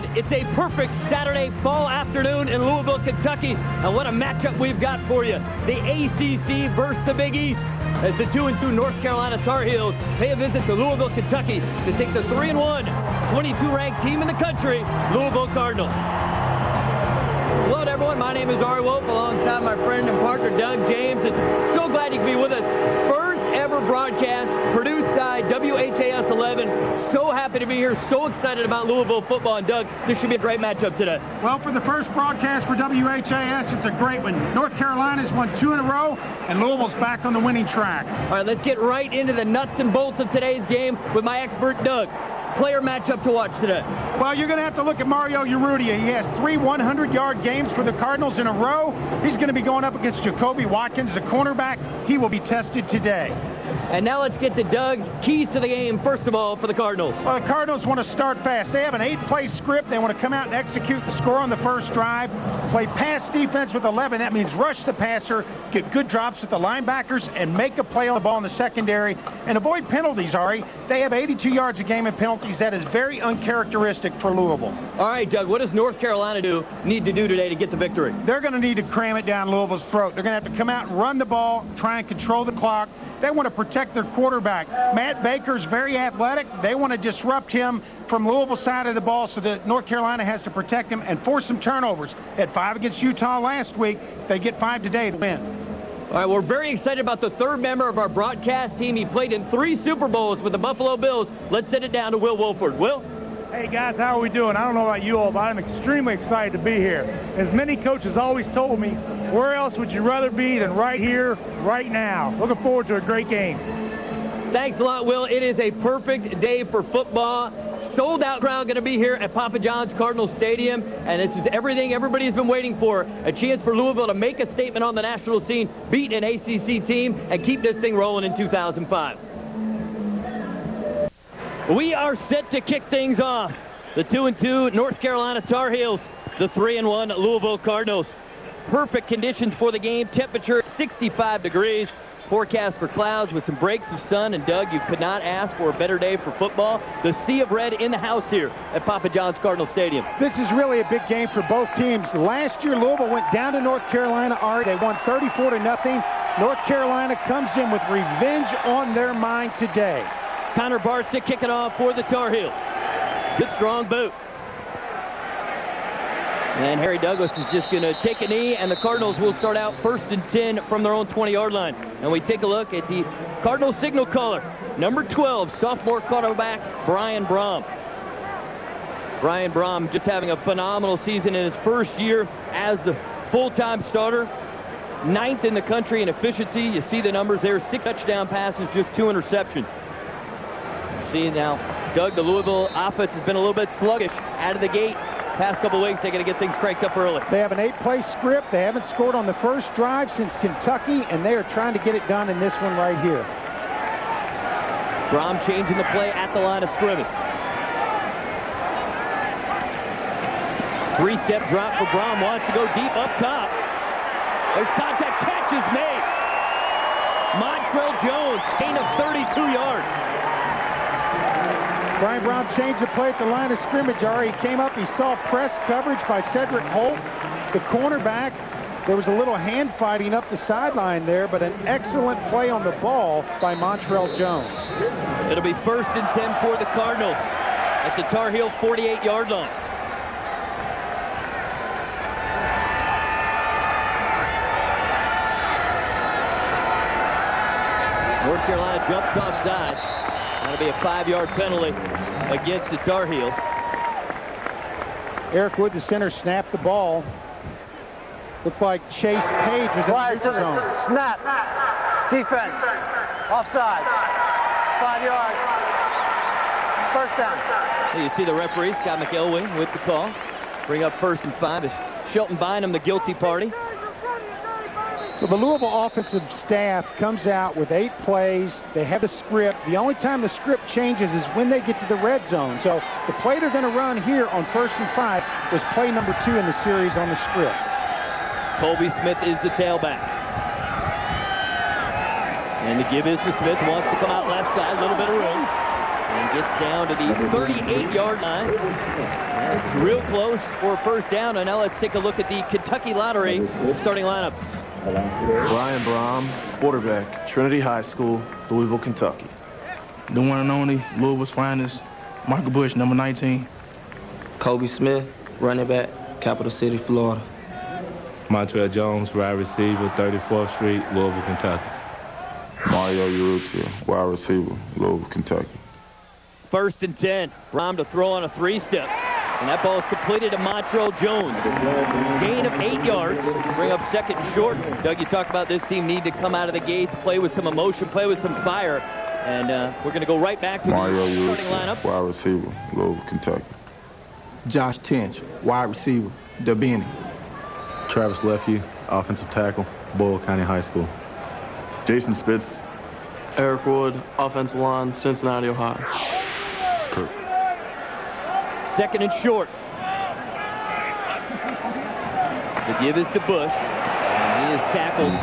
1. It's a perfect Saturday fall afternoon in Louisville, Kentucky. And what a matchup we've got for you. The ACC versus the Big East. As the 2-2 North Carolina Tar Heels pay a visit to Louisville, Kentucky to take the 3-1, 22-ranked team in the country, Louisville Cardinals. Hello everyone, my name is Ari Wolf alongside my friend and partner Doug James. And so glad you can be with us. First ever broadcast produced by WHAS 11. So happy to be here, so excited about Louisville football. And Doug, this should be a great matchup today. Well, for the first broadcast for WHAS, it's a great one. North Carolina's won 2 in a row, and Louisville's back on the winning track. All right, let's get right into the nuts and bolts of today's game with my expert Doug. Player matchup to watch today. Well, you're going to have to look at Mario Urrutia. He has 3 100-yard games for the Cardinals in a row. He's going to be going up against Jacoby Watkins, the cornerback. He will be tested today. And now let's get to Doug's keys to the game, first of all, for the Cardinals. Well, the Cardinals want to start fast. They have an 8-play script. They want to come out and execute the score on the first drive. Play pass defense with 11. That means rush the passer, get good drops with the linebackers, and make a play on the ball in the secondary. And avoid penalties, Ari. They have 82 yards a game in penalties. That is very uncharacteristic for Louisville. All right, Doug, what does North Carolina need to do today to get the victory? They're going to need to cram it down Louisville's throat. They're going to have to come out and run the ball, try and control the clock. They want to protect their quarterback. Matt Baker's very athletic. They want to disrupt him from Louisville's side of the ball so that North Carolina has to protect him and force some turnovers. At 5 against Utah last week, they get 5 today to win. All right, we're very excited about the third member of our broadcast team. He played in 3 Super Bowls with the Buffalo Bills. Let's send it down to Will Wolford. Will? Hey guys, how are we doing? I don't know about you all, but I'm extremely excited to be here. As many coaches always told me, where else would you rather be than right here, right now? Looking forward to a great game. Thanks a lot, Will. It is a perfect day for football. Sold out crowd going to be here at Papa John's Cardinals Stadium, and this is everything everybody's been waiting for. A chance for Louisville to make a statement on the national scene, beat an ACC team, and keep this thing rolling in 2005. We are set to kick things off. The 2-2 North Carolina Tar Heels, the 3-1 Louisville Cardinals. Perfect conditions for the game. Temperature 65 degrees. Forecast for clouds with some breaks of sun. And Doug, you could not ask for a better day for football. The sea of red in the house here at Papa John's Cardinal Stadium. This is really a big game for both teams. Last year, Louisville went down to North Carolina. They won 34-0. North Carolina comes in with revenge on their mind today. Connor Barsick kicking off for the Tar Heels. Good strong boot. And Harry Douglas is just going to take a knee, and the Cardinals will start out 1st and 10 from their own 20-yard line. And we take a look at the Cardinal signal caller, number 12, sophomore quarterback Brian Brom. Brian Brom just having a phenomenal season in his first year as the full-time starter. 9th in the country in efficiency. You see the numbers there, 6 touchdown passes, just 2 interceptions. See now, Doug, the Louisville offense has been a little bit sluggish out of the gate. Past couple weeks, they got to get things cranked up early. They have an 8-play script. They haven't scored on the first drive since Kentucky, and they are trying to get it done in this one right here. Brom changing the play at the line of scrimmage. 3-step drop for Brom. Wants to go deep up top. There's contact. Catch is made. Montrell Jones, gain of 32 yards. Brian Brom changed the play at the line of scrimmage. He came up, he saw press coverage by Cedric Holt, the cornerback. There was a little hand fighting up the sideline there, but an excellent play on the ball by Montrell Jones. It'll be 1st and 10 for the Cardinals at the Tar Heel 48-yard line. North Carolina jumps offside. That'll be a 5-yard penalty against the Tar Heels. Eric Wood, the center, snapped the ball. Looked like Chase Page was in the zone. Snap. Defense. Offside. 5 yards. First down. So you see the referee, Scott McElwee, with the call. Bring up 1st and 5 as Shelton Bynum, the guilty party. So the Louisville offensive staff comes out with 8 plays. They have a script. The only time the script changes is when they get to the red zone. So the play they're going to run here on 1st and 5 was play number 2 in the series on the script. Colby Smith is the tailback. And the give is to Smith. Wants to come out left side. A little bit of room. and gets down to the 38-yard line. That's real close for a first down. And now let's take a look at the Kentucky Lottery starting lineups. Brian Brom, quarterback, Trinity High School, Louisville, Kentucky. The one and only Louisville's finest, Michael Bush, number 19. Kobe Smith, running back, Capital City, Florida. Montrell Jones, wide receiver, 34th Street, Louisville, Kentucky. Mario Urrutia, wide receiver, Louisville, Kentucky. 1st and 10. Brom to throw on a 3-step. And that ball is completed to Montrell Jones. Gain of 8 yards. Bring up 2nd and short. Doug, you talk about this team need to come out of the gates, play with some emotion, play with some fire. And we're going to go right back to Mario the starting lineup. Wide receiver, Louisville, Kentucky. Josh Tinch, wide receiver, Dabini. Travis Lefevue, offensive tackle, Boyle County High School. Jason Spitz. Eric Wood, offensive line, Cincinnati, Ohio. 2nd and short. The give is to Bush. And he is tackled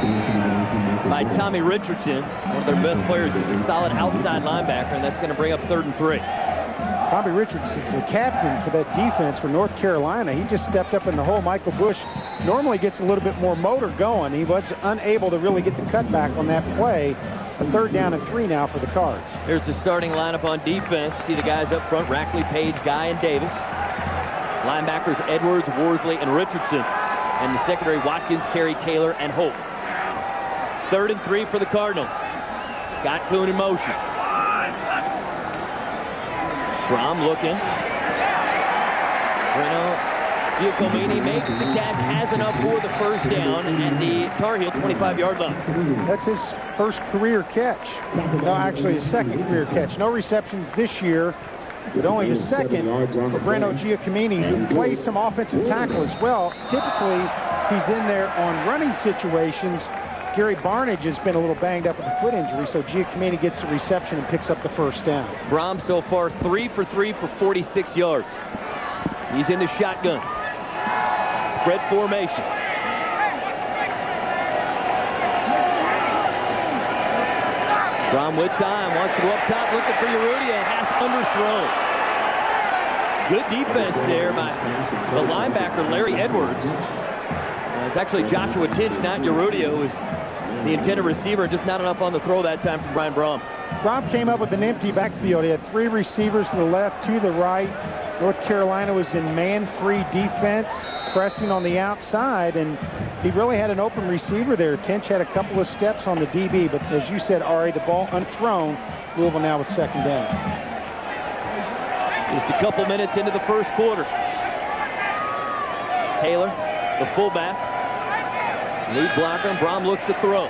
by Tommy Richardson, one of their best players. He's a solid outside linebacker, and that's going to bring up 3rd and 3. Tommy Richardson's the captain for that defense for North Carolina. He just stepped up in the hole. Michael Bush normally gets a little bit more motor going. He was unable to really get the cutback on that play. A 3rd down and 3 now for the Cards. Here's the starting lineup on defense. See the guys up front, Rackley, Page, Guy, and Davis. Linebackers, Edwards, Worsley, and Richardson. And the secondary, Watkins, Carey, Taylor, and Hope. 3rd and 3 for the Cardinals. Scott Kuhn in motion. Brom looking. Breno Giacomini makes the catch, has enough for the first down at the Tar Heel 25-yard line. That's his first career catch. No, actually his 2nd career catch. No receptions this year, but only his 2nd for Breno Giacomini, who plays some offensive tackle as well. Typically, he's in there on running situations. Gary Barnage has been a little banged up with a foot injury, so Giacomini gets the reception and picks up the first down. Brom so far 3 for 3 for 46 yards. He's in the shotgun. Spread formation. Brom with time, wants to go up top, looking for Urrutia, has underthrown. Good defense there by the linebacker, Larry Edwards. It's actually Joshua Tinch, not Urrutia, who was the intended receiver, just not enough on the throw that time for Brian Brom. Brom came up with an empty backfield. He had 3 receivers to the left, 2 to the right. North Carolina was in man-free defense, pressing on the outside, and he really had an open receiver there. Tinch had a couple of steps on the DB, but as you said, Ari, the ball unthrown. Louisville now with 2nd down. Just a couple minutes into the first quarter. Taylor, the fullback, lead blocker, and Brom looks to throw.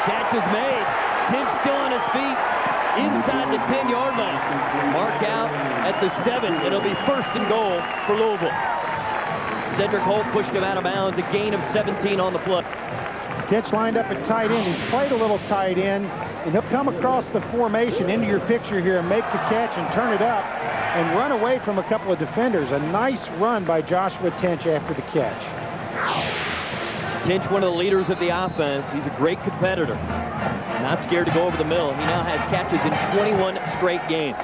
Catch is made. Tinch still on his feet inside the 10-yard line. Mark out at the 7. It'll be 1st and goal for Louisville. Cedric Holt pushed him out of bounds. A gain of 17 on the play. Tinch lined up at tight end. He's played a little tight end, and he'll come across the formation into your picture here and make the catch and turn it up and run away from a couple of defenders. A nice run by Joshua Tinch after the catch. Tinch, one of the leaders of the offense. He's a great competitor. Not scared to go over the middle. He now has catches in 21 straight games.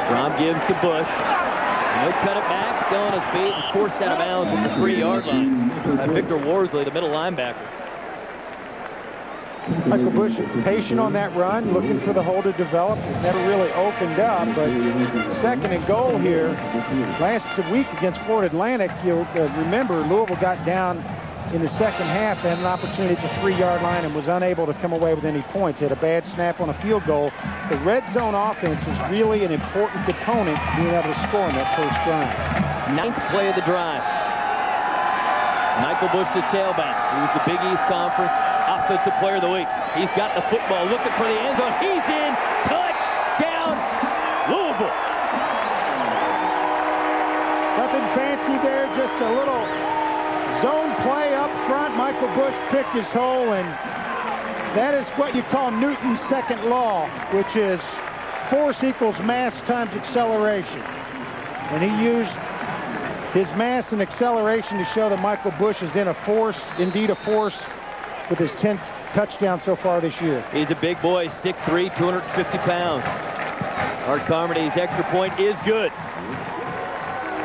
Brom gives to Bush. He'll cut it back, still on his feet, and forced out of bounds at the 3-yard line by Victor Worsley, the middle linebacker. Michael Bush patient on that run, looking for the hole to develop. It never really opened up, but 2nd and goal here. Last week against Florida Atlantic, you'll remember Louisville got down in the 2nd half, had an opportunity at the 3-yard line and was unable to come away with any points. Had a bad snap on a field goal. The red zone offense is really an important component to being able to score in that first drive. 9th play of the drive. Michael Bush, the tailback, who's the Big East Conference Offensive Player of the Week. He's got the football, looking for the end zone. He's in. Touchdown, Louisville. Nothing fancy there, just a little zone play up front. Michael Bush picked his hole, and that is what you call Newton's second law, which is force equals mass times acceleration. And he used His mass and acceleration to show that Michael Bush is indeed a force with his 10th touchdown so far this year. He's a big boy, 6'3", 250 pounds. Art Carmody's extra point is good.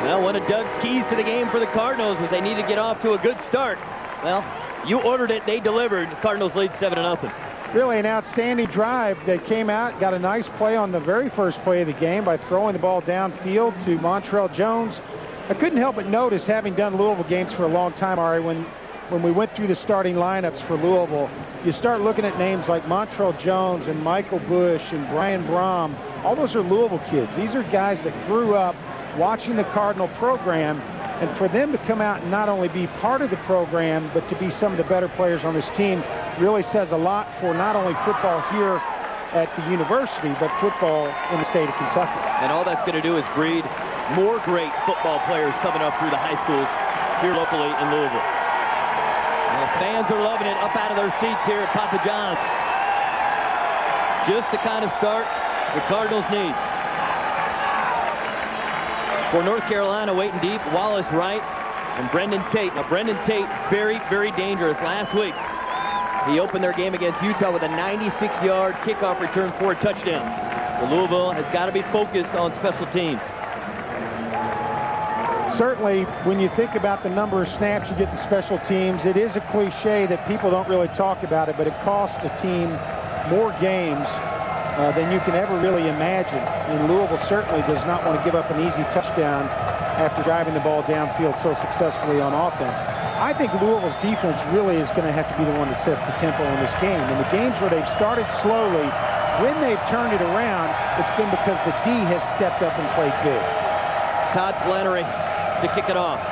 Well, one of Doug's keys to the game for the Cardinals was they need to get off to a good start. Well, you ordered it, they delivered. The Cardinals lead 7-0. Really an outstanding drive. They came out, got a nice play on the very first play of the game by throwing the ball downfield to Montrell Jones. I couldn't help but notice, having done Louisville games for a long time, Ari, when we went through the starting lineups for Louisville, you start looking at names like Montrell Jones and Michael Bush and Brian Brom. All those are Louisville kids. These are guys that grew up watching the Cardinal program, and for them to come out and not only be part of the program, but to be some of the better players on this team really says a lot for not only football here at the university, but football in the state of Kentucky. And all that's going to do is breed more great football players coming up through the high schools here locally in Louisville. Well, fans are loving it up out of their seats here at Papa John's. Just the kind of start the Cardinals need. For North Carolina, waiting deep, Wallace Wright and Brendan Tate. Now, Brendan Tate, very, very dangerous. Last week, he opened their game against Utah with a 96-yard kickoff return for a touchdown. So Louisville has got to be focused on special teams. Certainly, when you think about the number of snaps you get in special teams, it is a cliche that people don't really talk about it, but it costs a team more games than you can ever really imagine. And Louisville certainly does not want to give up an easy touchdown after driving the ball downfield so successfully on offense. I think Louisville's defense really is going to have to be the one that sets the tempo in this game. In the games where they've started slowly, when they've turned it around, it's been because the D has stepped up and played big. Todd Flannery to kick it off.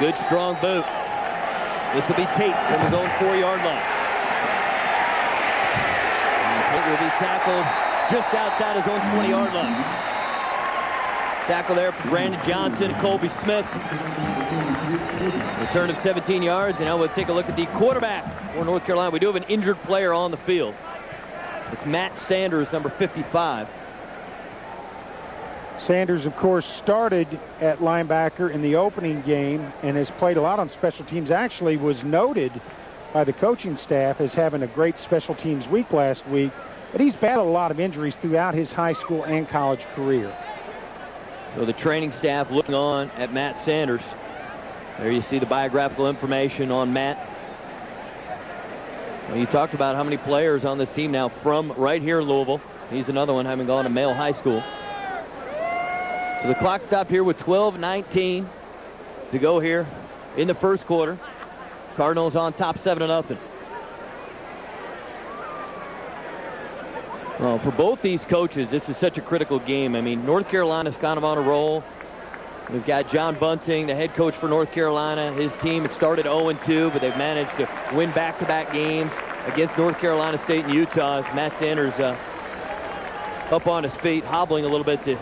Good strong boot. This will be Tate from his own 4-yard line. And Tate will be tackled just outside his own 20-yard line. Tackle there for Brandon Johnson, Colby Smith. Return of 17 yards, and now we'll take a look at the quarterback for North Carolina. We do have an injured player on the field. It's Matt Sanders, number 55. Sanders, of course, started at linebacker in the opening game and has played a lot on special teams. Actually was noted by the coaching staff as having a great special teams week last week, but he's battled a lot of injuries throughout his high school and college career. So the training staff looking on at Matt Sanders. There you see the biographical information on Matt. Well, you talked about how many players on this team now from right here in Louisville. He's another one, having gone to Male High School. So the clock stopped here with 12:19 to go here in the first quarter. Cardinals on top 7-0. Well, for both these coaches, this is such a critical game. I mean, North Carolina's kind of on a roll. We've got John Bunting, the head coach for North Carolina. His team had started 0-2, but they've managed to win back-to-back games against North Carolina State and Utah. Matt Sanders up on his feet, hobbling a little bit to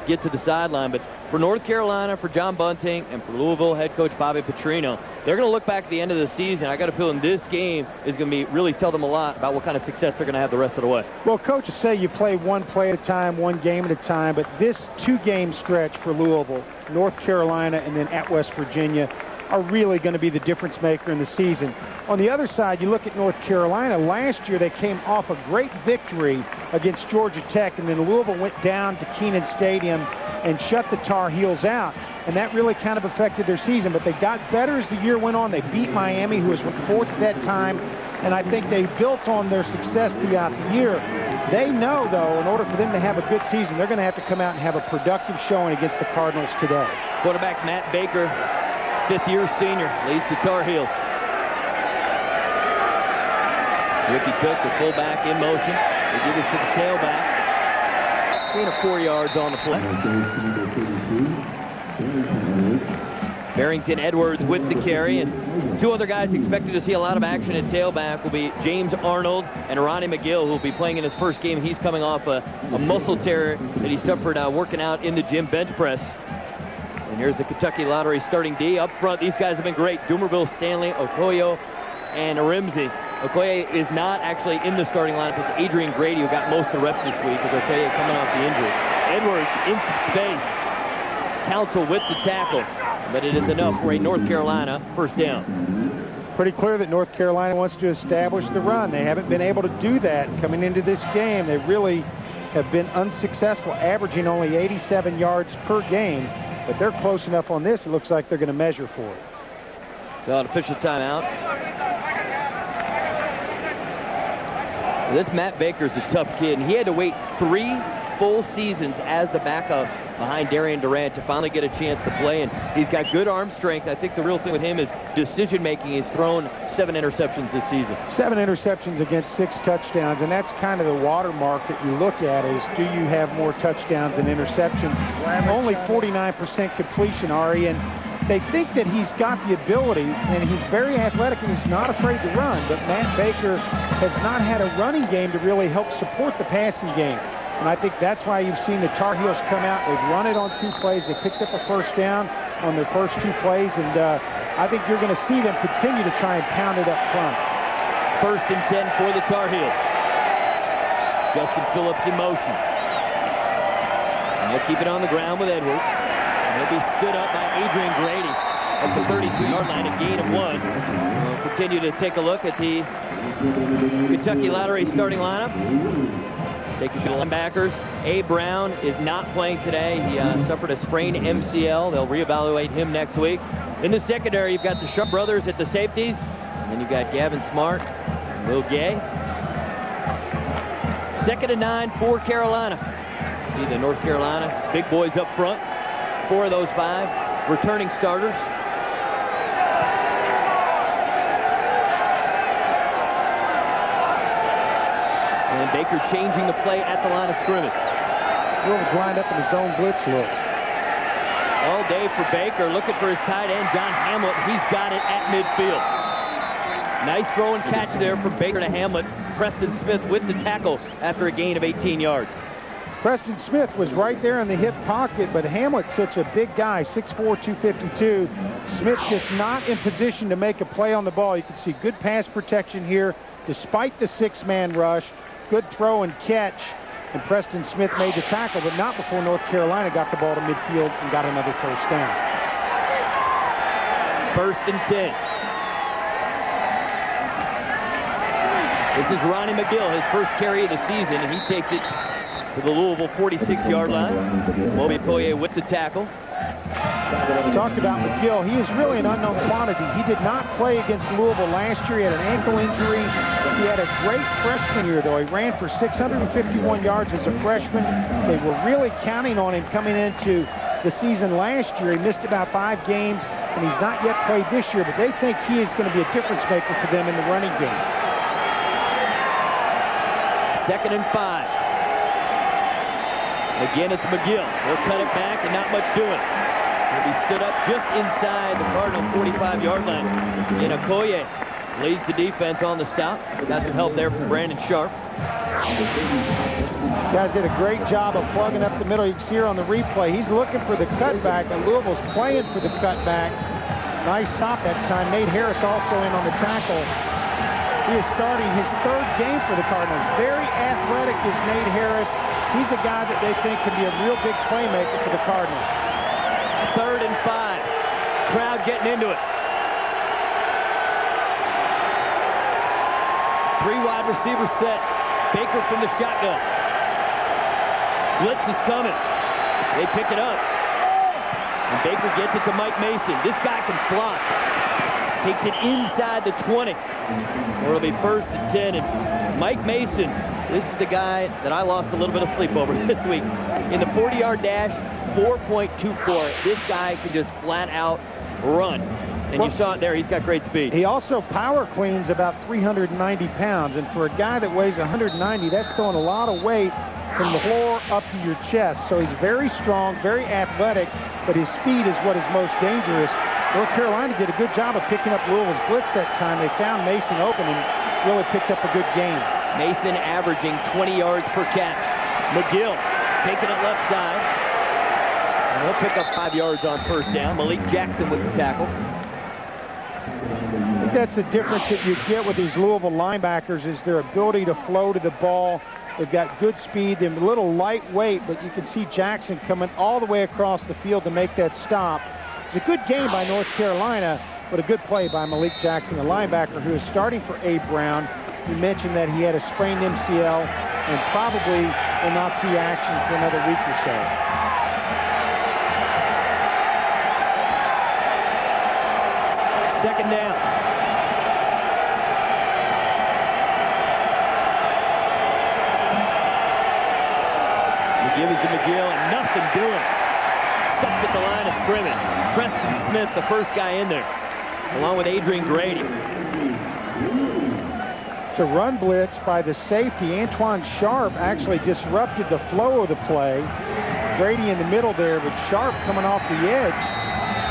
get to the sideline. But for North Carolina, for John Bunting, and for Louisville head coach Bobby Petrino, they're going to look back at the end of the season. I got a feeling this game is going to be really tell them a lot about what kind of success they're going to have the rest of the way. Well, coaches say you play one play at a time, one game at a time, but this two-game stretch for Louisville, North Carolina, and then at West Virginia, are really going to be the difference maker in the season. On the other side, you look at North Carolina. Last year, they came off a great victory against Georgia Tech, and then Louisville went down to Kenan Stadium and shut the Tar Heels out, and that really kind of affected their season. But they got better as the year went on. They beat Miami, who was fourth at that time, and I think they built on their success throughout the year. They know, though, in order for them to have a good season, they're going to have to come out and have a productive showing against the Cardinals today. Quarterback Matt Baker, fifth-year senior, leads the Tar Heels. Ricky Cook, the fullback, in motion. They give it to the tailback. Gain of 4 yards on the play. Barrington Edwards with the carry, and two other guys expected to see a lot of action at tailback will be James Arnold and Ronnie McGill, who will be playing in his first game. He's coming off a muscle tear that he suffered working out in the gym bench press. And here's the Kentucky Lottery starting D. Up front, these guys have been great. Dumerville, Stanley, Okoye, and Arimzi. Okoye is not actually in the starting lineup. It's Adrian Grady who got most of the reps this week, with Okoye coming off the injury. Edwards in some space. Counsell with the tackle, but it is enough for a North Carolina first down. Pretty clear that North Carolina wants to establish the run. They haven't been able to do that coming into this game. They really have been unsuccessful, averaging only 87 yards per game, but they're close enough on this, it looks like they're going to measure for it. So an official timeout. This Matt Baker's a tough kid, and he had to wait 3 full seasons as the backup behind Darian Durant to finally get a chance to play, and he's got good arm strength. I think the real thing with him is decision-making. He's thrown 7 interceptions this season. 7 interceptions against 6 touchdowns, and that's kind of the watermark that you look at is, do you have more touchdowns than interceptions? Only 49% completion, Ari, and they think that he's got the ability, and he's very athletic, and he's not afraid to run, but Matt Baker has not had a running game to really help support the passing game. And I think that's why you've seen the Tar Heels come out. They've run it on 2 plays. They picked up a first down on their first 2 plays, and I think you're going to see them continue to try and pound it up front. 1st and 10 for the Tar Heels. Justin Phillips in motion. And he'll keep it on the ground with Edwards. And he'll be stood up by Adrian Grady at the 32-yard line, a gain of 1. We'll continue to take a look at the Kentucky Lottery starting lineup. Taking the linebackers. A. Brown is not playing today. He suffered a sprained MCL. They'll reevaluate him next week. In the secondary, you've got the Sharp brothers at the safeties. And then you've got Gavin Smart, Will Gay. 2nd and 9 for Carolina. See the North Carolina big boys up front. 4 of those 5 returning starters. And Baker changing the play at the line of scrimmage. Louisville's lined up in his own blitz look. All day for Baker, looking for his tight end, John Hamlet. He's got it at midfield. Nice throw and catch there from Baker to Hamlet. Preston Smith with the tackle after a gain of 18 yards. Preston Smith was right there in the hip pocket, but Hamlet's such a big guy, 6'4", 252. Smith just not in position to make a play on the ball. You can see good pass protection here, despite the 6-man rush. Good throw and catch, and Preston Smith made the tackle, but not before North Carolina got the ball to midfield and got another first down. 1st and 10. This is Ronnie McGill, his first carry of the season, and he takes it to the Louisville 46-yard line. Moby Poye with the tackle. We talked about McGill. He is really an unknown quantity. He did not play against Louisville last year. He had an ankle injury. He had a great freshman year, though. He ran for 651 yards as a freshman. They were really counting on him coming into the season last year. He missed about 5 games, and he's not yet played this year, but they think he is going to be a difference maker for them in the running game. 2nd and 5. Again, it's McGill. They'll cut it back and not much doing. He'll be stood up just inside the Cardinal 45-yard line. And Okoye leads the defense on the stop. Got some help there from Brandon Sharp. Guys did a great job of plugging up the middle. You can see here on the replay, he's looking for the cutback, and Louisville's playing for the cutback. Nice stop that time. Nate Harris also in on the tackle. He is starting his 3rd game for the Cardinals. Very athletic is Nate Harris. He's a guy that they think can be a real big playmaker for the Cardinals. 3rd and 5. Crowd getting into it. 3 wide receivers set. Baker from the shotgun. Blitz is coming. They pick it up. And Baker gets it to Mike Mason. This guy can fly. Takes it inside the 20. Or it'll be 1st and 10. And Mike Mason, this is the guy that I lost a little bit of sleep over this week. In the 40-yard dash, 4.24. This guy can just flat out run. And you saw it there. He's got great speed. He also power cleans about 390 pounds. And for a guy that weighs 190, that's throwing a lot of weight from the floor up to your chest. So he's very strong, very athletic, but his speed is what is most dangerous. North Carolina did a good job of picking up Louisville's blitz that time. They found Mason open and really picked up a good game. Mason averaging 20 yards per catch. McGill taking it left side. And he'll pick up 5 yards on 1st down. Malik Jackson with the tackle. I think that's the difference that you get with these Louisville linebackers is their ability to flow to the ball They've got good speed. They're a little lightweight, but you can see Jackson coming all the way across the field to make that stop. It's a good game by North Carolina, but a good play by Malik Jackson, the linebacker, who is starting for Abe Brown. You mentioned that he had a sprained MCL and probably will not see action for another week or so. Second down. Give it to McGill, and nothing doing. Stuck at the line of scrimmage. Preston Smith, the first guy in there, along with Adrian Grady. The run blitz by the safety, Antoine Sharp, actually disrupted the flow of the play. Grady in the middle there, but Sharp coming off the edge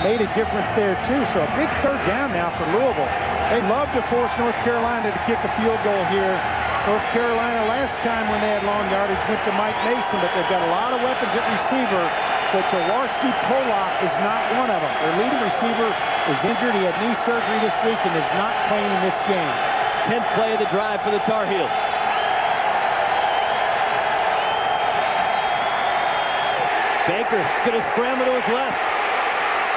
made a difference there too. So a big third down now for Louisville. They love to force North Carolina to kick a field goal here. North Carolina last time when they had long yardage went to Mike Mason, but they've got a lot of weapons at receiver. But Jaworski Pollock is not one of them. Their leading receiver is injured. He had knee surgery this week and is not playing in this game. 10th play of the drive for the Tar Heels. Baker's going to scramble to his left.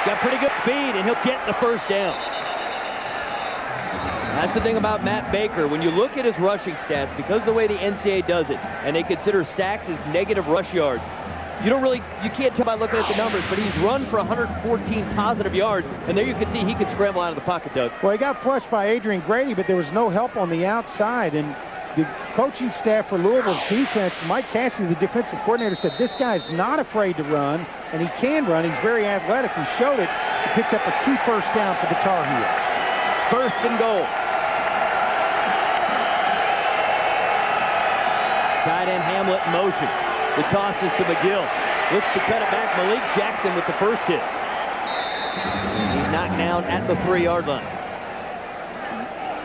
Got pretty good speed, and he'll get the first down. That's the thing about Matt Baker. When you look at his rushing stats, because of the way the NCAA does it, and they consider sacks as negative rush yards, you can't tell by looking at the numbers, but he's run for 114 positive yards, and there you can see he can scramble out of the pocket, Doug. Well, he got flushed by Adrian Grady, but there was no help on the outside, and the coaching staff for Louisville's defense, Mike Cassidy, the defensive coordinator, said this guy's not afraid to run, and he can run. He's very athletic. He showed it. He picked up a key first down for the Tar Heels. First and goal. Tight end Hamlet in motion. The toss is to McGill. Looks to cut it back. Malik Jackson with the first hit. He's knocked down at the 3-yard line.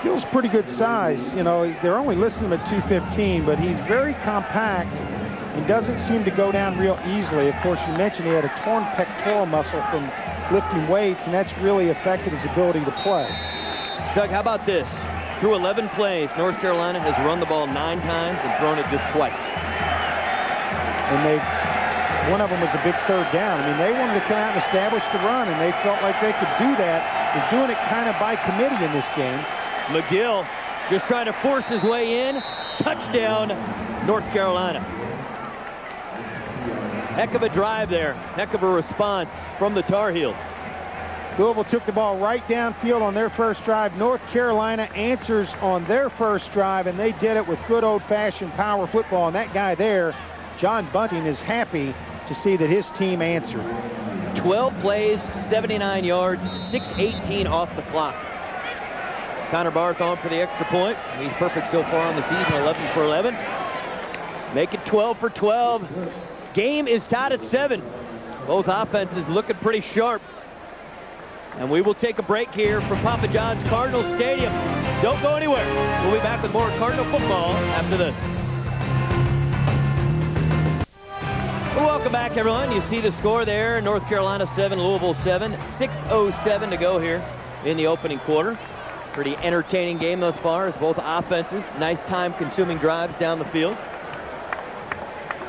Gill's pretty good size. You know, they're only listing him at 215, but he's very compact and doesn't seem to go down real easily. Of course, you mentioned he had a torn pectoral muscle from lifting weights, and that's really affected his ability to play. Doug, how about this? Through 11 plays, North Carolina has run the ball 9 times and thrown it just twice. And one of them was a big third down. I mean, they wanted to come out and establish the run, and they felt like they could do that. They're doing it kind of by committee in this game. McGill just trying to force his way in. Touchdown, North Carolina. Heck of a drive there. Heck of a response from the Tar Heels. Louisville took the ball right downfield on their first drive. North Carolina answers on their first drive, and they did it with good old-fashioned power football. And that guy there, John Bunting, is happy to see that his team answered. 12 plays, 79 yards, 6:18 off the clock. Connor Barth on for the extra point. He's perfect so far on the season, 11 for 11. Make it 12 for 12. Game is tied at 7. Both offenses looking pretty sharp. And we will take a break here from Papa John's Cardinal Stadium. Don't go anywhere. We'll be back with more Cardinal football after this. Welcome back, everyone. You see the score there. North Carolina 7, Louisville 7. 6:07 to go here in the opening quarter. Pretty entertaining game thus far as both offenses. Nice time-consuming drives down the field.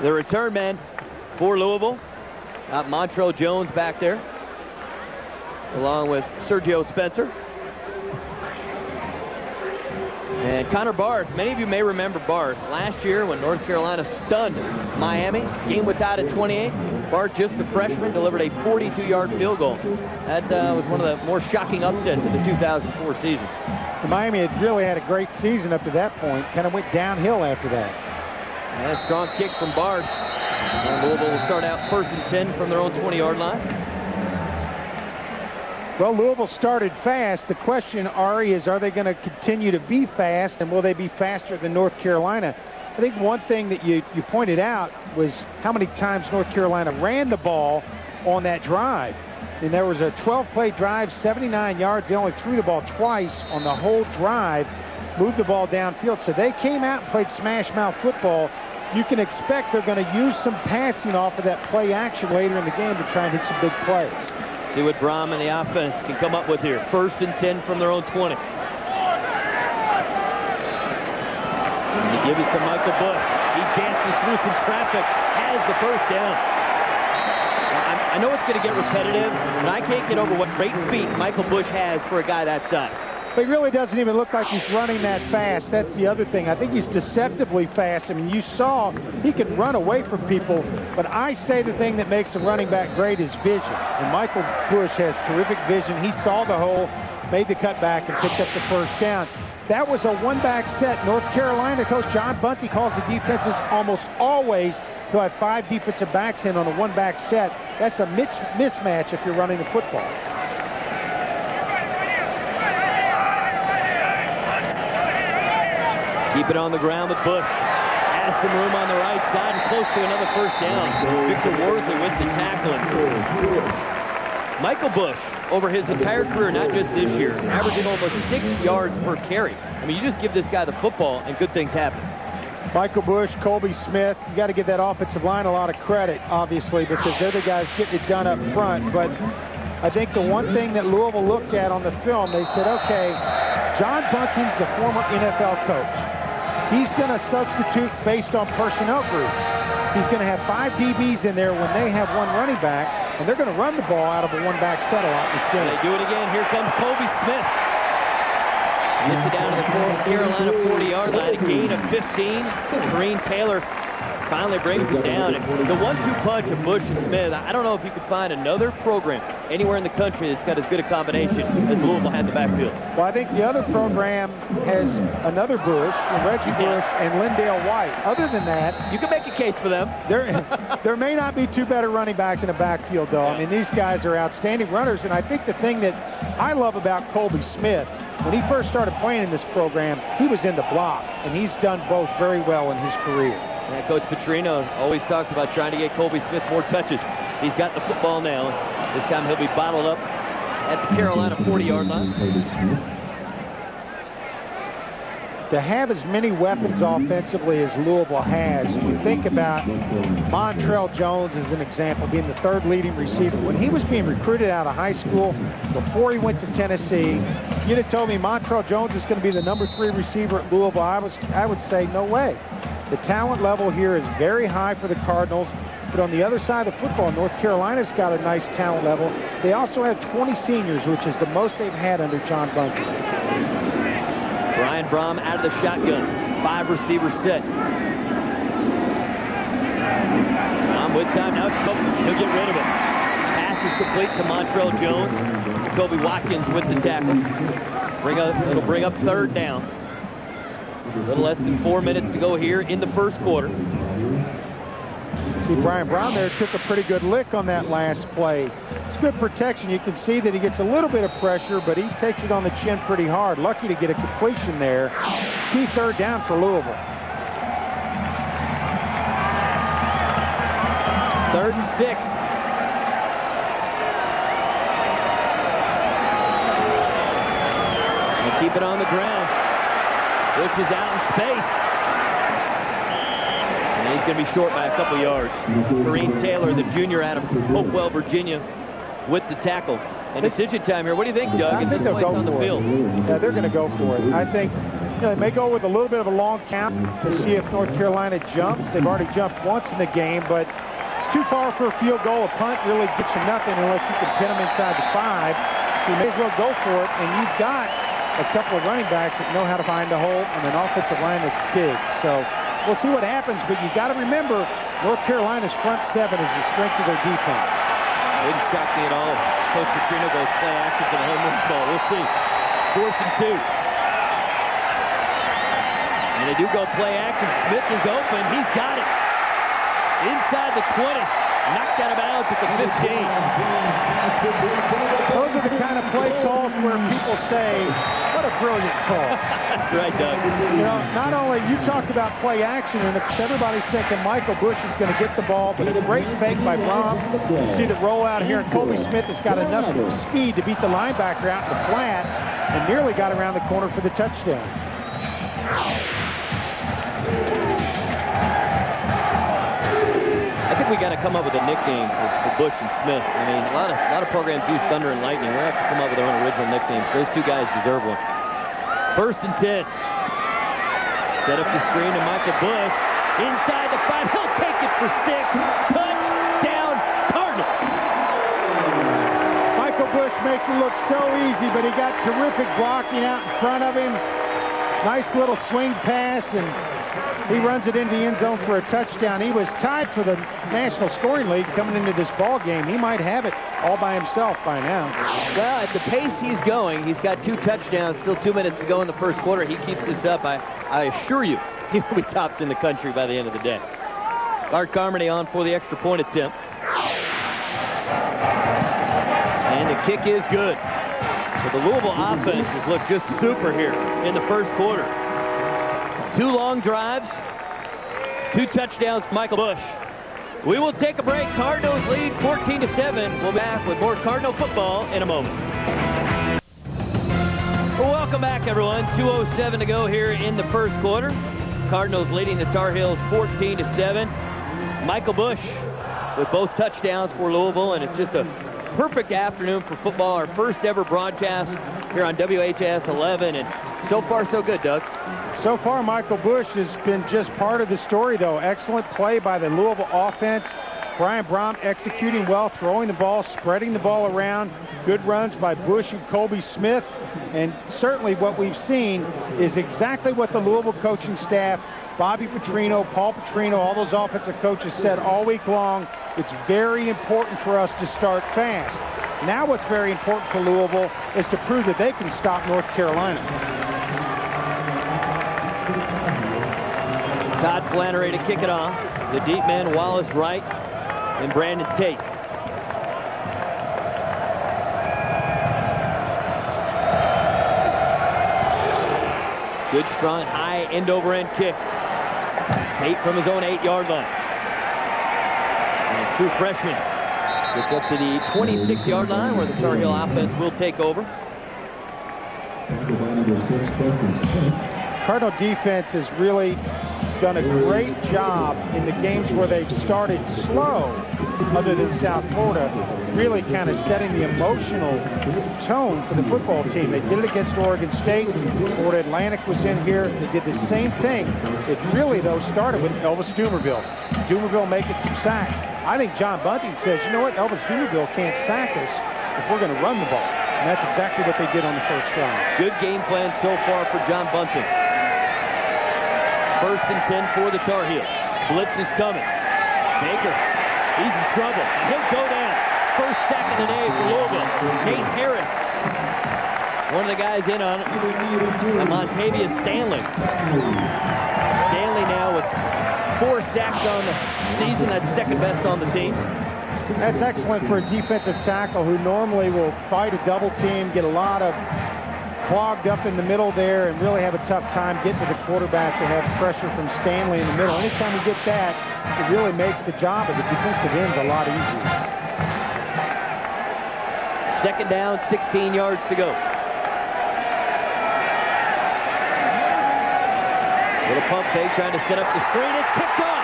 The return man for Louisville. Got Montrell Jones back there, along with Sergio Spencer. And Connor Barth, many of you may remember Barth. Last year when North Carolina stunned Miami, game was tied at 28. Barth, just a freshman, delivered a 42-yard field goal. That was one of the more shocking upsets of the 2004 season. Miami had really had a great season up to that point. Kind of went downhill after that. And a strong kick from Barth. And Louisville will start out 1st and 10 from their own 20-yard line. Well, Louisville started fast. The question, Ari, is are they going to continue to be fast, and will they be faster than North Carolina? I think one thing that you pointed out was how many times North Carolina ran the ball on that drive. And there was a 12-play drive, 79 yards. They only threw the ball twice on the whole drive, moved the ball downfield. So they came out and played smash-mouth football. You can expect they're going to use some passing off of that play action later in the game to try and hit some big plays. See what Brom and the offense can come up with here. 1st and 10 from their own 20. Give it to Michael Bush. He dances through some traffic, has the first down. I know it's going to get repetitive, and I can't get over what great feet Michael Bush has for a guy that size. But he really doesn't even look like he's running that fast. That's the other thing. I think he's deceptively fast. I mean, you saw he could run away from people, but I say the thing that makes a running back great is vision. And Michael Bush has terrific vision. He saw the hole, made the cutback, and picked up the first down. That was a one-back set. North Carolina coach John Bunty calls the defenses almost always to have 5 defensive backs in on a one-back set. That's a mismatch if you're running the football. Keep it on the ground with Bush. Has some room on the right side and close to another first down. Victor Worsley with the tackling. Michael Bush, over his entire career, not just this year, averaging almost 6 yards per carry. I mean, you just give this guy the football and good things happen. Michael Bush, Colby Smith, you got to give that offensive line a lot of credit, obviously, because they're the guys getting it done up front. But I think the one thing that Louisville looked at on the film, they said, okay, John Bunting's a former NFL coach. He's going to substitute based on personnel groups. He's going to have 5 DBs in there when they have 1 running back, and they're going to run the ball out of a one-back set a lot instead. They do it again. Here comes Colby Smith. Gets it down to the Carolina 40-yard line. A gain of 15. Kareem Taylor finally brings it down. And the 1-2 punch of Bush and Smith, I don't know if you could find another program anywhere in the country that's got as good a combination as Louisville had in the backfield. Well, I think the other program has another Bush, Reggie Bush, and Lindale White. Other than that, you can make a case for them. There may not be 2 better running backs in the backfield, though. I mean, these guys are outstanding runners, and I think the thing that I love about Colby Smith, when he first started playing in this program, he was in the block, and he's done both very well in his career. Yeah, Coach Petrino always talks about trying to get Colby Smith more touches. He's got the football now. This time he'll be bottled up at the Carolina 40-yard line. To have as many weapons offensively as Louisville has, you think about Montrell Jones as an example, being the 3rd leading receiver. When he was being recruited out of high school, before he went to Tennessee, you'd have told me Montrell Jones is going to be the number 3 receiver at Louisville. I would say no way. The talent level here is very high for the Cardinals, but on the other side of the football, North Carolina's got a nice talent level. They also have 20 seniors, which is the most they've had under John Bunty. Brian Brom out of the shotgun. 5-receiver set. Brom with time now. He'll get rid of it. Pass is complete to Montrell Jones. Jacoby Watkins with the tackle. It'll bring up 3rd down. A little less than 4 minutes to go here in the first quarter. See, Brian Brown there took a pretty good lick on that last play. It's good protection. You can see that he gets a little bit of pressure, but he takes it on the chin pretty hard. Lucky to get a completion there. Key 3rd down for Louisville. 3rd and 6. And keep it on the ground. Bush is out in space. And he's going to be short by a couple yards. Kareem Taylor, the junior out of Hopewell, Virginia, with the tackle. And decision time here. What do you think, Doug? I think they'll go on the for field. it. Yeah, they're going to go for it. I think they may go with a little bit of a long count to see if North Carolina jumps. They've already jumped once in the game, but it's too far for a field goal. A punt really gets you nothing unless you can pin them inside the 5. So you may as well go for it, and you've got a couple of running backs that know how to find a hole and an offensive line that's big. So we'll see what happens, but you got to remember North Carolina's front 7 is the strength of their defense. Didn't shock me at all. Coach Petrino goes play action for the home run ball. We'll see. 4th and 2. And they do go play action. Smith is open. He's got it. Inside the 20. Knocked out of bounds at the 15. Those are the kind of play calls where people say, what a brilliant call. That's right, Doug. You know, not only you talked about play action, and everybody's thinking Michael Bush is going to get the ball, but a great fake by Brom. You see the rollout here, and Colby Smith has got enough speed to beat the linebacker out in the flat and nearly got around the corner for the touchdown. I think we got to come up with a nickname for Bush and Smith. I mean, a lot of programs use Thunder and Lightning. We're going to have to come up with our own original nicknames. Those 2 guys deserve one. 1st and 10. Set up the screen to Michael Bush. Inside the 5. He'll take it for 6. Touchdown, Cardinals. Michael Bush makes it look so easy, but he got terrific blocking out in front of him. Nice little swing pass, and he runs it into the end zone for a touchdown. He was tied for the National Scoring League coming into this ball game. He might have it all by himself by now. Well, at the pace he's going, he's got 2 touchdowns, still 2 minutes to go in the first quarter. He keeps this up. I assure you, he will be tops in the country by the end of the day. Art Carmody on for the extra point attempt. And the kick is good. So the Louisville offense has looked just super here in the first quarter. 2 long drives, 2 touchdowns for Michael Bush. We will take a break. Cardinals lead 14-7. We'll be back with more Cardinal football in a moment. Well, welcome back, everyone. 2:07 to go here in the first quarter. Cardinals leading the Tar Heels 14-7. Michael Bush with both touchdowns for Louisville, and it's just a perfect afternoon for football. Our first ever broadcast here on WHS 11, and so far so good, Doug. So far, Michael Bush has been just part of the story, though. Excellent play by the Louisville offense. Brian Brom executing well, throwing the ball, spreading the ball around. Good runs by Bush and Colby Smith. And certainly what we've seen is exactly what the Louisville coaching staff, Bobby Petrino, Paul Petrino, all those offensive coaches said all week long. It's very important for us to start fast. Now what's very important for Louisville is to prove that they can stop North Carolina. Todd Flannery to kick it off. The deep man, Wallace Wright, and Brandon Tate. Good, strong, high end-over-end kick. Tate from his own 8-yard line. And a true freshman gets up to the 26-yard line where the Tar Heel offense will take over. Cardinal defense has really done a great job in the games where they've started slow, other than South Florida, really kind of setting the emotional tone for the football team. They did it against Oregon State. Florida Atlantic was in here. They did the same thing. It really, though, started with Elvis Dumerville. Dumerville making some sacks. I think John Bunting says, you know what, Elvis Dumerville can't sack us if we're going to run the ball. And that's exactly what they did on the first drive. Good game plan so far for John Bunting. 1st and 10 for the Tar Heels. Blitz is coming. Baker, he's in trouble. He'll go down. First sack of the day for Louisville. Nate Harris, one of the guys in on it. And Montavious Stanley. Stanley now with 4 sacks on the season. That's second best on the team. That's excellent for a defensive tackle who normally will fight a double team, get a lot of clogged up in the middle there, and really have a tough time getting to the quarterback to have pressure from Stanley in the middle. Anytime you get that, it really makes the job of the defensive ends a lot easier. 2nd down, 16 yards to go. Little pump fake, trying to set up the screen. It's picked off.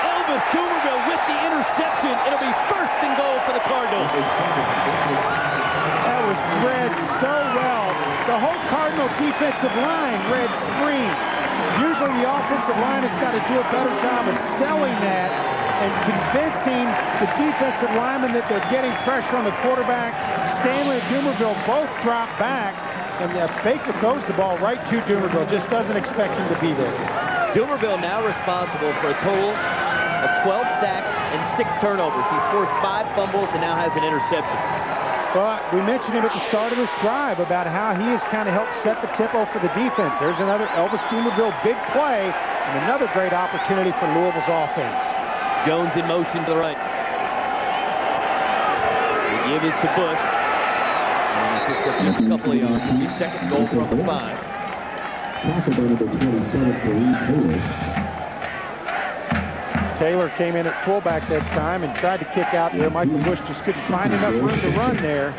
Elvis Dumerville with the interception. It'll be 1st and goal for the Cardinals. That was read so well. The whole Cardinal defensive line read screen. Usually the offensive line has got to do a better job of selling that and convincing the defensive linemen that they're getting pressure on the quarterback. Stanley and Dumerville both drop back, and Baker throws the ball right to Dumerville, just doesn't expect him to be there. Dumerville now responsible for a total of 12 sacks and 6 turnovers. He's forced 5 fumbles and now has an interception. But we mentioned him at the start of this drive about how he has kind of helped set the tempo for the defense. There's another Elvis Dumerville big play and another great opportunity for Louisville's offense. Jones in motion to the right. The give is to Bush. And he picks up just a couple of yards. It'll be 2nd goal from the 5. Taylor came in at fullback that time and tried to kick out there. Michael Bush just couldn't find enough room to run there.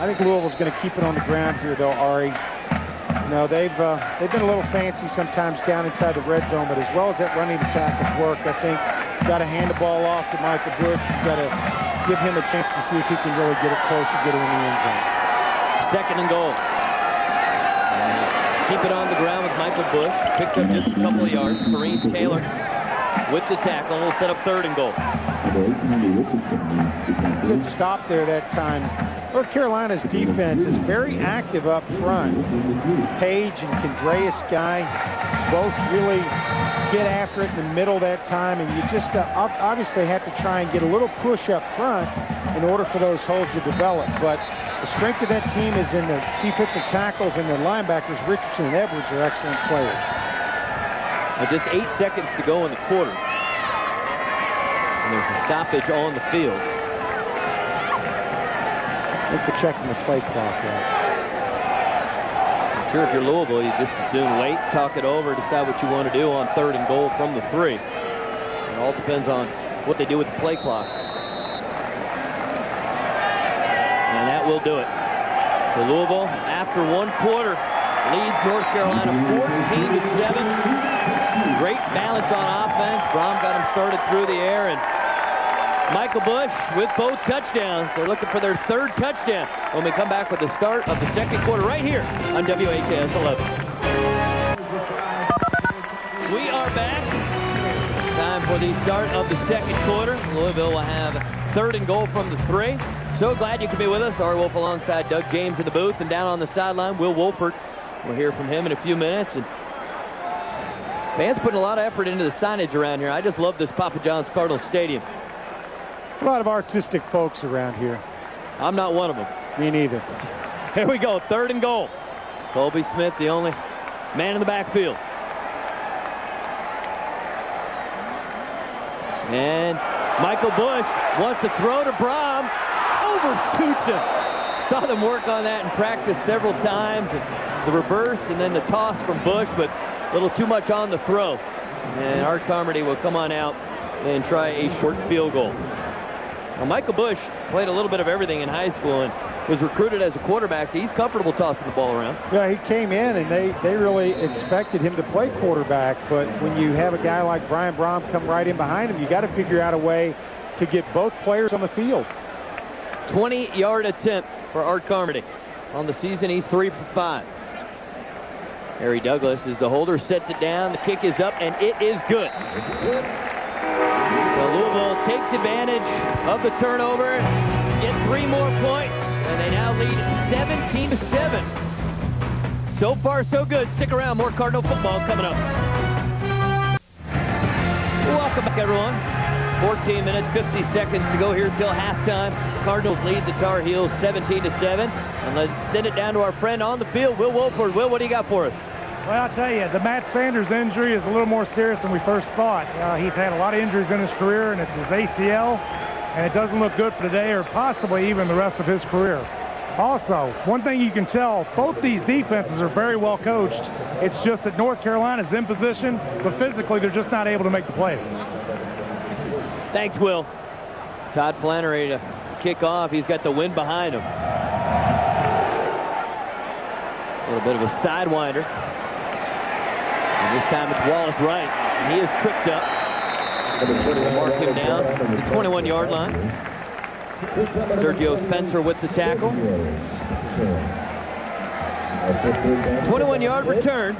I think Louisville's going to keep it on the ground here, though, Ari. You know, they've been a little fancy sometimes down inside the red zone, but as well as that running attack has worked, I think you've got to hand the ball off to Michael Bush. You've got to give him a chance to see if he can really get it close and get it in the end zone. 2nd and goal. Keep it on the ground with Michael Bush. Picked up just a couple of yards. Kareem Taylor with the tackle. We'll set up 3rd and goal. Good stop there that time. North Carolina's defense is very active up front. Page and Kendreas Guy both really get after it in the middle that time, and you just obviously have to try and get a little push up front in order for those holes to develop. But the strength of that team is in the defensive tackles and the linebackers. Richardson and Edwards are excellent players. Just 8 seconds to go in the quarter. And there's a stoppage on the field. Look for checking the play clock out. I'm sure if you're Louisville, you just as soon wait, talk it over, decide what you want to do on 3rd and goal from the 3. It all depends on what they do with the play clock. And that will do it. So Louisville, after 1 quarter, leads North Carolina 14-7. Great balance on offense. Brom got him started through the air, and Michael Bush with both touchdowns. They're looking for their 3rd touchdown when we come back with the start of the 2nd quarter right here on WHAS 11. We are back. Time for the start of the 2nd quarter. Louisville will have 3rd and goal from the 3. So glad you could be with us. Ari Wolf alongside Doug James in the booth, and down on the sideline, Will Wolford. We'll hear from him in a few minutes. And fans putting a lot of effort into the signage around here. I just love this Papa John's Cardinals Stadium. A lot of artistic folks around here. I'm not one of them. Me neither. Here we go, 3rd and goal. Colby Smith, the only man in the backfield. And Michael Bush wants to throw to Brom. Overshoots him. Saw them work on that in practice several times. The reverse and then the toss from Bush, but a little too much on the throw. And Art Carmody will come on out and try a short field goal. Now, Michael Bush played a little bit of everything in high school and was recruited as a quarterback. He's comfortable tossing the ball around. Yeah, he came in and they really expected him to play quarterback, but when you have a guy like Brian Brom come right in behind him, you got to figure out a way to get both players on the field. 20-yard attempt for Art Carmody. On the season, he's 3 for 5. Harry Douglas is the holder, sets it down, the kick is up, and it is good. So Louisville takes advantage of the turnover, get 3 more points, and they now lead 17-7. So far, so good. Stick around, more Cardinal football coming up. Welcome back, everyone. 14 minutes, 50 seconds to go here till halftime. Cardinals lead the Tar Heels 17-7. And let's send it down to our friend on the field, Will Wolford. Will, what do you got for us? Well, I'll tell you, the Matt Sanders injury is a little more serious than we first thought. He's had a lot of injuries in his career, and it's his ACL, and it doesn't look good for today or possibly even the rest of his career. Also, one thing you can tell, both these defenses are very well coached. It's just that North Carolina's in position, but physically they're just not able to make the plays. Thanks, Will. Todd Flannery to kick off. He's got the wind behind him. A little bit of a sidewinder. And this time it's Wallace Wright. He is tripped up. Mark him down at the 21-yard line. Sergio Spencer with the tackle. 21-yard return.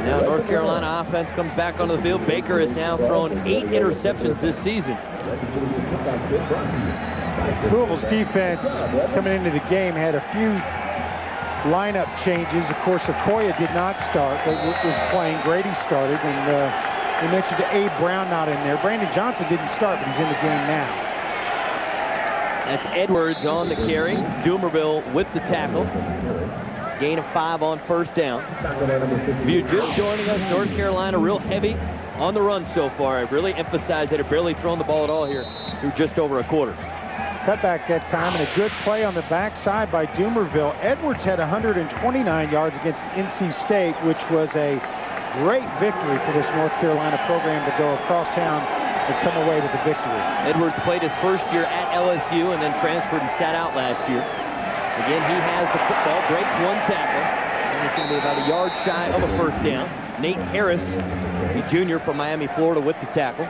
Now North Carolina offense comes back onto the field. Baker has now thrown 8 interceptions this season. Louisville's defense coming into the game had a few lineup changes. Of course, Okoye did not start, but was playing. Grady started, and we mentioned Abe Brown not in there. Brandon Johnson didn't start, but he's in the game now. That's Edwards on the carry. Dumerville with the tackle. Gain of 5 on first down. If you're just joining us, North Carolina real heavy on the run so far. I really emphasize that they've barely thrown the ball at all here through just over a quarter. Cutback that time, and a good play on the backside by Dumerville. Edwards had 129 yards against NC State, which was a great victory for this North Carolina program to go across town and come away with the victory. Edwards played his first year at LSU and then transferred and sat out last year. Again, he has the football, breaks 1 tackle, and it's going to be about a yard shy of a first down. Nate Harris, the junior from Miami, Florida, with the tackle.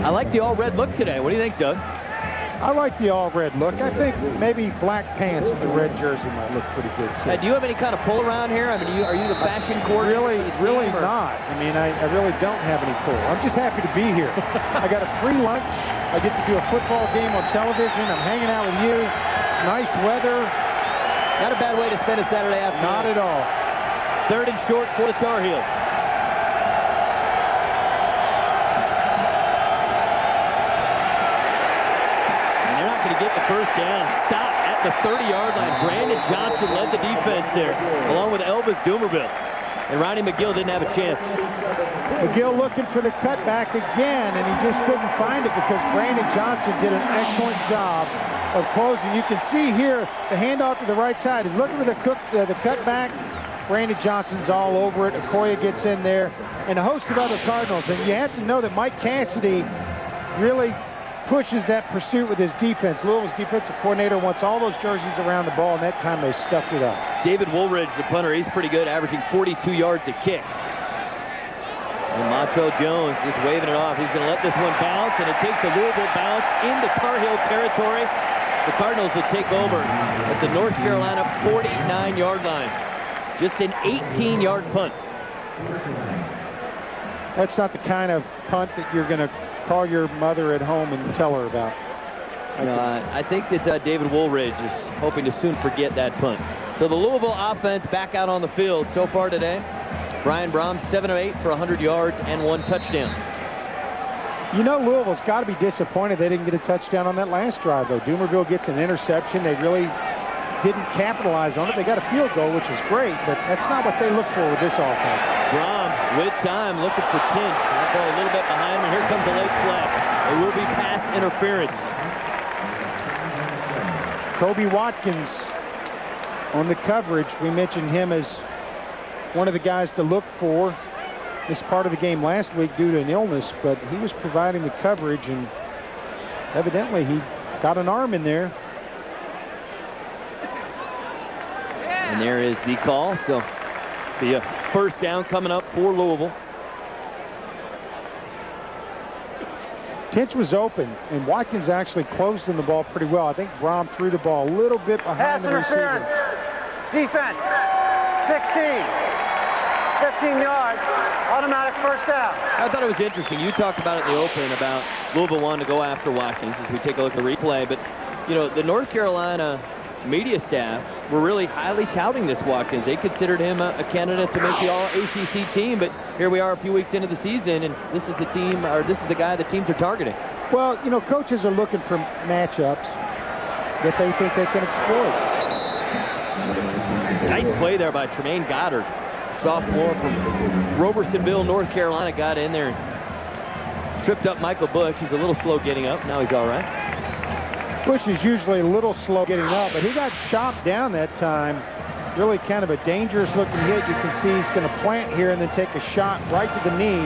I like the all-red look today. What do you think, Doug? I like the all-red look. I think maybe black pants with the red jersey might look pretty good, too. Do you have any kind of pull around here? I mean, are you the fashion coordinator? Really not. I mean, I really don't have any pull. I'm just happy to be here. I got a free lunch. I get to do a football game on television. I'm hanging out with you. It's nice weather. Not a bad way to spend a Saturday afternoon. Not at all. 3rd and short for the Tar Heels. Get the first down. Stop at the 30-yard line. Brandon Johnson led the defense there, along with Elvis Doomerville. And Ronnie McGill didn't have a chance. McGill looking for the cutback again, and he just couldn't find it because Brandon Johnson did an excellent job of closing. You can see here the handoff to the right side. He's looking for the cutback. Brandon Johnson's all over it. Okoye gets in there, and a host of other Cardinals. And you have to know that Mike Cassidy really pushes that pursuit with his defense. Louisville's defensive coordinator wants all those jerseys around the ball, and that time they stuffed it up. David Woolridge, the punter, he's pretty good, averaging 42 yards a kick. And Montrell Jones just waving it off. He's going to let this one bounce, and it takes a Louisville bounce into Tar Heel territory. The Cardinals will take over at the North Carolina 49-yard line. Just an 18-yard punt. That's not the kind of punt that you're going to call your mother at home and tell her about. I think that David Woolridge is hoping to soon forget that punt. So the Louisville offense back out on the field so far today. Brian Brom, 7 of 8 for 100 yards and 1 touchdown. You know, Louisville's got to be disappointed they didn't get a touchdown on that last drive, though. Doomerville gets an interception. They really didn't capitalize on it. They got a field goal, which is great, but that's not what they look for with this offense. Brom with time looking for Tinch. That ball a little bit behind him, and here comes a late flag. It will be pass interference. Kobe Watkins on the coverage. We mentioned him as one of the guys to look for this part of the game last week due to an illness, but he was providing the coverage, and evidently he got an arm in there. And there is the call. So the first down coming up for Louisville. Tinch was open, and Watkins actually closed in the ball pretty well. I think Brom threw the ball a little bit behind the receiver. Defense, 16, 15 yards, automatic first down. I thought it was interesting. You talked about it in the open about Louisville wanting to go after Watkins as we take a look at the replay. But, you know, the North Carolina media staff were really highly touting this Watkins. They considered him a candidate to make the All-ACC team, but here we are a few weeks into the season, and this is the team, or this is the guy the teams are targeting. Well, you know, coaches are looking for matchups that they think they can exploit. Nice play there by Tremaine Goddard, sophomore from Robersonville, North Carolina, got in there and tripped up Michael Bush. He's a little slow getting up. Now he's all right. Bush is usually a little slow getting up, but he got chopped down that time. Really kind of a dangerous looking hit. You can see he's going to plant here and then take a shot right to the knee.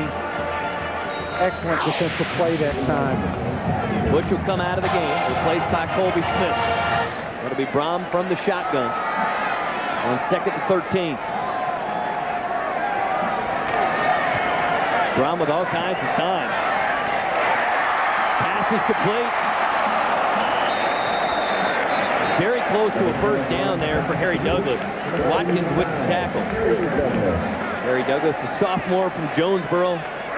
Excellent defensive play that time. Bush will come out of the game, replaced by Colby Smith. That'll be Brom from the shotgun on 2nd and 13. Brom with all kinds of time. Pass is complete. Very close to a first down there for Harry Douglas. Watkins with the tackle. Harry Douglas, a sophomore from Jonesboro,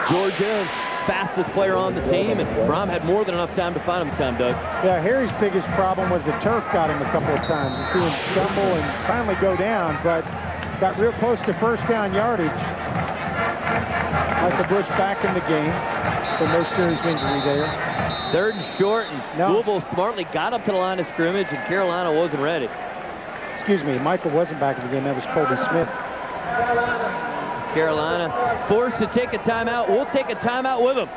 Georgia, fastest player on the team, and Brom had more than enough time to find him this time, Doug. Yeah, Harry's biggest problem was the turf got him a couple of times. You see him stumble and finally go down, but got real close to first down yardage. Michael Bush back in the game, so no serious injury there. 3rd and short, and Louisville smartly got up to the line of scrimmage, and Carolina wasn't ready. Excuse me, Michael wasn't back in the game. That was Colby Smith. Carolina forced to take a timeout. We'll take a timeout with them.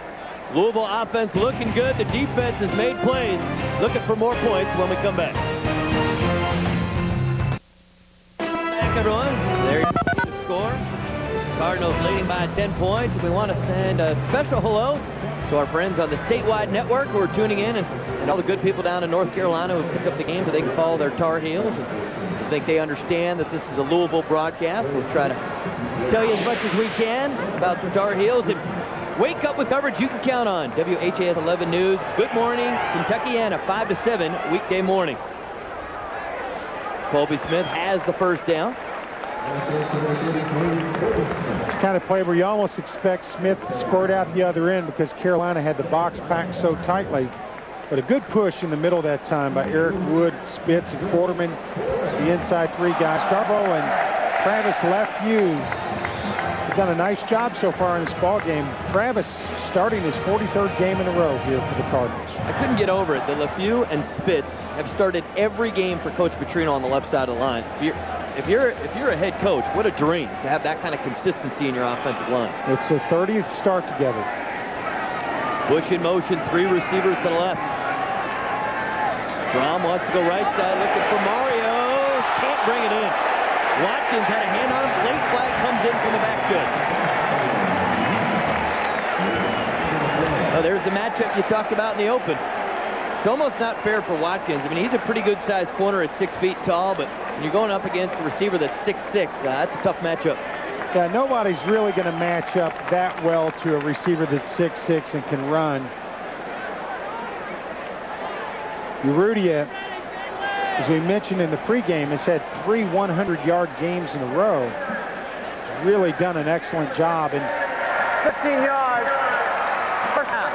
Louisville offense looking good. The defense has made plays. Looking for more points when we come back. Back, everyone. There you go, the score. Cardinals leading by 10 points. We want to send a special hello to our friends on the statewide network who are tuning in, and all the good people down in North Carolina who picked up the game so they can follow their Tar Heels. And I think they understand that this is a Louisville broadcast. We'll try to tell you as much as we can about the Tar Heels. And Wake up with coverage you can count on. WHAS 11 News. Good morning, Kentuckiana, 5 to 7, weekday morning. Colby Smith has the first down. It's the kind of play where you almost expect Smith to squirt out the other end because Carolina had the box packed so tightly. But a good push in the middle that time by Eric Wood, Spitz, and Quarterman, the inside three guys. Starbo and Travis Lefew have done a nice job so far in this ball game. Travis starting his 43rd game in a row here for the Cardinals. I couldn't get over it. The Lefew and Spitz have started every game for Coach Petrino on the left side of the line. If you're a head coach, what a dream to have that kind of consistency in your offensive line. It's their 30th start together. Bush in motion, 3 receivers to the left. Brom wants to go right side, looking for Mario. Can't bring it in. Watkins had a handoff. Late flag comes in from the backfield. Oh, there's the matchup you talked about in the open. It's almost not fair for Watkins. I mean, he's a pretty good-sized corner at 6 feet tall, but when you're going up against a receiver that's 6'6", that's a tough matchup. Yeah, nobody's really going to match up that well to a receiver that's 6'6" and can run. Urrutia, as we mentioned in the pregame, has had 3 100-yard games in a row. He's really done an excellent job. And 15 yards. First down.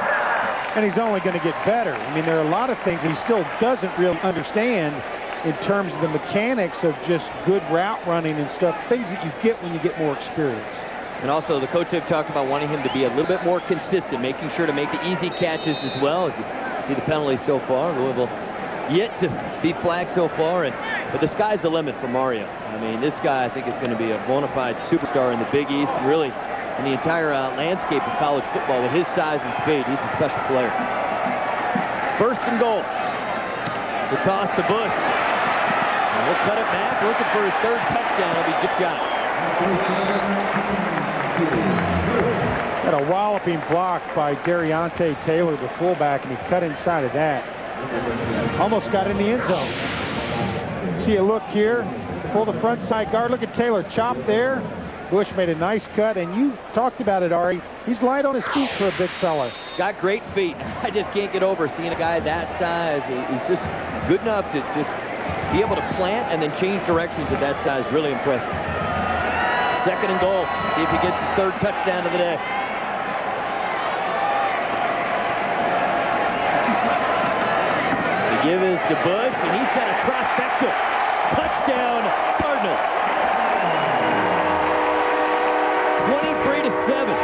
And he's only going to get better. I mean, there are a lot of things he still doesn't really understand in terms of the mechanics of just good route running and stuff, things that you get when you get more experience. And also, the coach have talked about wanting him to be a little bit more consistent, making sure to make the easy catches as well. As you see the penalty so far, Louisville yet to be flagged so far, but the sky's the limit for Mario. I mean, this guy, I think, is going to be a bona fide superstar in the Big East, and really in the entire landscape of college football with his size and speed. He's a special player. First and goal. The toss to Bush. And he'll cut it back, looking for his 3rd touchdown. It'll be a good shot. Got a walloping block by Dariante Taylor, the fullback, and he cut inside of that. Almost got in the end zone. See a look here. Pull the front side guard. Look at Taylor. Chop there. Bush made a nice cut, and you talked about it, Ari. He's light on his feet for a big fella. Got great feet. I just can't get over seeing a guy that size. He's just good enough to just be able to plant and then change directions at that size. Really impressive. 2nd and goal. See if he gets his 3rd touchdown of the day. The give is to Bush, and he's got a trifecta. Touchdown, Cardinals. 23 to 7.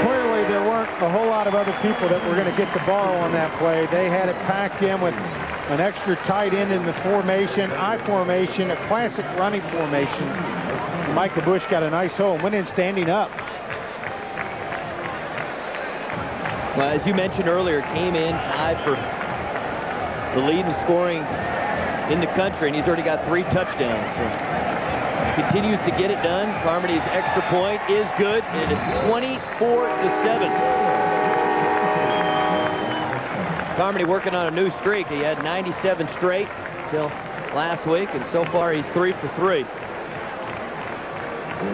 Clearly, there weren't a whole lot of other people that were going to get the ball on that play. They had it packed in with an extra tight end in the formation, I formation, a classic running formation. Micah Bush got a nice hole and went in standing up. Well, as you mentioned earlier, came in tied for the lead in scoring in the country, and he's already got 3 touchdowns. So continues to get it done. Carmody's extra point is good, and it's 24 to 7. Carmody working on a new streak. He had 97 straight until last week, and so far he's 3 for 3.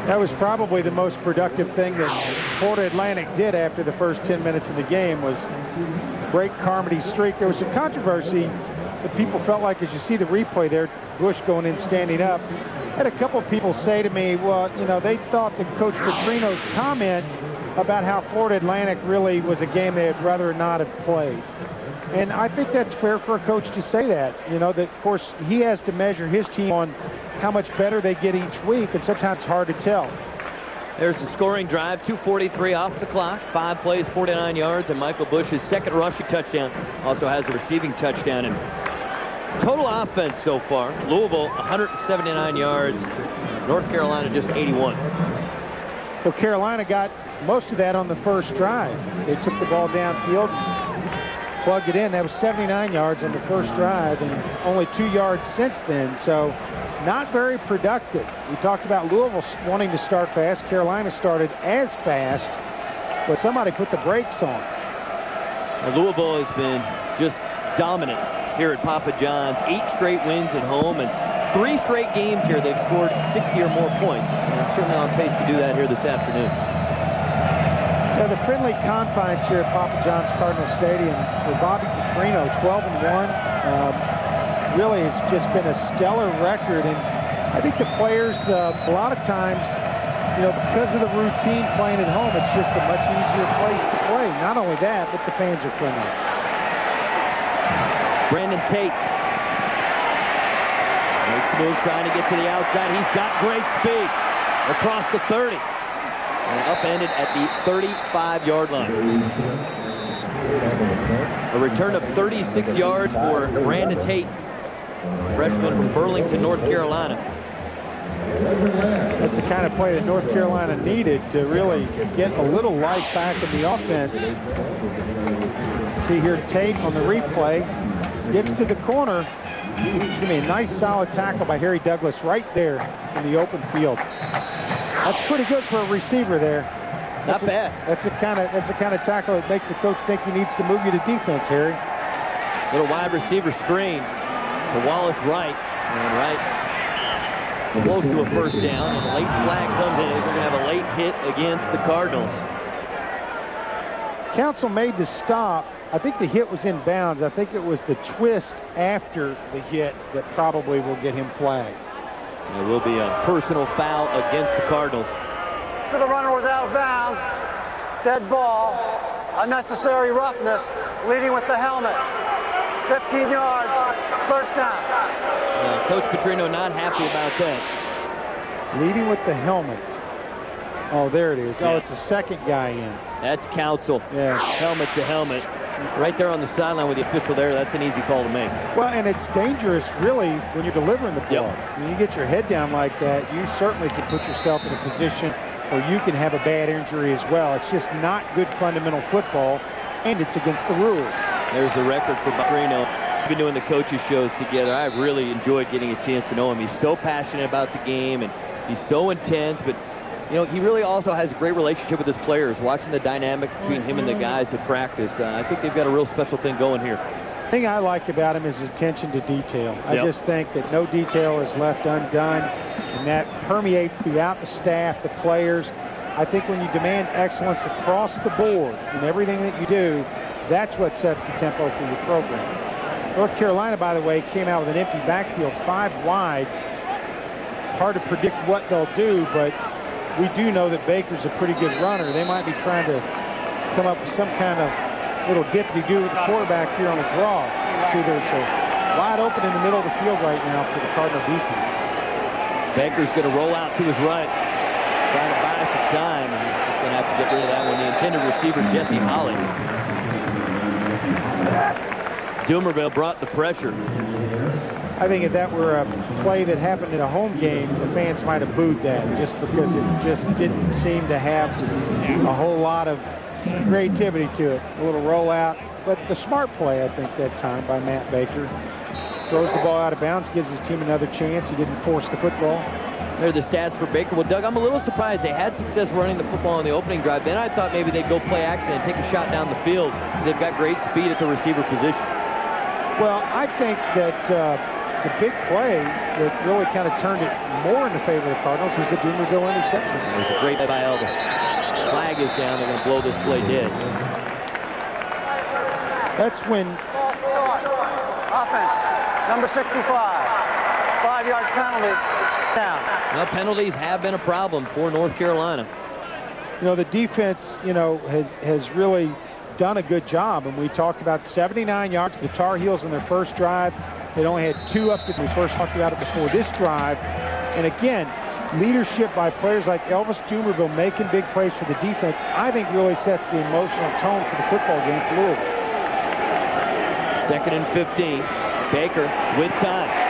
That was probably the most productive thing that Florida Atlantic did after the first 10 minutes of the game was break Carmody's streak. There was some controversy that people felt like, as you see the replay there, Bush going in standing up. I had a couple of people say to me, well, you know, they thought that Coach Petrino's comment about how Florida Atlantic really was a game they'd rather not have played. And I think that's fair for a coach to say that. You know, that, of course, he has to measure his team on how much better they get each week, and sometimes it's hard to tell. There's the scoring drive, 2:43 off the clock, 5 plays, 49 yards, and Michael Bush's 2nd rushing touchdown. Also has a receiving touchdown. And total offense so far, Louisville 179 yards, North Carolina just 81. So Carolina got most of that on the first drive. They took the ball downfield, plugged it in. That was 79 yards on the first drive, and only 2 yards since then. So not very productive. We talked about Louisville wanting to start fast. Carolina started as fast, but somebody put the brakes on. Well, Louisville has been just dominant here at Papa John's. 8 straight wins at home, and 3 straight games here they've scored 60 or more points. And certainly on pace to do that here this afternoon. The friendly confines here at Papa John's Cardinal Stadium for Bobby Petrino, 12-1, really has just been a stellar record. And I think the players, a lot of times, because of the routine playing at home, it's just a much easier place to play. Not only that, but the fans are friendly. Brandon Tate. Nice move trying to get to the outside. He's got great speed across the 30. And upended at the 35-yard line. A return of 36 yards for Brandon Tate, freshman from Burlington, North Carolina. That's the kind of play that North Carolina needed to really get a little life back in the offense. See here Tate on the replay. Gets to the corner. It's going to be a nice solid tackle by Harry Douglas right there in the open field. That's pretty good for a receiver there. Not bad. That's the kind of tackle that makes the coach think he needs to move you to defense, Harry. Little wide receiver screen to Wallace Wright. And Wright close to a first down, and a late flag comes in. We're going to have a late hit against the Cardinals. Council made the stop. I think the hit was in bounds. I think it was the twist after the hit that probably will get him flagged. There will be a personal foul against the Cardinals. So the runner was out of bounds. Dead ball. Unnecessary roughness. Leading with the helmet. 15 yards. First down. Coach Petrino not happy about that. Leading with the helmet. Oh, there it is. Yeah. Oh, it's the second guy in. That's Council. Yeah. Helmet to helmet. Right there on the sideline with the official there, that's an easy call to make. Well, and it's dangerous, really, when you're delivering the ball. Yep. When you get your head down like that, you certainly can put yourself in a position where you can have a bad injury as well. It's just not good fundamental football, and it's against the rules. There's the record for Petrino. We've been doing the coaches shows together. I really enjoyed getting a chance to know him. He's so passionate about the game, and he's so intense, but he really also has a great relationship with his players. Watching the dynamic between him and the guys at practice, I think they've got a real special thing going here. The thing I like about him is his attention to detail. I just think that no detail is left undone, and that permeates throughout the staff, the players. I think when you demand excellence across the board in everything that you do, that's what sets the tempo for your program. North Carolina, by the way, came out with an empty backfield, 5 wides. It's hard to predict what they'll do, but we do know that Baker's a pretty good runner. They might be trying to come up with some kind of little dippity-do with the quarterback here on a draw. See, there's a wide open in the middle of the field right now for the Cardinal defense. Baker's going to roll out to his right, trying to buy some time. He's going to have to get rid of that one. The intended receiver, Jesse Holly. Dumerville brought the pressure. I think if that were a play that happened in a home game, the fans might have booed that just because it just didn't seem to have a whole lot of creativity to it. A little rollout, but the smart play, I think, that time by Matt Baker. Throws the ball out of bounds, gives his team another chance. He didn't force the football. There are the stats for Baker. Well, Doug, I'm a little surprised they had success running the football on the opening drive. Then I thought maybe they'd go play action and take a shot down the field. They've got great speed at the receiver position. Well, I think that the big play that really kind of turned it more in the favor of the Cardinals was the Dumerville interception. It was a great play by Elvis. Flag is down. They're going to blow this play dead. That's when... Offense, number 65. 5-yard penalty. Down. Well, penalties have been a problem for North Carolina. The defense, has really done a good job. And we talked about 79 yards for the Tar Heels in their first drive. They only had 2 up that we first talked about it before this drive. And again, leadership by players like Elvis Dumerville making big plays for the defense, I think really sets the emotional tone for the football game for Louisville. 2nd and 15. Baker with time.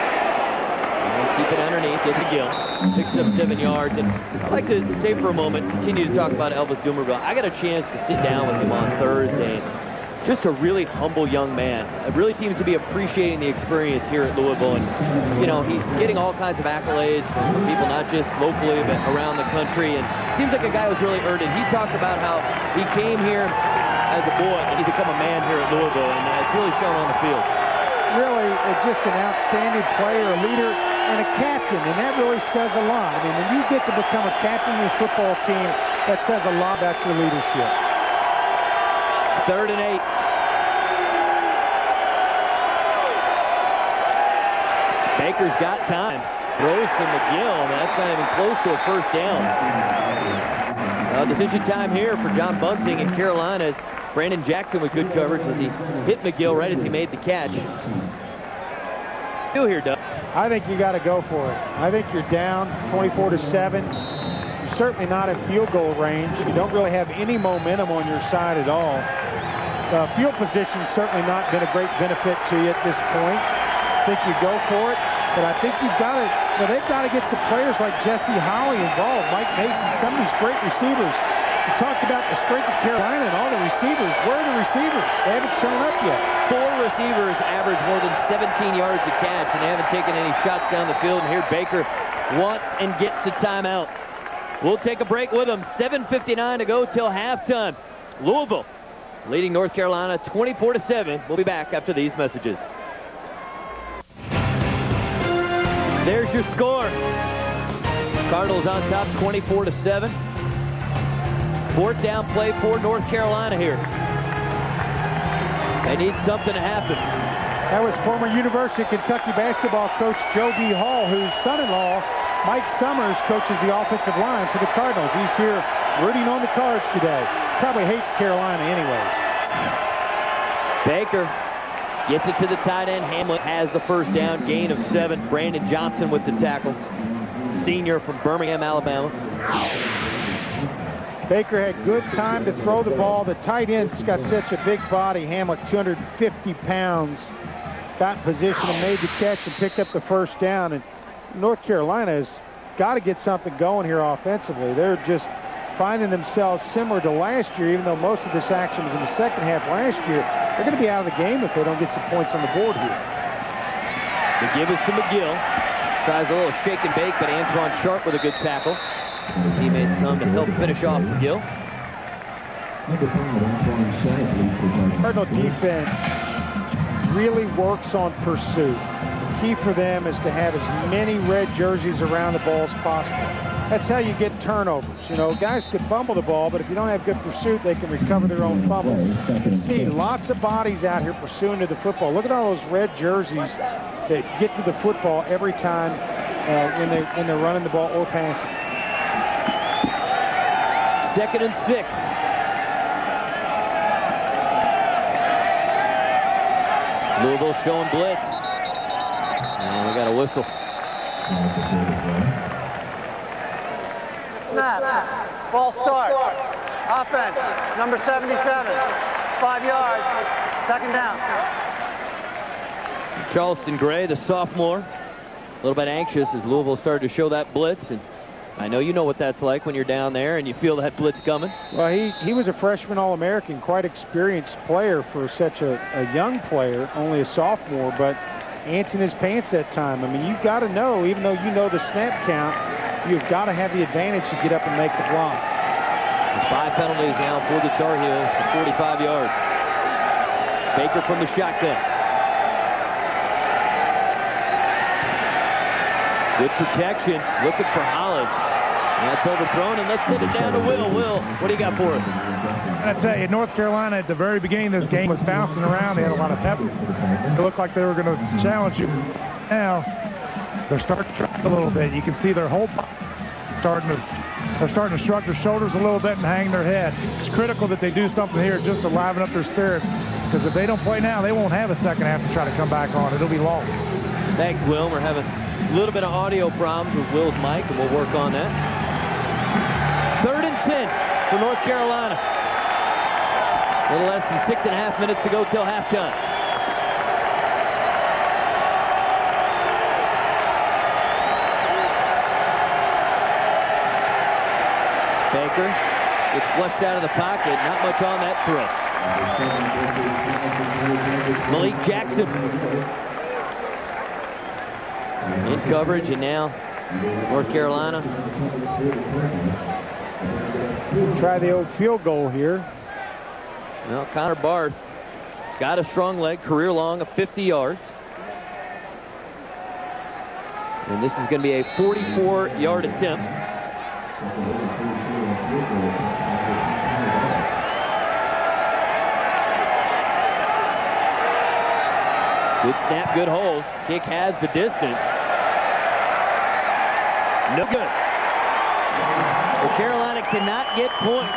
Keep it underneath, gets a gill. Picks up 7 yards. And I'd like to stay for a moment, continue to talk about Elvis Dumerville. I got a chance to sit down with him on Thursday. Just a really humble young man. It really seems to be appreciating the experience here at Louisville. And, he's getting all kinds of accolades from people, not just locally, but around the country. And seems like a guy who's really earned it. He talked about how he came here as a boy and he's become a man here at Louisville. And it's really shown on the field. Really, just an outstanding player, a leader, and a captain, and that really says a lot. I mean, when you get to become a captain of your football team, that says a lot about your leadership. 3rd and 8. Baker's got time. Throws to McGill. That's not even close to a first down. Decision time here for John Bunting in Carolina as Brandon Jackson with good coverage as he hit McGill right as he made the catch. Still here, Doug. I think you got to go for it. I think you're down 24-7. You're certainly not in field goal range. You don't really have any momentum on your side at all. Field position's certainly not been a great benefit to you at this point. I think you go for it, but I think you've got to, they've got to get some players like Jesse Holley involved, Mike Mason, some of these great receivers. We talked about the strength of Carolina and all the receivers. Where are the receivers? They haven't shown up yet. 4 receivers average more than 17 yards a catch, and they haven't taken any shots down the field. And here Baker wants and gets a timeout. We'll take a break with them. 7:59 to go till halftime. Louisville leading North Carolina 24-7. We'll be back after these messages. There's your score. Cardinals on top 24-7. 4th down play for North Carolina here. They need something to happen. That was former University of Kentucky basketball coach Joe B. Hall, whose son-in-law, Mike Summers, coaches the offensive line for the Cardinals. He's here rooting on the Cards today. Probably hates Carolina anyways. Baker gets it to the tight end. Hamlet has the first down, gain of 7. Brandon Johnson with the tackle. Senior from Birmingham, Alabama. Baker had good time to throw the ball. The tight end's got such a big body. Hamlet, 250 pounds. Got in position and made the catch and picked up the first down. And North Carolina has got to get something going here offensively. They're just finding themselves similar to last year, even though most of this action was in the second half last year. They're going to be out of the game if they don't get some points on the board here. They give it to McGill. Tries a little shake and bake, but Antoine Sharp with a good tackle. Teammates come to help finish off McGill. Cardinal defense really works on pursuit. The key for them is to have as many red jerseys around the ball as possible. That's how you get turnovers. You know, guys could fumble the ball, but if you don't have good pursuit, they can recover their own fumbles. You see lots of bodies out here pursuing to the football. Look at all those red jerseys that get to the football every time when they're running the ball or passing. 2nd and 6. Louisville showing blitz. And we got a whistle. Snap. Ball start. Offense. Number 77. 5 yards. 2nd down. Charleston Gray, the sophomore, a little bit anxious as Louisville started to show that blitz. And I know you know what that's like when you're down there and you feel that blitz coming. Well, he was a freshman All-American, quite experienced player for such a young player, only a sophomore, but ants in his pants that time. I mean, you've got to know, even though you know the snap count, you've got to have the advantage to get up and make the block. 5 penalties now for the Tar Heels for 45 yards. Baker from the shotgun. Good protection, looking for Holland. That's overthrown, and let's send it down to Will. Will, what do you got for us? I tell you, North Carolina at the very beginning of this game was bouncing around. They had a lot of pep. It looked like they were going to challenge you. Now, they're starting to track a little bit. You can see their whole body they're starting to shrug their shoulders a little bit and hang their head. It's critical that they do something here just to liven up their spirits, because if they don't play now, they won't have a second half to try to come back on. It'll be lost. Thanks, Will. We're having a little bit of audio problems with Will's mic, and we'll work on that. 3rd and 10 for North Carolina. A little less than 6.5 minutes to go till halftime. Baker gets flushed out of the pocket. Not much on that throw. Malik Jackson in coverage, and now North Carolina. Try the old field goal here. Well, Connor Barth got a strong leg, career long of 50 yards. And this is going to be a 44-yard attempt. Good snap, good hold. Kick has the distance. No good. Well, Carolina cannot get points.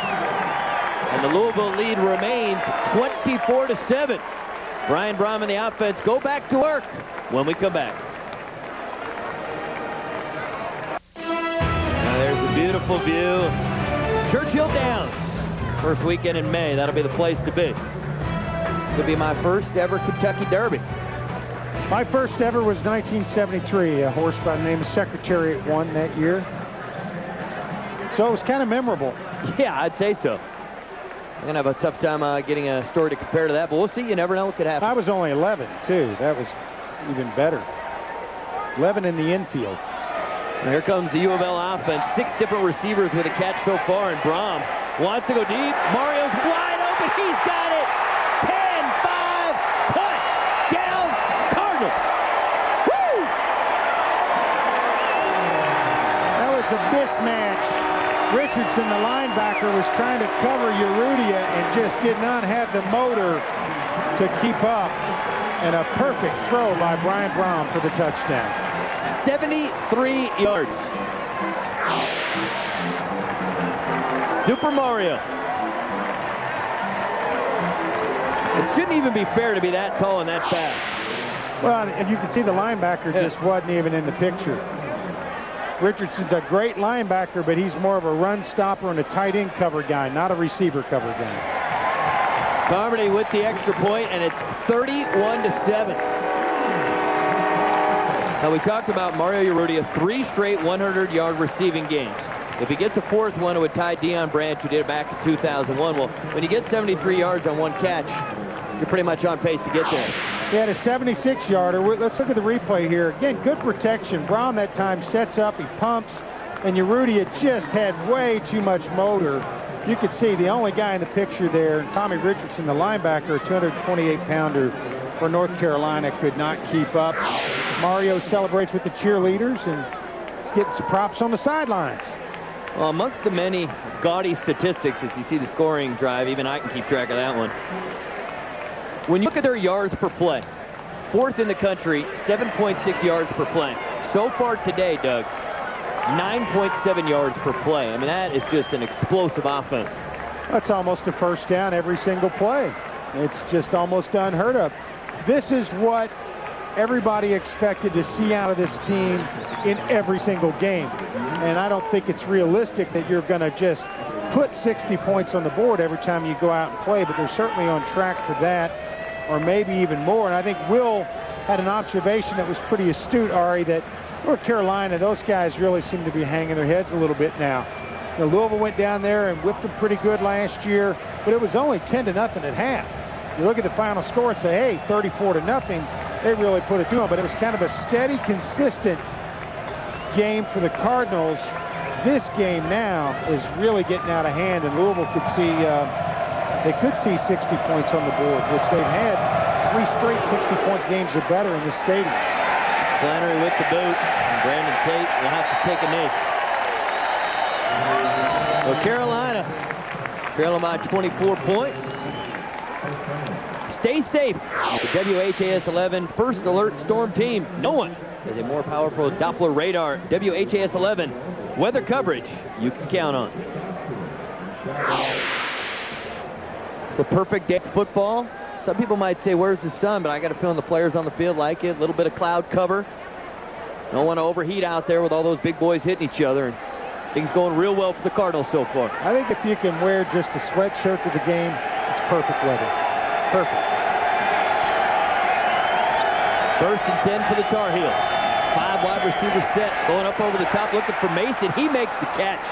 And the Louisville lead remains 24-7. Brian Brom and the offense go back to work when we come back. Now there's a beautiful view. Churchill Downs. First weekend in May. That'll be the place to be. It'll be my first ever Kentucky Derby. My first ever was 1973. A horse by the name of Secretariat won that year. So it was kind of memorable. Yeah, I'd say so. I'm going to have a tough time getting a story to compare to that, but we'll see. You never know what could happen. I was only 11, too. That was even better. 11 in the infield. Now here comes the U of L offense. 6 different receivers with a catch so far, and Brom wants to go deep. Mario's wide open. He's got it. 10-5. Touchdown, Cardinals. Woo! That was a mismatch. Richardson, the linebacker, was trying to cover Urrutia and just did not have the motor to keep up. And a perfect throw by Brian Brom for the touchdown. 73 yards. Super Mario. It shouldn't even be fair to be that tall and that fast. Well, and you can see the linebacker just wasn't even in the picture. Richardson's a great linebacker, but he's more of a run stopper and a tight end cover guy, not a receiver cover guy. Carmody with the extra point, and it's 31-7. Now, we talked about Mario Urrutia, 3 straight 100-yard receiving games. If he gets a 4th one, it would tie Deion Branch, who did it back in 2001. Well, when you get 73 yards on one catch, you're pretty much on pace to get there. He had a 76-yarder. Let's look at the replay here. Again, good protection. Brown that time sets up, he pumps, and Urrutia just had way too much motor. You could see the only guy in the picture there, Tommy Richardson, the linebacker, a 228-pounder for North Carolina, could not keep up. Mario celebrates with the cheerleaders and gets some props on the sidelines. Well, amongst the many gaudy statistics, as you see the scoring drive, even I can keep track of that one. When you look at their yards per play, 4th in the country, 7.6 yards per play. So far today, Doug, 9.7 yards per play. I mean, that is just an explosive offense. That's almost a first down every single play. It's just almost unheard of. This is what everybody expected to see out of this team in every single game. And I don't think it's realistic that you're going to just put 60 points on the board every time you go out and play, but they're certainly on track for that, or maybe even more. And I think Will had an observation that was pretty astute, Ari, that North Carolina, those guys really seem to be hanging their heads a little bit now. You know, Louisville went down there and whipped them pretty good last year, but it was only 10-0 at half. You look at the final score and say, hey, 34-0. They really put it to them, but it was kind of a steady, consistent game for the Cardinals. This game now is really getting out of hand, and Louisville could see, they could see 60 points on the board, which they've had 3 straight 60-point games or better in this stadium. Flannery with the boot, and Brandon Tate will have to take a knee. Well, Carolina trailing by 24 points. Stay safe. The WHAS 11 First Alert Storm Team. No one has a more powerful Doppler radar. WHAS 11 weather coverage you can count on. It's the perfect day of football. Some people might say, where's the sun? But I got a feeling the players on the field like it. A little bit of cloud cover. Don't want to overheat out there with all those big boys hitting each other. And things going real well for the Cardinals so far. I think if you can wear just a sweatshirt to the game, it's perfect weather. Perfect. 1st and 10 for the Tar Heels. 5 wide receivers set. Going up over the top, looking for Mason. He makes the catch.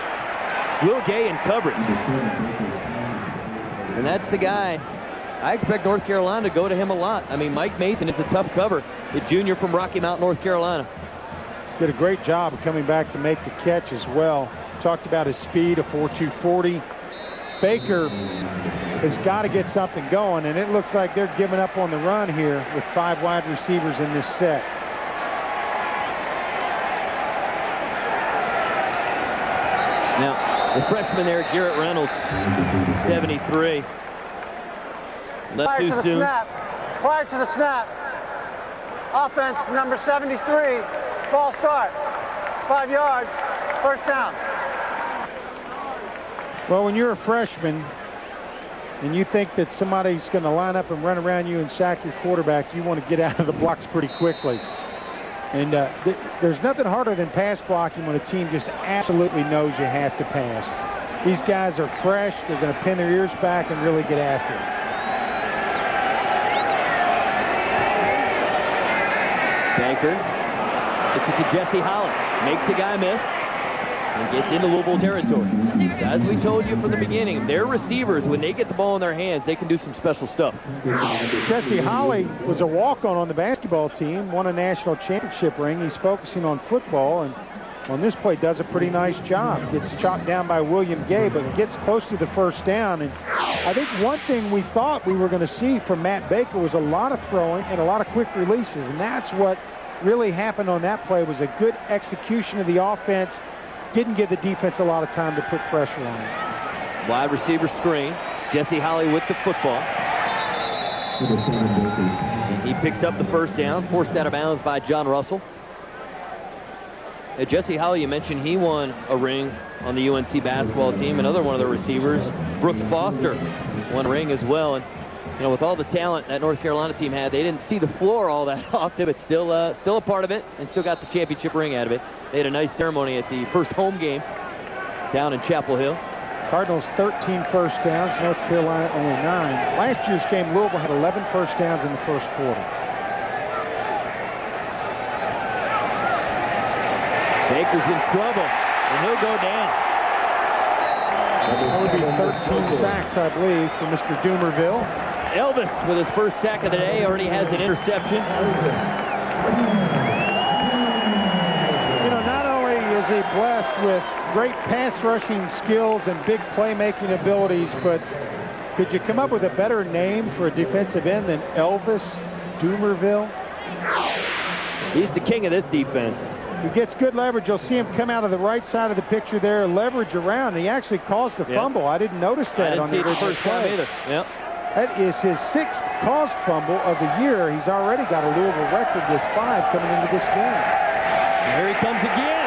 Will Gay in coverage. And that's the guy. I expect North Carolina to go to him a lot. I mean, Mike Mason is a tough cover. The junior from Rocky Mount, North Carolina. Did a great job of coming back to make the catch as well. Talked about his speed, a 4.240. Baker has got to get something going, and it looks like they're giving up on the run here with 5 wide receivers in this set. Now, the freshman there, Garrett Reynolds, 73. Left too soon. Prior to the snap. Offense number 73. Ball start. 5 yards. First down. Well, when you're a freshman and you think that somebody's going to line up and run around you and sack your quarterback, you want to get out of the blocks pretty quickly. And there's nothing harder than pass blocking when a team just absolutely knows you have to pass. These guys are fresh. They're going to pin their ears back and really get after it. Banker. It's to Jesse Holly. Makes a guy miss and gets into Louisville territory. As we told you from the beginning, their receivers, when they get the ball in their hands, they can do some special stuff. Jesse Holly was a walk-on the basketball team, won a national championship ring. He's focusing on football, and on this play does a pretty nice job. Gets chopped down by William Gay, but gets close to the first down. And I think one thing we thought we were going to see from Matt Baker was a lot of throwing and a lot of quick releases, and that's what really happened on that play. Was a good execution of the offense. Didn't give the defense a lot of time to put pressure on it. Wide receiver screen. Jesse Holly with the football. And he picks up the first down, forced out of bounds by John Russell. Jesse Holly, you mentioned he won a ring on the UNC basketball team. Another one of the receivers, Brooks Foster, won a ring as well. And you know, with all the talent that North Carolina team had, they didn't see the floor all that often, but still a part of it, and still got the championship ring out of it. They had a nice ceremony at the first home game down in Chapel Hill. Cardinals 13 first downs, North Carolina only 9. Last year's game, Louisville had 11 first downs in the first quarter. Baker's in trouble, and he'll go down. That would be 13 sacks, I believe, for Mr. Doomerville. Elvis, with his first sack of the day, already has an interception. You know, not only is he blessed with great pass rushing skills and big playmaking abilities, but could you come up with a better name for a defensive end than Elvis Doomerville? He's the king of this defense. He gets good leverage. You'll see him come out of the right side of the picture there, leverage around. He actually caused a fumble. I didn't notice that on the first time either. Yep. That is his 6th caused fumble of the year. He's already got a Louisville record with 5 coming into this game. And here he comes again.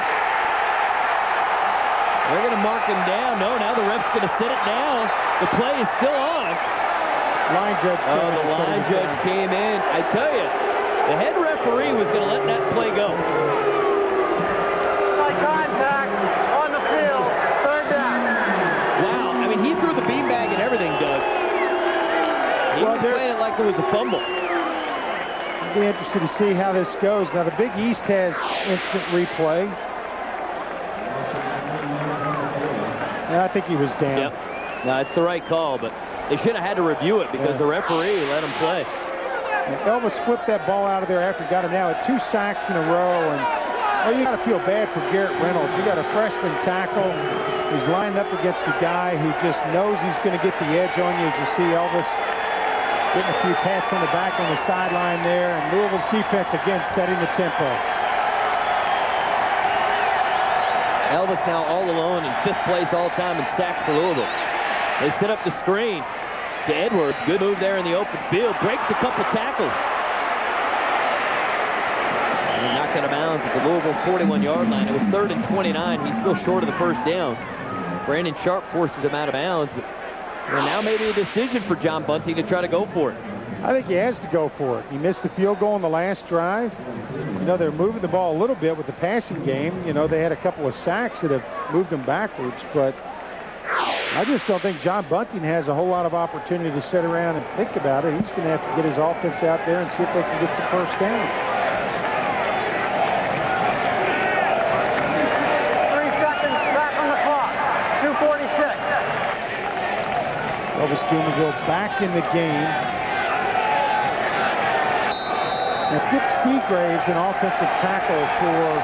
They're going to mark him down. No, now the ref's going to sit it down. The play is still on. Line judge came in. The line judge came in. I tell you, the head referee was going to let that play go. Contact on the field. Third down. Wow. I mean, he threw the beanbag and everything, Doug. He was playing it like it was a fumble. I'll be interested to see how this goes. Now, the Big East has instant replay. And I think he was down. Yep. No, it's the right call, but they should have had to review it because the referee let him play. And Elvis flipped that ball out of there after he got it now at 2 sacks in a row. And well, you got to feel bad for Garrett Reynolds. You got a freshman tackle. He's lined up against a guy who just knows he's going to get the edge on you. As you see Elvis getting a few pats on the back on the sideline there. And Louisville's defense again setting the tempo. Elvis now all alone in 5th place all time in sacks for Louisville. They set up the screen to Edwards. Good move there in the open field. Breaks a couple tackles. And knocked out of bounds at the Louisville 41-yard line. It was 3rd and 29. He's still short of the first down. Brandon Sharp forces him out of bounds. But now maybe a decision for John Bunting to try to go for it. I think he has to go for it. He missed the field goal in the last drive. You know, they're moving the ball a little bit with the passing game. You know, they had a couple of sacks that have moved them backwards. But I just don't think John Bunting has a whole lot of opportunity to sit around and think about it. He's going to have to get his offense out there and see if they can get some first downs. 3 seconds back on the clock. 2:46. Elvis Doomerville back in the game. Now, Skip Seagraves, an offensive tackle for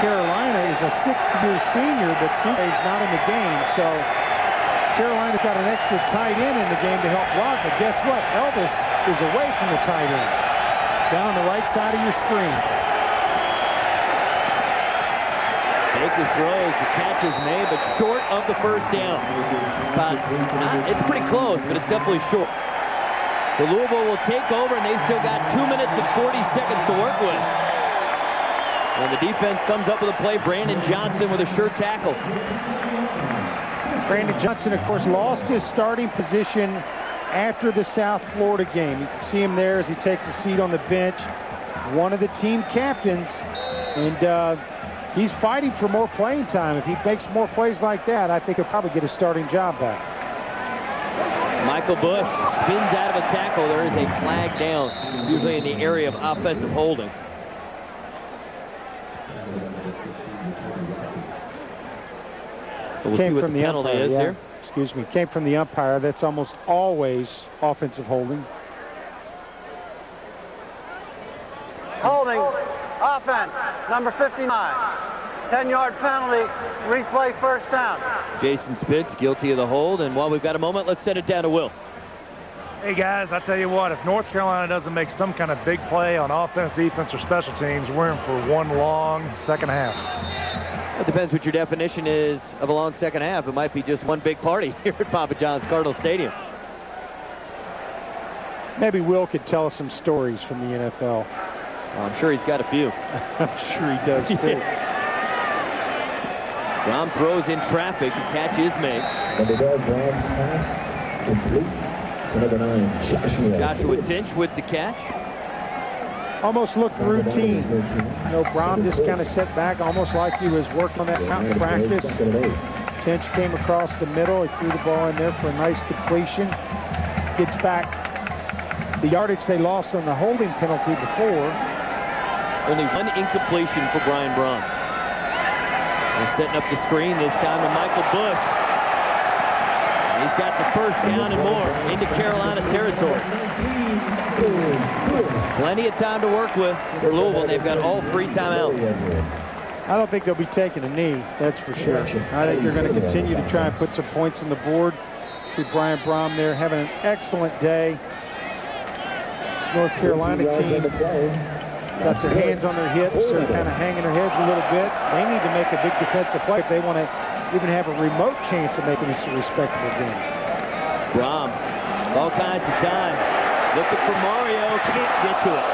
Carolina, is a 6th-year senior, but Seagraves not in the game. So Carolina got an extra tight end in the game to help block, but guess what? Elvis is away from the tight end. Down on the right side of your screen. Baker throws, the catch is made, but short of the first down. It's pretty close, but it's definitely short. So Louisville will take over, and they've still got 2 minutes and 40 seconds to work with. And the defense comes up with a play. Brandon Johnson with a sure tackle. Brandon Johnson, of course, lost his starting position after the South Florida game. You can see him there as he takes a seat on the bench. One of the team captains, and he's fighting for more playing time. If he makes more plays like that, I think he'll probably get a starting job back. Michael Bush spins out of a tackle. There is a flag down, usually in the area of offensive holding. We'll see what the penalty is here. Excuse me, came from the umpire. That's almost always offensive holding. Holding, offense, number 59. 10-yard penalty, replay first down. Jason Spitz guilty of the hold, and while we've got a moment, let's send it down to Will. Hey, guys, I tell you what, if North Carolina doesn't make some kind of big play on offense, defense, or special teams, we're in for one long second half. It depends what your definition is of a long second half. It might be just one big party here at Papa John's Cardinal Stadium. Maybe Will could tell us some stories from the NFL. Well, I'm sure he's got a few. I'm sure he does, too. Rom throws in traffic. The catch is made. Number 9, Joshua Tinch with the catch. Almost looked routine. You know, Brom just kind of sat back, almost like he was working on that mountain practice. Tinch came across the middle. He threw the ball in there for a nice completion. Gets back the yardage they lost on the holding penalty before. Only one incompletion for Brian Brom. They're setting up the screen this time to Michael Bush. He's got the first down and more into Carolina territory. Plenty of time to work with for Louisville. They've got all 3 timeouts. I don't think they'll be taking a knee, that's for sure. I think they're going to continue to try and put some points on the board. See Brian Brom there having an excellent day. North Carolina team got their hands on their hips. They're kind of hanging their heads a little bit. They need to make a big defensive play if they want to even have a remote chance of making this a respectable game. Brom, all kinds of time. Looking for Mario, can't get to it.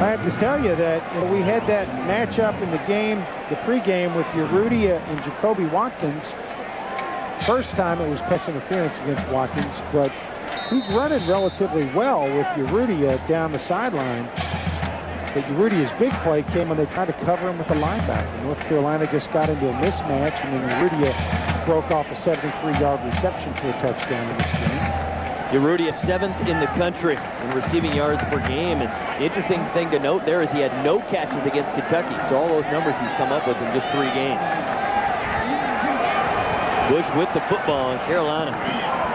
I have to tell you that we had that matchup in the game, the pregame with Urrutia and Jacoby Watkins. First time it was pass interference against Watkins, but he's running relatively well with Urrutia down the sideline. But Urrutia's big play came when they tried to cover him with a linebacker. North Carolina just got into a mismatch, and then Urrutia broke off a 73-yard reception for a touchdown in this game. Urrutia 7th in the country in receiving yards per game. And the interesting thing to note there is he had no catches against Kentucky. So all those numbers he's come up with in just 3 games. Bush with the football, and Carolina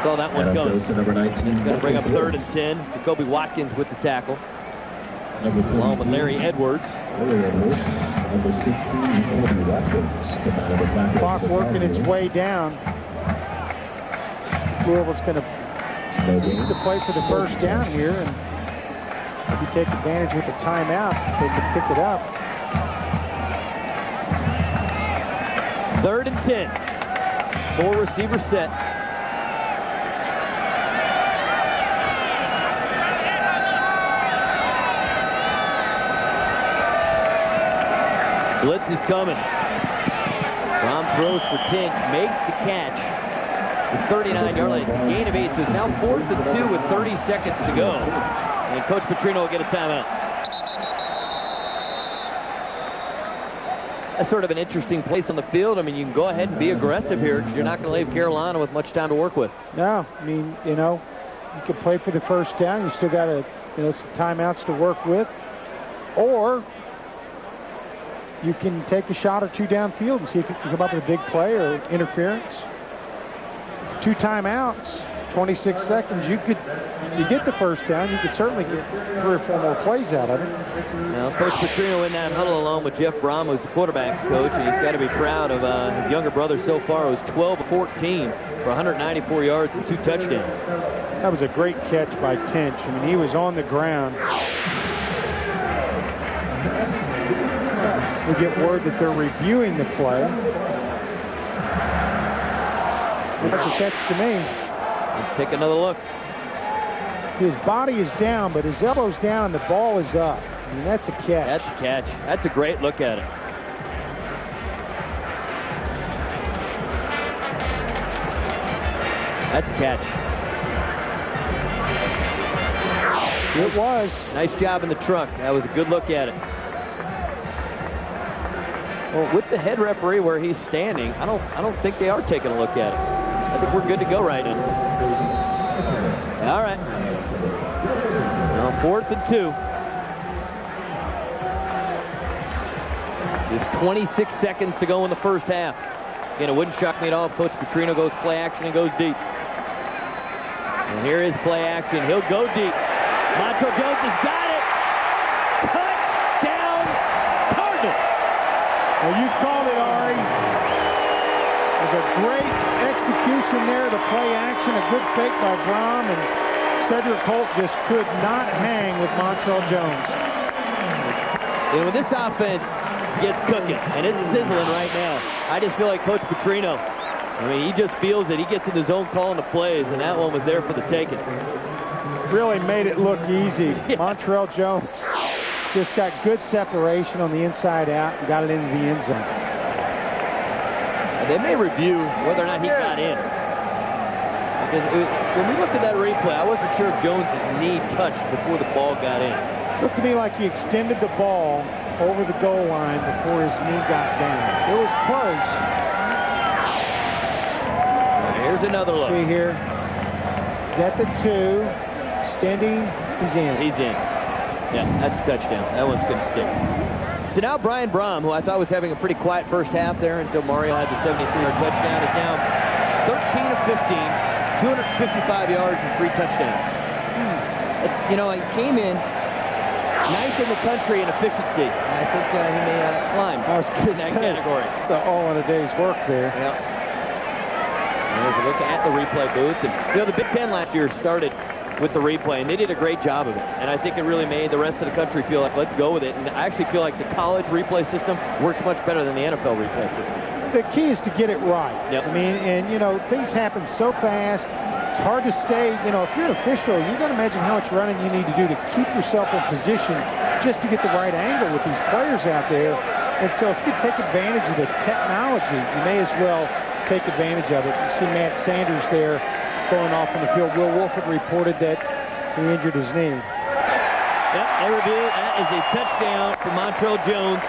saw that one coming. It's going to bring up 3rd and 10. Jacoby Watkins with the tackle, along with Larry Edwards. Clock working its way down. Louisville's going to use the play for the first down here, and maybe take advantage with the timeout. They can pick it up. 3rd and 10. 4 receivers set. Blitz is coming. Brom throws for Tinch, makes the catch. The 39-yard line, gain of 8. So it's now 4th and 2 with 30 seconds to go. And Coach Petrino will get a timeout. That's sort of an interesting place on the field. I mean, you can go ahead and be aggressive here because you're not going to leave Carolina with much time to work with. No, I mean, you know, you can play for the first down. You still got some timeouts to work with. Or you can take a shot or 2 downfield and see if you can come up with a big play or interference. 2 timeouts, 26 seconds. You get the first down. You could certainly get 3 or 4 more plays out of it. Now, Coach Petrino in that huddle along with Jeff Brom, who's the quarterback's coach, and he's got to be proud of his younger brother so far, who's 12-14 for 194 yards and 2 touchdowns. That was a great catch by Tinch. I mean, he was on the ground. We get word that they're reviewing the play. That's a catch to me. Let's take another look. See, his body is down, but his elbow's down and the ball is up. I mean, that's a catch. That's a catch. That's a great look at it. That's a catch. It was. Nice job in the trunk. That was a good look at it. Well, with the head referee where he's standing, I don't think they are taking a look at it. I think we're good to go right now. All right. Now 4th and 2. There's 26 seconds to go in the first half. Again, it wouldn't shock me at all if Coach Petrino goes play action and goes deep. And here is play action. He'll go deep. Montrell Jones has got it. Touchdown, Cardinals. Well, you called it, Ari. There's a great execution there, the play action, a good fake by Brom, and Cedric Holt just could not hang with Montrell Jones. And when this offense gets cooking, and it's sizzling right now, I just feel like Coach Petrino, I mean, he just feels that he gets in his own calling the plays, and that one was there for the taking. Really made it look easy. Yeah. Montrell Jones just got good separation on the inside out and got it into the end zone. They may review whether or not he got in. Because when we looked at that replay, I wasn't sure if Jones' knee touched before the ball got in. Looked to me like he extended the ball over the goal line before his knee got down. It was close. Here's another look. See here. He's at the 2. Extending. He's in. He's in. Yeah, that's a touchdown. That one's going to stick. So now Brian Brom, who I thought was having a pretty quiet first half there until Mario had the 73-yard touchdown, is now 13 of 15, 255 yards and 3 touchdowns. You know, he came in ninth in the country in efficiency. And I think he may climb in that category. All in a day's work there. Yeah. There's a look at the replay booth. And, you know, the Big Ten last year started with the replay, and they did a great job of it. And I think it really made the rest of the country feel like, let's go with it. And I actually feel like the college replay system works much better than the NFL replay system. The key is to get it right. Yep. I mean, and, you know, things happen so fast. It's hard to stay. You know, if you're an official, you got to imagine how much running you need to do to keep yourself in position just to get the right angle with these players out there. And so if you take advantage of the technology, you may as well take advantage of it. You see Matt Sanders there going off on the field. Will Wolford reported that he injured his knee. Yep, they reviewed that is a touchdown for Montrell Jones,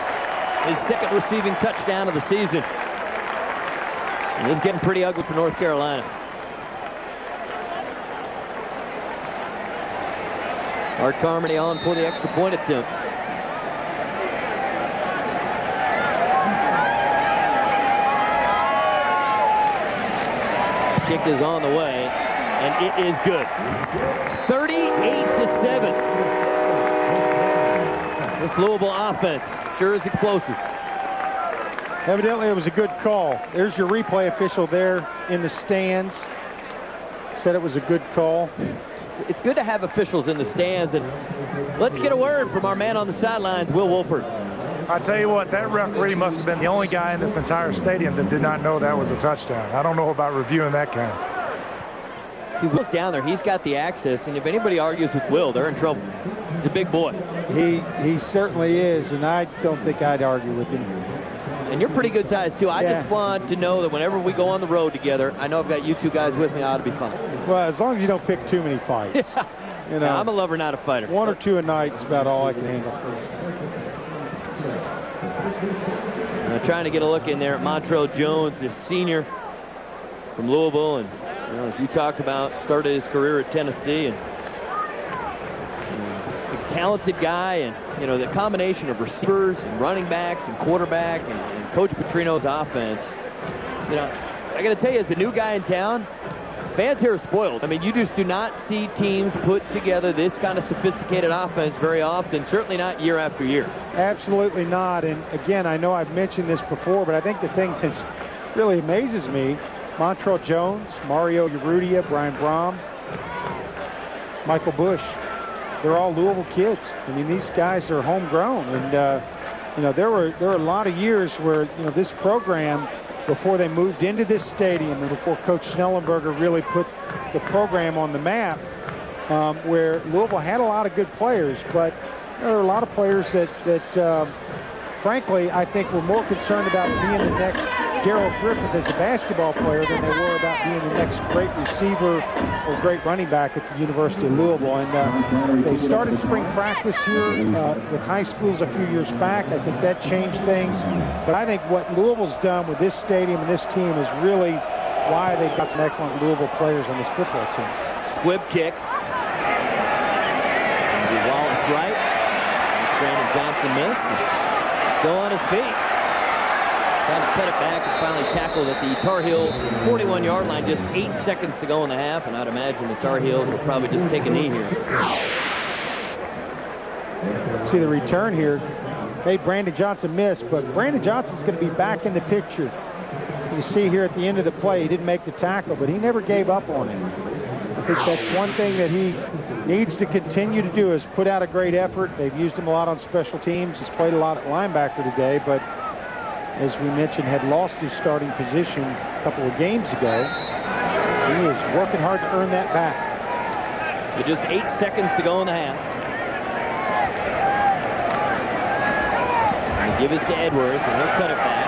his 2nd receiving touchdown of the season. And it's getting pretty ugly for North Carolina. Art Carmody on for the extra point attempt. Kick is on the way, and it is good. 38-7. This Louisville offense sure is explosive. Evidently, it was a good call. There's your replay official there in the stands. Said it was a good call. It's good to have officials in the stands, and let's get a word from our man on the sidelines, Will Wolford. I tell you what, that referee must have been the only guy in this entire stadium that did not know that was a touchdown. I don't know about reviewing that kind. He was down there. He's got the access, and if anybody argues with Will, they're in trouble. He's a big boy. He certainly is, and I don't think I'd argue with him. And you're pretty good size, too. I just want to know that whenever we go on the road together, I know I've got you two guys with me. I ought to be fine. Well, as long as you don't pick too many fights. You know, I'm a lover, not a fighter. 1 or 2 a night is about all I can handle. Trying to get a look in there at Montrell Jones, the senior from Louisville, and you know, as you talked about, started his career at Tennessee, and a talented guy, and you know the combination of receivers and running backs and quarterback and Coach Petrino's offense. You know, I got to tell you, as a new guy in town, fans here are spoiled. I mean, you just do not see teams put together this kind of sophisticated offense very often, certainly not year after year. Absolutely not. And again, I know I've mentioned this before, but I think the thing that really amazes me, Montrell Jones, Mario Urrutia, Brian Brom, Michael Bush, they're all Louisville kids. I mean, these guys are homegrown. And, you know, there were a lot of years where, you know, this program before they moved into this stadium and before Coach Snellenberger really put the program on the map, where Louisville had a lot of good players, but there are a lot of players that frankly, I think were more concerned about being the next Darrell Griffith as a basketball player than they were about being the next great receiver or great running back at the University of Louisville. And they started spring practice here with high schools a few years back. I think that changed things. But I think what Louisville's done with this stadium and this team is really why they've got some excellent Louisville players on this football team. Squib kick. Wallace right. Brandon Johnson missed. Still on his feet. Trying to cut it back and finally tackled at the Tar Heel 41-yard line. Just 8 seconds to go in the half, and I'd imagine the Tar Heels will probably just take a knee here. See the return here. Made Brandon Johnson miss, but Brandon Johnson's going to be back in the picture. You see here at the end of the play, he didn't make the tackle, but he never gave up on him. I think that's one thing that he needs to continue to do is put out a great effort. They've used him a lot on special teams. He's played a lot at linebacker today, but as we mentioned, had lost his starting position a couple of games ago. He is working hard to earn that back. With just 8 seconds to go in the half. And give it to Edwards, and he'll cut it back.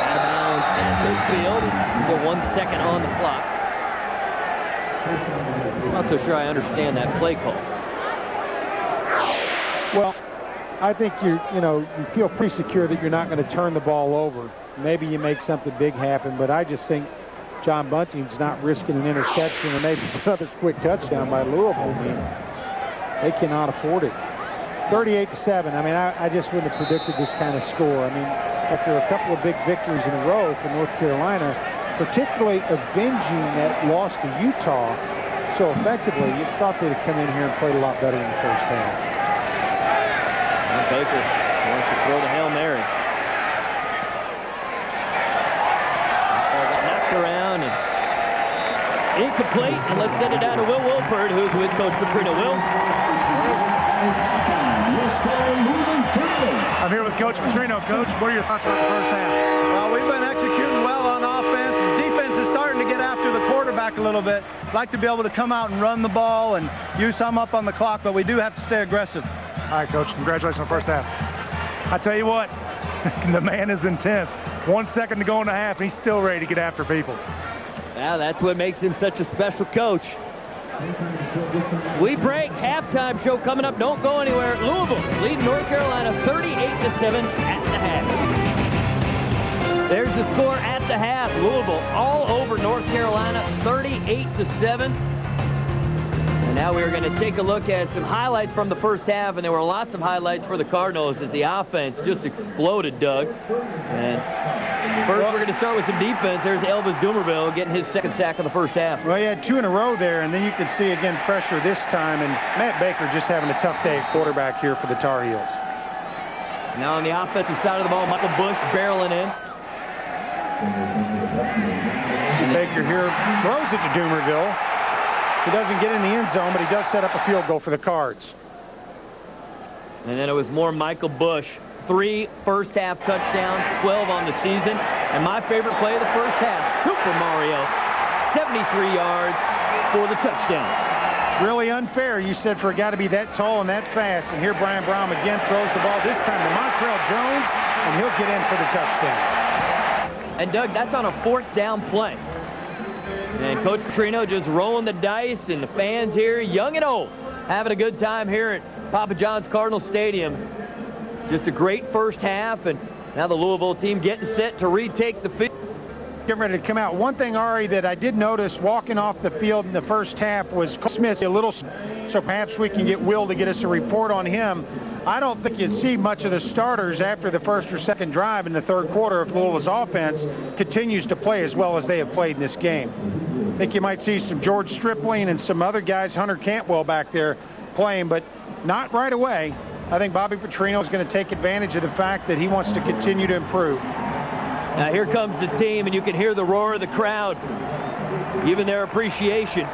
Out of bounds at midfield. Still 1 second on the clock. I'm not so sure I understand that play call. Well, I think you feel pretty secure that you're not going to turn the ball over. Maybe you make something big happen, but I just think John Bunting's not risking an interception or maybe another quick touchdown by Louisville. I mean, they cannot afford it. 38-7. I mean, I just wouldn't have predicted this kind of score. I mean, after a couple of big victories in a row for North Carolina, particularly avenging that loss to Utah so effectively, you thought they'd have come in here and played a lot better in the first half. Baker wants to throw the Hail Mary. Got knocked around and incomplete. And let's send it down to Will Wilford, who's with Coach Petrino. Will? I'm here with Coach Petrino. Coach, what are your thoughts about the first half? Well, we've been executing well on offense. The defense is starting to get after the quarterback a little bit. Like to be able to come out and run the ball and use some up on the clock, but we do have to stay aggressive. All right, Coach, congratulations on the first half. I tell you what, the man is intense. 1 second to go in the half, and he's still ready to get after people. Yeah, that's what makes him such a special coach. We break. Halftime show coming up. Don't go anywhere. Louisville leading North Carolina 38-7 at the half. There's the score at the half. Louisville all over North Carolina 38-7. And now we're going to take a look at some highlights from the first half, and there were lots of highlights for the Cardinals as the offense just exploded, Doug. And first, we're going to start with some defense. There's Elvis Dumerville getting his second sack of the first half. Well, he had 2 in a row there, and then you can see again pressure this time, and Matt Baker just having a tough day at quarterback here for the Tar Heels. Now on the offensive side of the ball, Michael Bush barreling in. Baker here throws it to Dumerville. He doesn't get in the end zone, but he does set up a field goal for the Cards. And then it was more Michael Bush. 3 first-half touchdowns, 12 on the season. And my favorite play of the first half, Super Mario, 73 yards for the touchdown. Really unfair, you said, for a guy to be that tall and that fast. And here Brian Brown again throws the ball, this time to Montrell Jones, and he'll get in for the touchdown. And, Doug, that's on a 4th down play. And Coach Petrino just rolling the dice, and the fans here, young and old, having a good time here at Papa John's Cardinal Stadium. Just a great first half, and now the Louisville team getting set to retake the field. Getting ready to come out. One thing, Ari, that I did notice walking off the field in the first half was Cole Smith a little, so perhaps we can get Will to get us a report on him. I don't think you see much of the starters after the first or second drive in the third quarter if Louisville's offense continues to play as well as they have played in this game. I think you might see some George Stripling and some other guys, Hunter Cantwell back there playing, but not right away. I think Bobby Petrino is going to take advantage of the fact that he wants to continue to improve. Now here comes the team, and you can hear the roar of the crowd, giving their appreciation.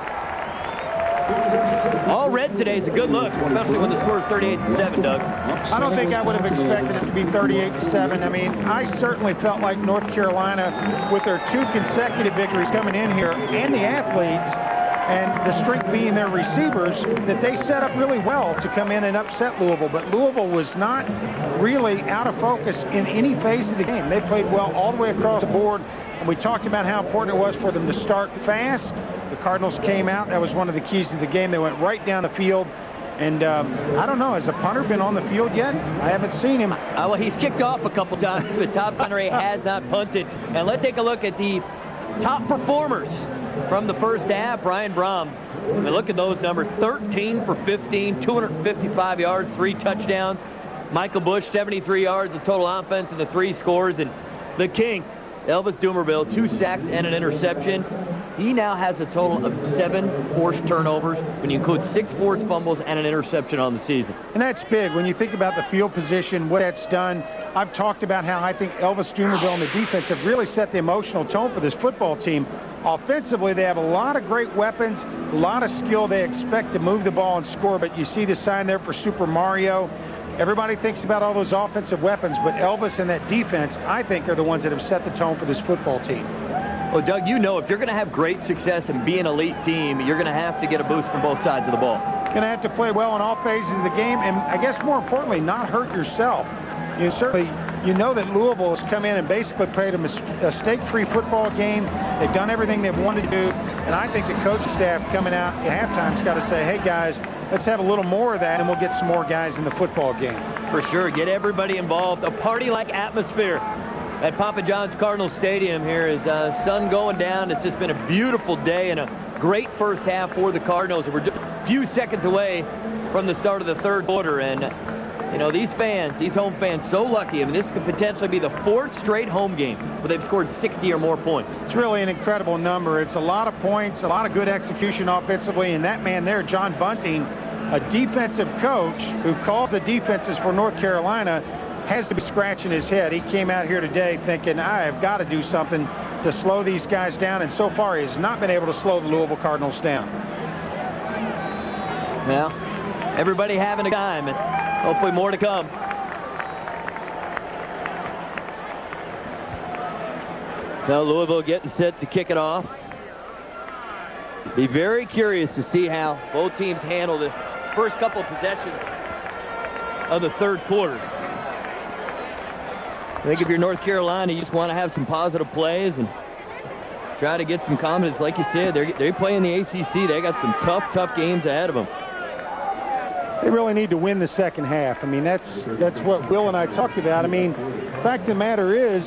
All red today is a good look, especially when the score is 38-7, Doug. I don't think I would have expected it to be 38-7. I mean, I certainly felt like North Carolina, with their 2 consecutive victories coming in here, and the athletes, and the strength being their receivers, that they set up really well to come in and upset Louisville. But Louisville was not really out of focus in any phase of the game. They played well all the way across the board, and we talked about how important it was for them to start fast. The Cardinals came out. That was one of the keys to the game. They went right down the field. And I don't know, has the punter been on the field yet? I haven't seen him. Well, he's kicked off a couple times, but Tom Connery has not punted. And let's take a look at the top performers from the first half. Brian Brom, I mean, look at those numbers. 13 for 15, 255 yards, 3 touchdowns. Michael Bush, 73 yards of total offense and the 3 scores. And the king, Elvis Dumerville, 2 sacks and an interception. He now has a total of 7 forced turnovers when you include 6 forced fumbles and an interception on the season. And that's big when you think about the field position, what that's done. I've talked about how I think Elvis Dumerville and the defense have really set the emotional tone for this football team. Offensively, they have a lot of great weapons, a lot of skill. They expect to move the ball and score, but you see the sign there for Super Mario. Everybody thinks about all those offensive weapons, but Elvis and that defense, I think, are the ones that have set the tone for this football team. Well, Doug, you know if you're going to have great success and be an elite team, you're going to have to get a boost from both sides of the ball. Going to have to play well in all phases of the game, and I guess more importantly, not hurt yourself. You certainly, you know that Louisville has come in and basically played a mistake-free football game. They've done everything they've wanted to do, and I think the coaching staff coming out at halftime has got to say, hey, guys, let's have a little more of that, and we'll get some more guys in the football game. For sure. Get everybody involved. A party-like atmosphere at Papa John's Cardinals Stadium here is sun going down. It's just been a beautiful day and a great first half for the Cardinals. We're just a few seconds away from the start of the third quarter, and you know, these fans, these home fans, so lucky. I mean, this could potentially be the 4th straight home game where they've scored 60 or more points. It's really an incredible number. It's a lot of points, a lot of good execution offensively, and that man there, John Bunting, a defensive coach who calls the defenses for North Carolina, has to be scratching his head. He came out here today thinking, I have got to do something to slow these guys down, and so far he has not been able to slow the Louisville Cardinals down. Well, everybody having a time, and hopefully more to come. Now Louisville getting set to kick it off. Be very curious to see how both teams handle the first couple of possessions of the third quarter. I think if you're North Carolina, you just want to have some positive plays and try to get some confidence. Like you said, they play in the ACC. They got some tough games ahead of them. They really need to win the second half. I mean, that's what Will and I talked about. I mean, the fact of the matter is,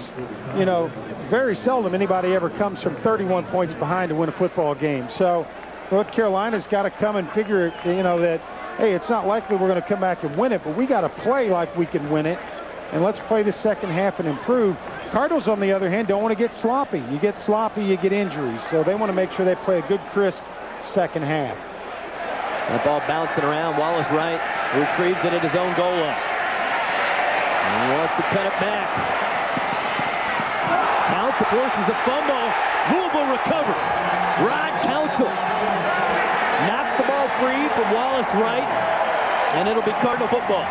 you know, very seldom anybody ever comes from 31 points behind to win a football game. So North Carolina's got to come and figure, you know, that, hey, it's not likely we're going to come back and win it, but we got to play like we can win it. And let's play the second half and improve. Cardinals, on the other hand, don't want to get sloppy. You get sloppy, you get injuries. So they want to make sure they play a good, crisp second half. That ball bouncing around. Wallace Wright retrieves it at his own goal line. And he wants to cut it back. Counts, of course, is a fumble. Louisville recovers. Rod Council knocks the ball free from Wallace Wright, and it'll be Cardinal football.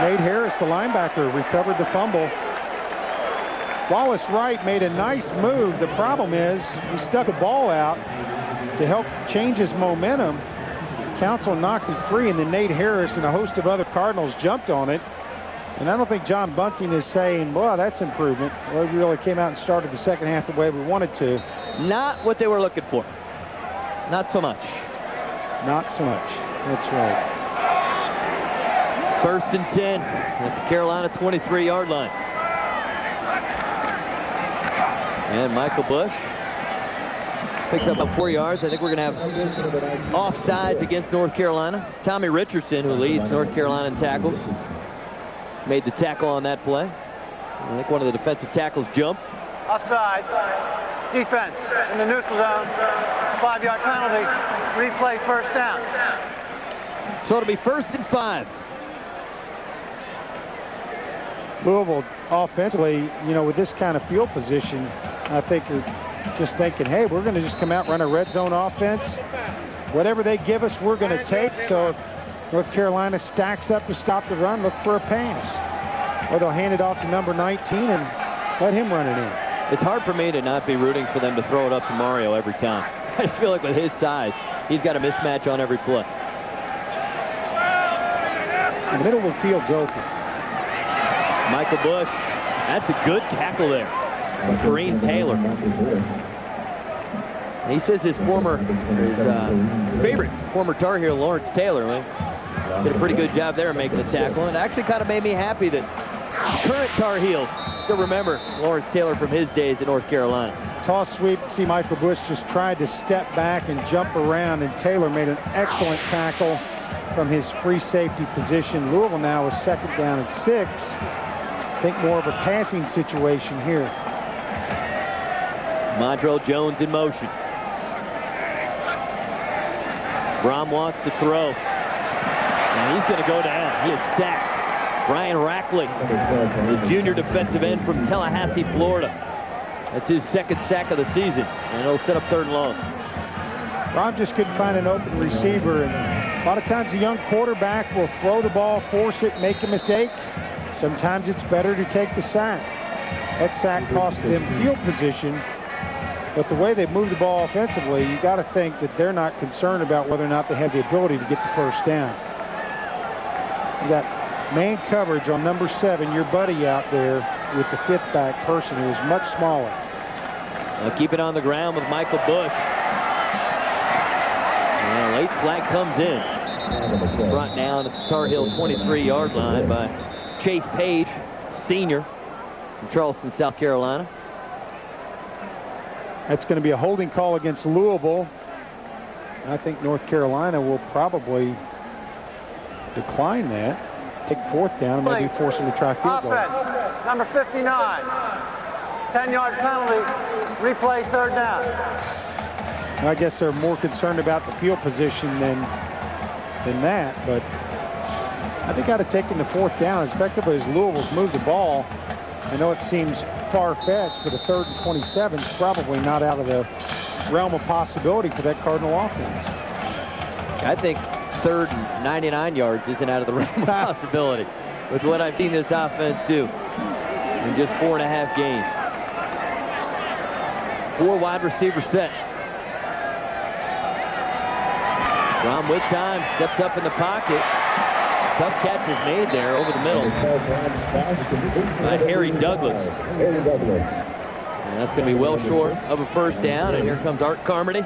Nate Harris, the linebacker, recovered the fumble. Wallace Wright made a nice move. The problem is he stuck a ball out to help change his momentum. Council knocked it free, and then Nate Harris and a host of other Cardinals jumped on it. And I don't think John Bunting is saying, well, that's improvement. Well, we really came out and started the second half the way we wanted to. Not what they were looking for. Not so much. Not so much. That's right. First and 10 at the Carolina 23-yard line. And Michael Bush picks up about 4 yards. I think we're going to have offsides against North Carolina. Tommy Richardson, who leads North Carolina in tackles, made the tackle on that play. I think one of the defensive tackles jumped. Offside. Defense in the neutral zone. 5-yard penalty. Replay first down. So it'll be 1st and 5. Louisville offensively, you know, with this kind of field position, I think are just thinking, hey, we're going to just come out and run a red zone offense. Whatever they give us, we're going to take. So if North Carolina stacks up to stop the run, look for a pass. Or they'll hand it off to number 19 and let him run it in. It's hard for me to not be rooting for them to throw it up to Mario every time. I just feel like with his size, he's got a mismatch on every play. The middle of the field's open. Michael Bush, that's a good tackle there. Kareem Taylor. He says his favorite former Tar Heel, Lawrence Taylor, did a pretty good job there making the tackle. And it actually kind of made me happy that current Tar Heels still remember Lawrence Taylor from his days in North Carolina. Toss sweep. See, Michael Bush just tried to step back and jump around, and Taylor made an excellent tackle from his free safety position. Louisville now is 2nd down and 6. I think more of a passing situation here. Montrell Jones in motion. Brom wants to throw. And he's going to go down. He is sacked. Brian Rackley, the junior defensive end from Tallahassee, Florida. That's his 2nd sack of the season. And it'll set up 3rd and long. Brom just couldn't find an open receiver. And a lot of times a young quarterback will throw the ball, force it, make a mistake. Sometimes it's better to take the sack. That sack cost them field position. But the way they move the ball offensively, you got to think that they're not concerned about whether or not they have the ability to get the 1st down. You got man coverage on number 7, your buddy out there with the 5th back person who is much smaller. They'll keep it on the ground with Michael Bush. And a late flag comes in. Brought down at the Tar Heel 23-yard line by Chase Page, senior from Charleston, South Carolina. That's going to be a holding call against Louisville. I think North Carolina will probably decline that. Take 4th down and maybe force them to try field goal. Offense, number 59. 10-yard penalty, replay 3rd down. I guess they're more concerned about the field position than that, but I think I'd have taken the 4th down as effectively as Louisville's moved the ball. I know it seems far-fetched, but a 3rd and 27 is probably not out of the realm of possibility for that Cardinal offense. I think 3rd and 99 yards isn't out of the realm of possibility with what I've seen this offense do in just 4.5 games. 4 wide receiver set. Brom with time, steps up in the pocket. Tough catch is made there over the middle by Harry Douglas. And that's going to be well short of a 1st down. And here comes Art Carmody.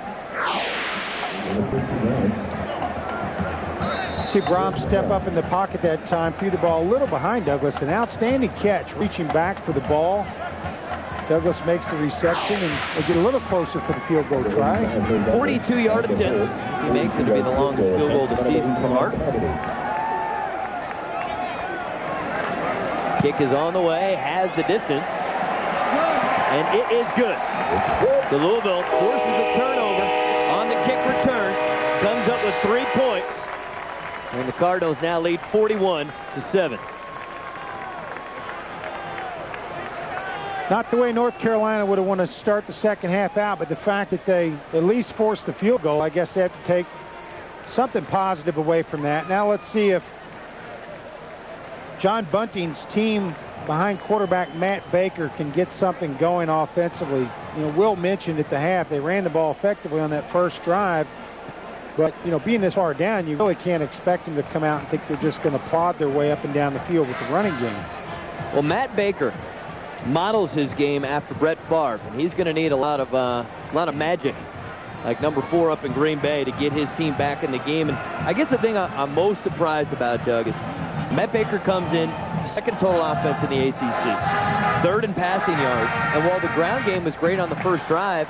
See Brom step up in the pocket that time, threw the ball a little behind Douglas. An outstanding catch, reaching back for the ball. Douglas makes the reception, and they get a little closer for the field goal try. 42-yard attempt. He makes it to be the longest field goal of the season from Art. Kick is on the way, has the distance, and it is good. So Louisville forces a turnover on the kick return, comes up with 3 points, and the Cardinals now lead 41-7. Not the way North Carolina would have wanted to start the 2nd half out, but the fact that they at least forced the field goal, I guess they have to take something positive away from that. Now let's see if John Bunting's team behind quarterback Matt Baker can get something going offensively. You know, Will mentioned at the half they ran the ball effectively on that 1st drive, but you know, being this far down, you really can't expect them to come out and think they're just going to plod their way up and down the field with the running game. Well, Matt Baker models his game after Brett Favre, and he's going to need a lot of magic, like number 4 up in Green Bay, to get his team back in the game. And I guess the thing I'm most surprised about, Doug, is Matt Baker comes in 2nd total offense in the ACC, 3rd in passing yards, and while the ground game was great on the 1st drive,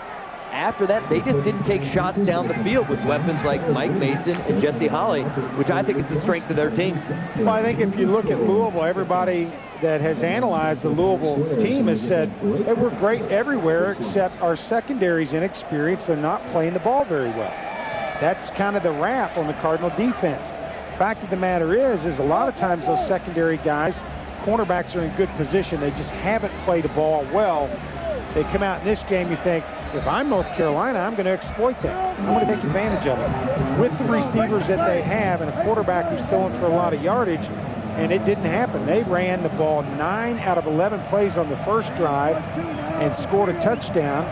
after that they just didn't take shots down the field with weapons like Mike Mason and Jesse Holley, which I think is the strength of their team. Well, I think if you look at Louisville, everybody that has analyzed the Louisville team has said they were great everywhere except our secondary's inexperienced. They're not playing the ball very well. That's kind of the rap on the Cardinal defense. Fact of the matter is a lot of times those secondary guys, cornerbacks, are in good position. They just haven't played the ball well. They come out in this game, you think, if I'm North Carolina, I'm going to exploit that. I'm going to take advantage of it. With the receivers that they have and a quarterback who's throwing for a lot of yardage, and it didn't happen. They ran the ball 9 out of 11 plays on the first drive and scored a touchdown.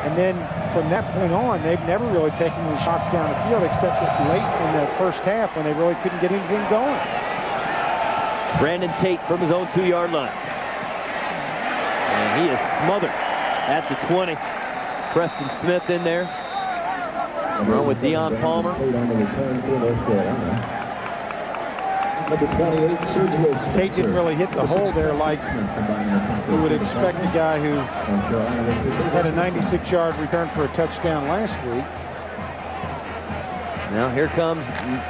And then from that point on, they've never really taken any shots down the field except that late in the first half when they really couldn't get anything going. Brandon Tate from his own 2-yard line. And he is smothered at the 20. Preston Smith in there. Run with Deion Palmer. Tate didn't really hit the hole there like you would expect a guy who had a 96-yard return for a touchdown last week. Now here comes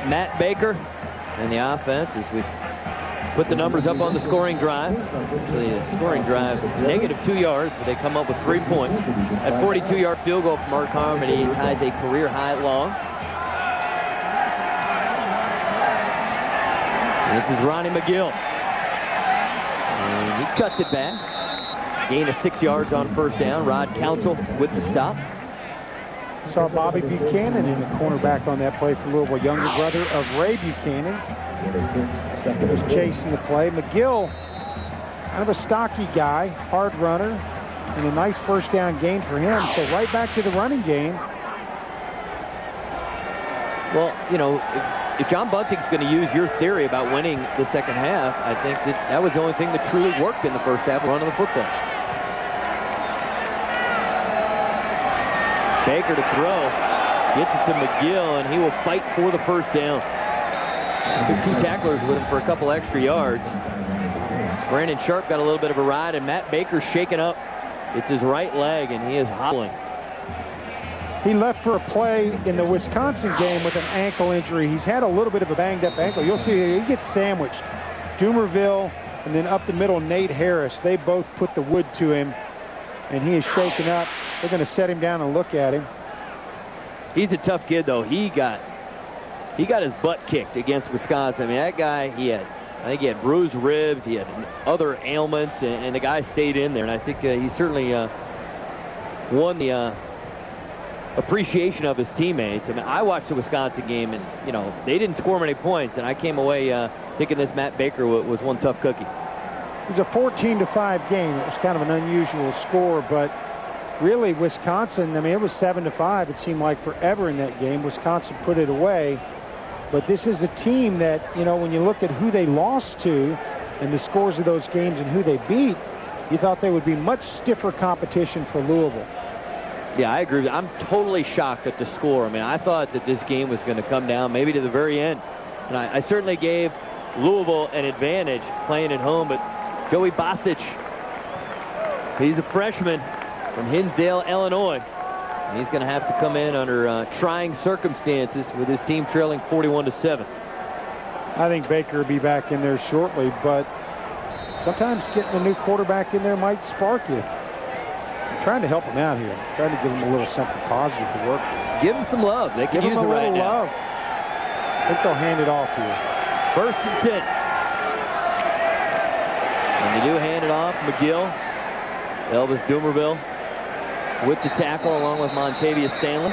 Matt Baker and the offense as we put the numbers up on the scoring drive. Actually, the scoring drive, negative 2 yards, but they come up with 3 points. That 42-yard field goal from Mark Harmony ties a career high long. This is Ronnie McGill. And he cuts it back. Gain of 6 yards on first down. Rod Council with the stop. Saw Bobby Buchanan in the cornerback on that play for Louisville, younger brother of Ray Buchanan. He was chasing the play. McGill, kind of a stocky guy, hard runner, and a nice first down gain for him. So right back to the running game. Well, you know, if John Bunting's going to use your theory about winning the second half, I think that was the only thing that truly worked in the first half, running the football. Baker to throw. Gets it to McGill, and he will fight for the first down. Took 2 tacklers with him for a couple extra yards. Brandon Sharp got a little bit of a ride, and Matt Baker's shaken up. It's his right leg, and he is hobbling. He left for a play in the Wisconsin game with an ankle injury. He's had a little bit of a banged-up ankle. You'll see he gets sandwiched. Dumerville and then up the middle, Nate Harris. They both put the wood to him, and he is shaken up. They're going to set him down and look at him. He's a tough kid, though. He got his butt kicked against Wisconsin. I mean, that guy, I think he had bruised ribs, he had other ailments, and the guy stayed in there. And I think he certainly won the appreciation of his teammates. I mean, I watched the Wisconsin game, and you know they didn't score many points, and I came away thinking this Matt Baker was one tough cookie. It was a 14-5 game. It was kind of an unusual score, but really Wisconsin, I mean, it was 7-5. It seemed like forever in that game. Wisconsin put it away, but this is a team that, you know, when you look at who they lost to and the scores of those games and who they beat, you thought they would be much stiffer competition for Louisville. Yeah, I agree. I'm totally shocked at the score. I mean, I thought that this game was going to come down maybe to the very end. And I certainly gave Louisville an advantage playing at home, but Joey Bostic, he's a freshman from Hinsdale, Illinois. And he's going to have to come in under trying circumstances with his team trailing 41-7. I think Baker will be back in there shortly, but sometimes getting a new quarterback in there might spark you. I'm trying to help him out here. I'm trying to give him a little something positive to work with. Give him some love. They can use it right now. Love. I think they'll hand it off here. 1st and 10. And they do hand it off. McGill, Elvis Dumerville with the tackle along with Montavious Stanley.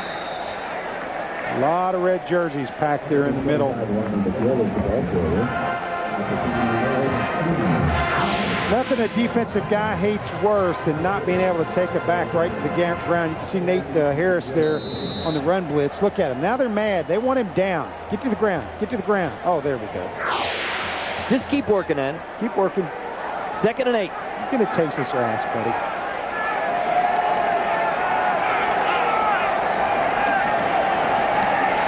A lot of red jerseys packed there in the middle. Nothing a defensive guy hates worse than not being able to take it back right to the ground. You can see Nate Harris there on the run blitz. Look at him. Now they're mad. They want him down. Get to the ground. Get to the ground. Oh, there we go. Just keep working at it. Keep working. 2nd and 8. You're going to taste this ass, buddy.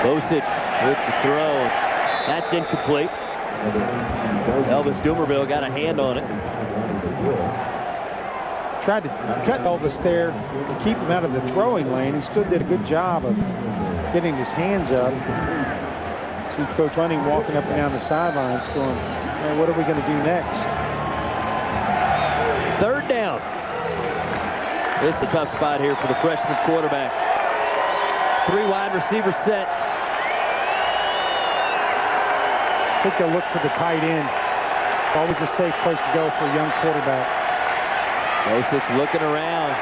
Bostic with the throw. That's incomplete. Elvis Dumerville got a hand on it. Tried to cut Elvis there to keep him out of the throwing lane. He still did a good job of getting his hands up. See Coach Hunting walking up and down the sidelines going, man, what are we going to do next? 3rd down. This is a tough spot here for the freshman quarterback. 3 wide receivers set. I think they'll look for the tight end. Always a safe place to go for a young quarterback. Bostic looking around.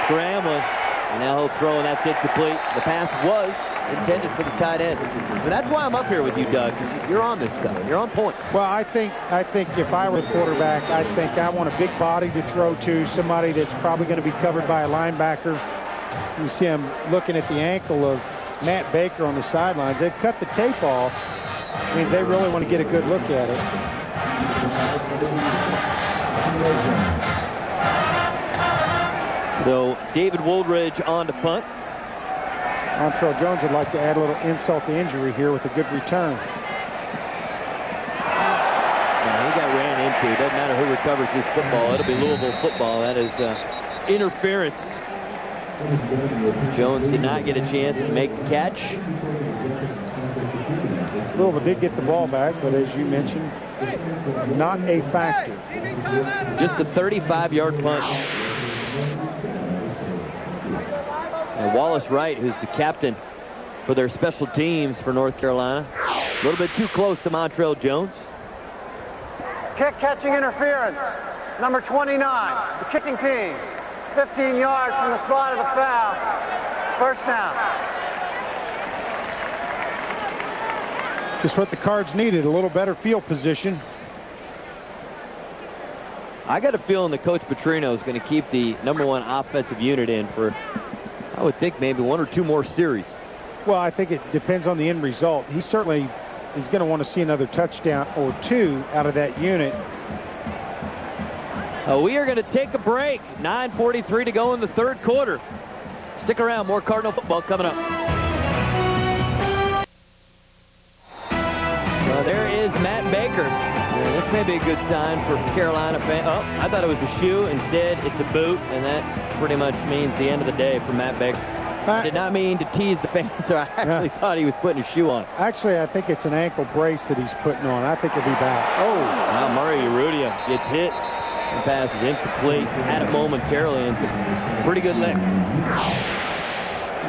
scrambling. And now he'll throw, and that's incomplete. The pass was intended for the tight end. So that's why I'm up here with you, Doug, because you're on this stuff. You're on point. Well, I think if I were the quarterback, I think I want a big body to throw to, somebody that's probably going to be covered by a linebacker. You see him looking at the ankle of Matt Baker on the sidelines. They've cut the tape off. It means they really want to get a good look at it. So David Woldridge on to punt. Montrell Jones would like to add a little insult to injury here with a good return. He got ran into. It doesn't matter who recovers this football. It'll be Louisville football. That is interference. Jones did not get a chance to make the catch. Louisville did get the ball back, but as you mentioned, not a factor. Just a 35-yard punt. And Wallace Wright, who's the captain for their special teams for North Carolina. A little bit too close to Montrell Jones. Kick catching interference. Number 29, the kicking team. 15 yards from the spot of the foul. First down. Just what the Cards needed, a little better field position. I got a feeling that Coach Petrino is going to keep the #1 offensive unit in for, I would think, maybe 1 or 2 more series. Well, I think it depends on the end result. He certainly is going to want to see another touchdown or 2 out of that unit. We are going to take a break. 9:43 to go in the third quarter. Stick around. More Cardinal football coming up. Well, there is Matt Baker. This may be a good sign for Carolina fans. Oh, I thought it was a shoe. Instead, it's a boot, and that pretty much means the end of the day for Matt Baker. I did not mean to tease the fans. I actually thought he was putting a shoe on. Actually, I think it's an ankle brace that he's putting on. I think he'll be back. Oh, now Mario Urrutia gets hit. The pass is incomplete. Had it momentarily, and it's a pretty good lick.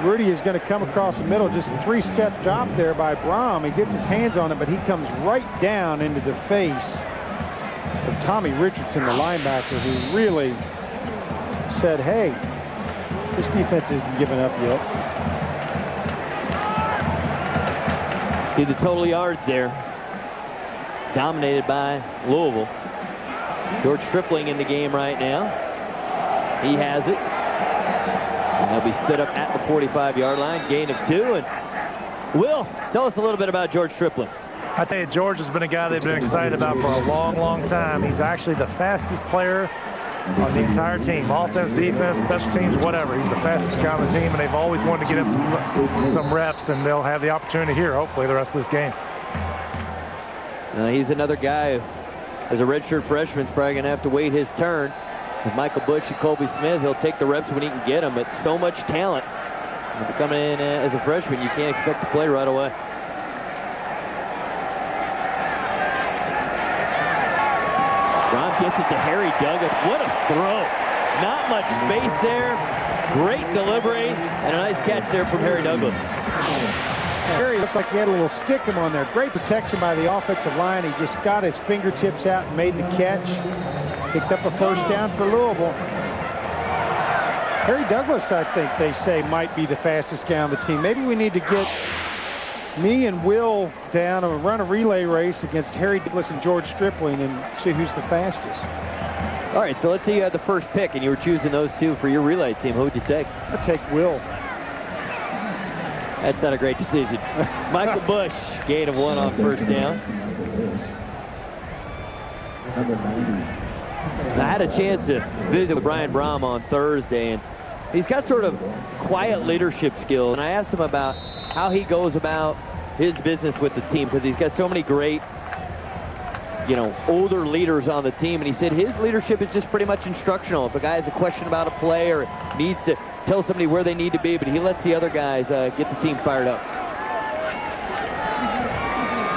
Rudy is going to come across the middle. Just a 3-step drop there by Brom. He gets his hands on it, but he comes right down into the face of Tommy Richardson, the linebacker, who really said, hey, this defense isn't giving up yet. See the total yards there. Dominated by Louisville. George Stripling in the game right now. He has it. And they'll be stood up at the 45-yard line. Gain of 2. And Will, tell us a little bit about George Stripling. I tell you, George has been a guy they've been excited about for a long, long time. He's actually the fastest player on the entire team. Offense, defense, special teams, whatever. He's the fastest guy on the team, and they've always wanted to get him some reps, and they'll have the opportunity here, hopefully, the rest of this game. He's another guy who, as a redshirt freshman, is probably going to have to wait his turn. With Michael Bush and Colby Smith, he'll take the reps when he can get them, but so much talent. If you're coming in as a freshman, you can't expect to play right away. Ron gets it to Harry Douglas. What a throw. Not much space there. Great delivery, and a nice catch there from Harry Douglas. Harry looked like he had a little stickum on there. Great protection by the offensive line. He just got his fingertips out and made the catch. Picked up a first down for Louisville. Harry Douglas, I think they say, might be the fastest guy on the team. Maybe we need to get me and Will down and run a relay race against Harry Douglas and George Stripling and see who's the fastest. All right, so let's say you had the first pick and you were choosing those two for your relay team. Who would you take? I'd take Will. That's not a great decision. Michael Bush, gain of 1 on first down. I had a chance to visit with Brian Brom on Thursday, and he's got sort of quiet leadership skills. And I asked him about how he goes about his business with the team, because he's got so many great, older leaders on the team. And he said his leadership is just pretty much instructional. If a guy has a question about a play or needs to tell somebody where they need to be, but he lets the other guys get the team fired up.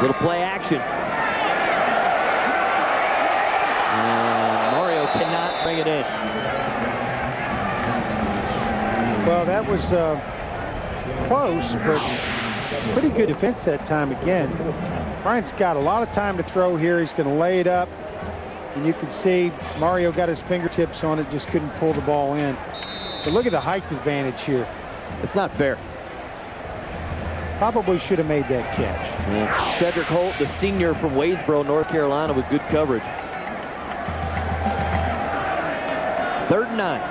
Little play action. Mario cannot bring it in. Well, that was close, but pretty good defense that time again. Bryant's got a lot of time to throw here. He's going to lay it up. And you can see Mario got his fingertips on it, just couldn't pull the ball in. But look at the height advantage here. It's not fair. Probably should have made that catch. Yeah. Cedric Holt, the senior from Wadesboro, North Carolina, with good coverage. 3rd and 9.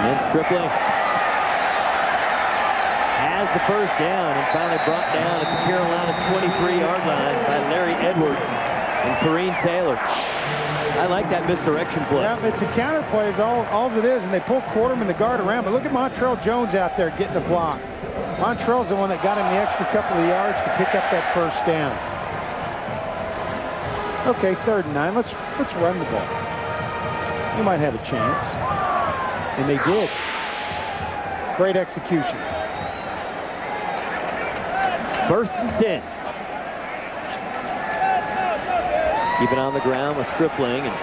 And Stripling has the first down and finally brought down at the Carolina 23-yard line by Larry Edwards and Kareem Taylor. I like that misdirection play. Yeah, it's a counter play is all it is, and they pull Quarterman the guard around. But look at Montrell Jones out there getting the block. Montrell's the one that got him the extra couple of yards to pick up that first down. Okay, 3rd and 9. Let's run the ball. We might have a chance. And they did. Great execution. 1st and 10. Keep it on the ground with Stripling, and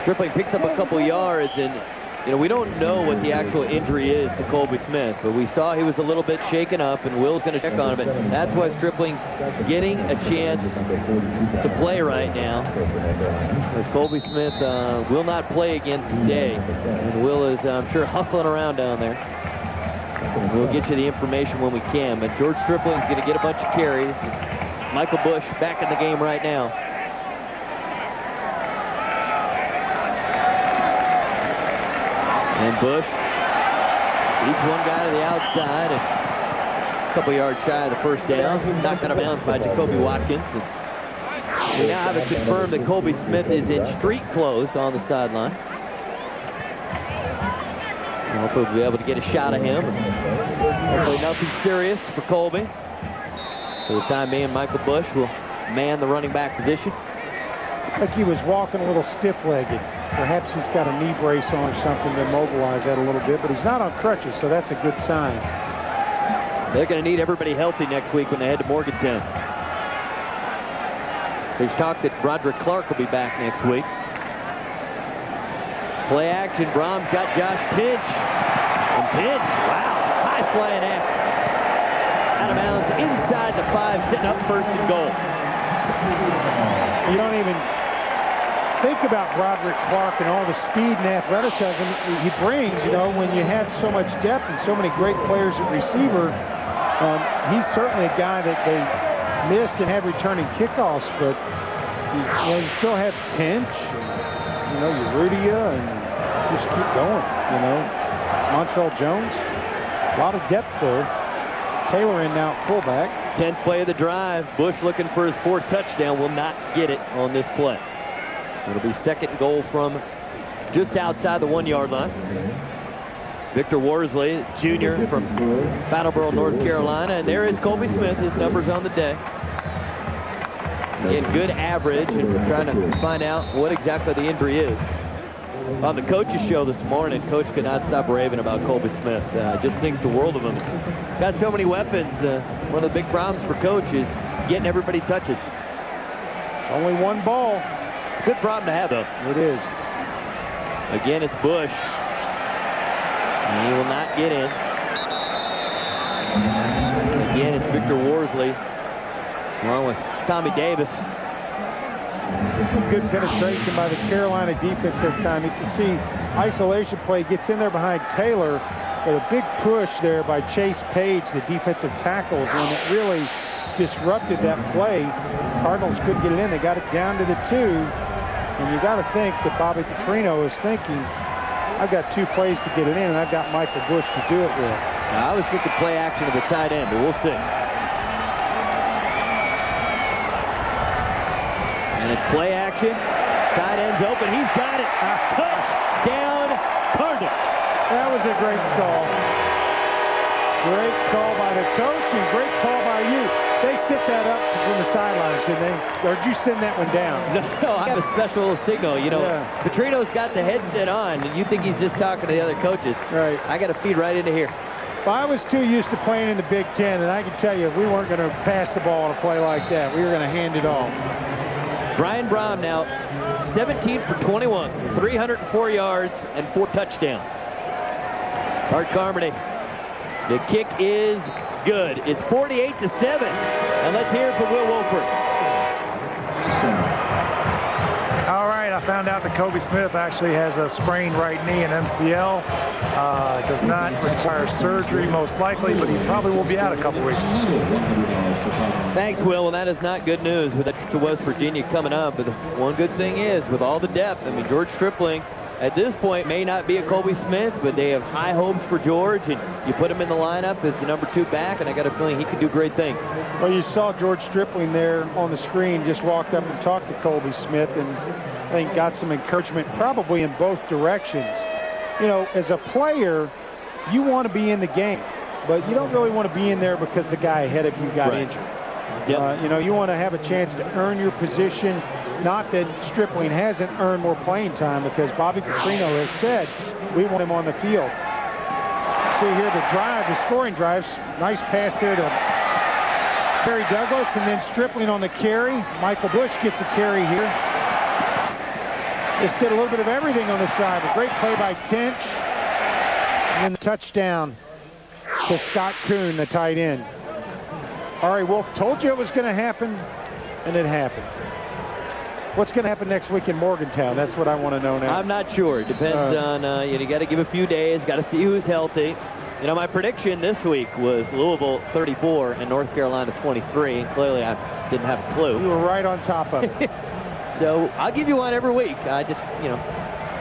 Stripling picks up a couple yards, and we don't know what the actual injury is to Colby Smith, but we saw he was a little bit shaken up, and Will's going to check on him. And that's why Stripling getting a chance to play right now, as Colby Smith will not play again today, and Will is, I'm sure, hustling around down there. And we'll get you the information when we can, but George Stripling's going to get a bunch of carries. Michael Bush back in the game right now. And Bush, each one guy to the outside, and a couple yards shy of the first down. Knocked out of bounds by Jacoby Watkins. And we now have it confirmed that Colby Smith is in street clothes on the sideline. Hopefully we'll be able to get a shot of him. Hopefully nothing serious for Colby. For the time being, Michael Bush will man the running back position. Looks like he was walking a little stiff-legged. Perhaps he's got a knee brace on or something to immobilize that a little bit, but he's not on crutches, so that's a good sign. They're going to need everybody healthy next week when they head to Morgantown. There's talk that Broderick Clark will be back next week. Play action, Brom's got Josh Tinch. And Tinch, wow, high flying act. Out of bounds inside the 5, setting up 1st and goal. You don't even think about Broderick Clark and all the speed and athleticism he brings, when you have so much depth and so many great players at receiver. He's certainly a guy that they missed and had returning kickoffs, but you still have Tinch, and, Urudia, and just keep going, Montrell Jones, a lot of depth there. Taylor in now at fullback. 10th play of the drive. Bush looking for his 4th touchdown. Will not get it on this play. It'll be 2nd goal from just outside the 1-yard line. Victor Worsley, junior from Battleboro, North Carolina. And there is Colby Smith. His numbers on the day. Again, good average, and we're trying to find out what exactly the injury is. On the coach's show this morning, Coach could not stop raving about Colby Smith. Just thinks the world of him. Got so many weapons. One of the big problems for Coach is getting everybody touches. Only one ball. It's a good problem to have, though. It is. Again, it's Bush. And he will not get in. Again, it's Victor Worsley, along with Tommy Davis. Good penetration by the Carolina defense that time. You can see isolation play gets in there behind Taylor, but a big push there by Chase Page, the defensive tackle, when it really disrupted that play. Cardinals couldn't get it in. They got it down to the 2, and you got to think that Bobby Petrino is thinking, I've got 2 plays to get it in, and I've got Michael Bush to do it with. Now, I was thinking play action of the tight end, but we'll see. And it's play action. Tight end's open. He's got it. Touchdown, Cardinals. That was a great call. Great call by the coach and great call by you. They sit that up from the sidelines, didn't they? Or did you send that one down? No, I got a special signal. Petrino's got the headset on, and you think he's just talking to the other coaches. Right. I got to feed right into here. Well, I was too used to playing in the Big Ten, and I can tell you, if we weren't going to pass the ball on a play like that, we were going to hand it off. Brian Brom now 17 for 21, 304 yards and 4 touchdowns. Art Carmody, the kick is good. It's 48-7, and let's hear it from Will Wolford. All right, found out that Kobe Smith actually has a sprained right knee and MCL. Does not require surgery, most likely, but he probably will be out a couple weeks. Thanks, Will. Well, that is not good news with to West Virginia coming up. But the one good thing is, with all the depth, I mean, George Stripling at this point may not be a Kobe Smith, but they have high hopes for George, and you put him in the lineup as the number 2 back, and I got a feeling he can do great things. Well, you saw George Stripling there on the screen, just walked up and talked to Kobe Smith, and I think got some encouragement probably in both directions. You know, as a player, you want to be in the game, but you don't really want to be in there because the guy ahead of you got injured. Yep. You know, you want to have a chance to earn your position. Not that Stripling hasn't earned more playing time, because Bobby Petrino has said we want him on the field. See here the drive, the scoring drives. Nice pass there to Terry Douglas, and then Stripling on the carry. Michael Bush gets a carry here. Just did a little bit of everything on this drive. A great play by Tench. And then the touchdown to Scott Kuhn, the tight end. Ari Wolf told you it was going to happen, and it happened. What's going to happen next week in Morgantown? That's what I want to know now. I'm not sure. It depends on, you got to give a few days, got to see who's healthy. You know, my prediction this week was Louisville 34 and North Carolina 23, and clearly I didn't have a clue. You were right on top of it. So I'll give you one every week. I just,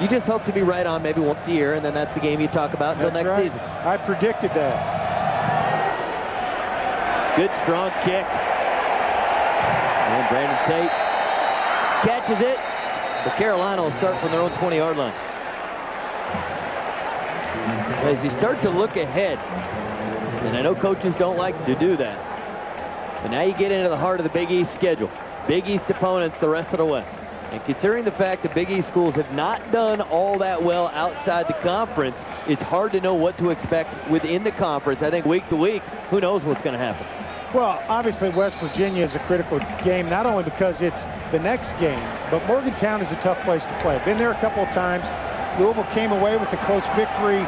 you just hope to be right on maybe once a year, and then that's the game you talk about until next season. I predicted that. Good, strong kick. And Brandon Tate catches it, but Carolina will start from their own 20-yard line. As you start to look ahead, and I know coaches don't like to do that, but now you get into the heart of the Big East schedule. Big East opponents the rest of the way. And considering the fact that Big East schools have not done all that well outside the conference, it's hard to know what to expect within the conference. I think week to week, who knows what's going to happen. Well, obviously West Virginia is a critical game, not only because it's the next game, but Morgantown is a tough place to play. Been there a couple of times. Louisville came away with a close victory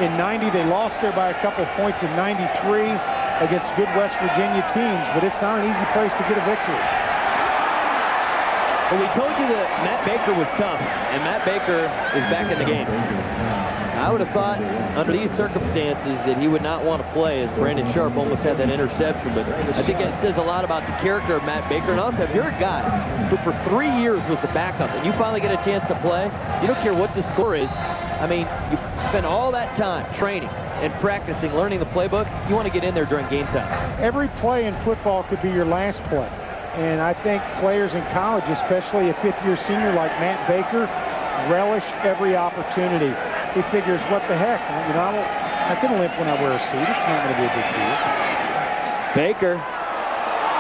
in 90. They lost there by a couple of points in 93 against good West Virginia teams, but it's not an easy place to get a victory. Well, we told you that Matt Baker was tough, and Matt Baker is back in the game. I would have thought, under these circumstances, that he would not want to play, as Brandon Sharp almost had that interception. But I think that says a lot about the character of Matt Baker. And also, if you're a guy who for 3 years was the backup, and you finally get a chance to play, you don't care what the score is. I mean, you spend all that time training and practicing, learning the playbook. You want to get in there during game time. Every play in football could be your last play. And I think players in college, especially a fifth-year senior like Matt Baker, relish every opportunity. He figures, what the heck? You know, I can limp when I wear a suit. It's not going to be a big deal. Baker,